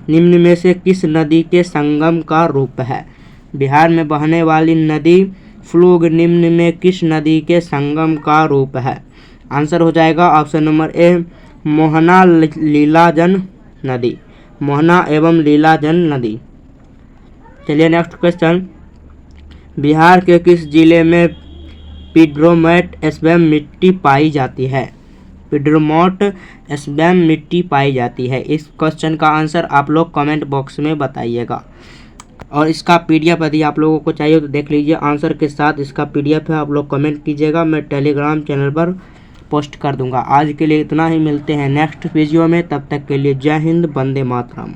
निम्न में से किस नदी के संगम का रूप है? बिहार में बहने वाली नदी फ्लूग निम्न में किस नदी के संगम का रूप है? आंसर हो जाएगा option number A Mohana Lilajan नदी, मोहना एवं लीलाजन नदी। चलिए नेक्स्ट क्वेश्चन, बिहार के किस जिले में पिड्रोमैट एस्बेम मिट्टी पाई जाती है? पिड्रोमैट एस्बेम मिट्टी पाई जाती है। इस क्वेश्चन का आंसर आप लोग कमेंट बॉक्स में बताइएगा। और इसका पीडीएफ यदि आप लोगों को चाहिए तो देख लीजिए, आंसर के साथ इसका पीडीएफ है, आप लोग कमेंट कीजिएगा, मैं टेलीग्राम चैनल पर पोस्ट कर दूंगा। आज के लिए इतना ही, मिलते हैं नेक्स्ट वीडियो में, तब तक के लिए जय हिंद, वंदे मातरम।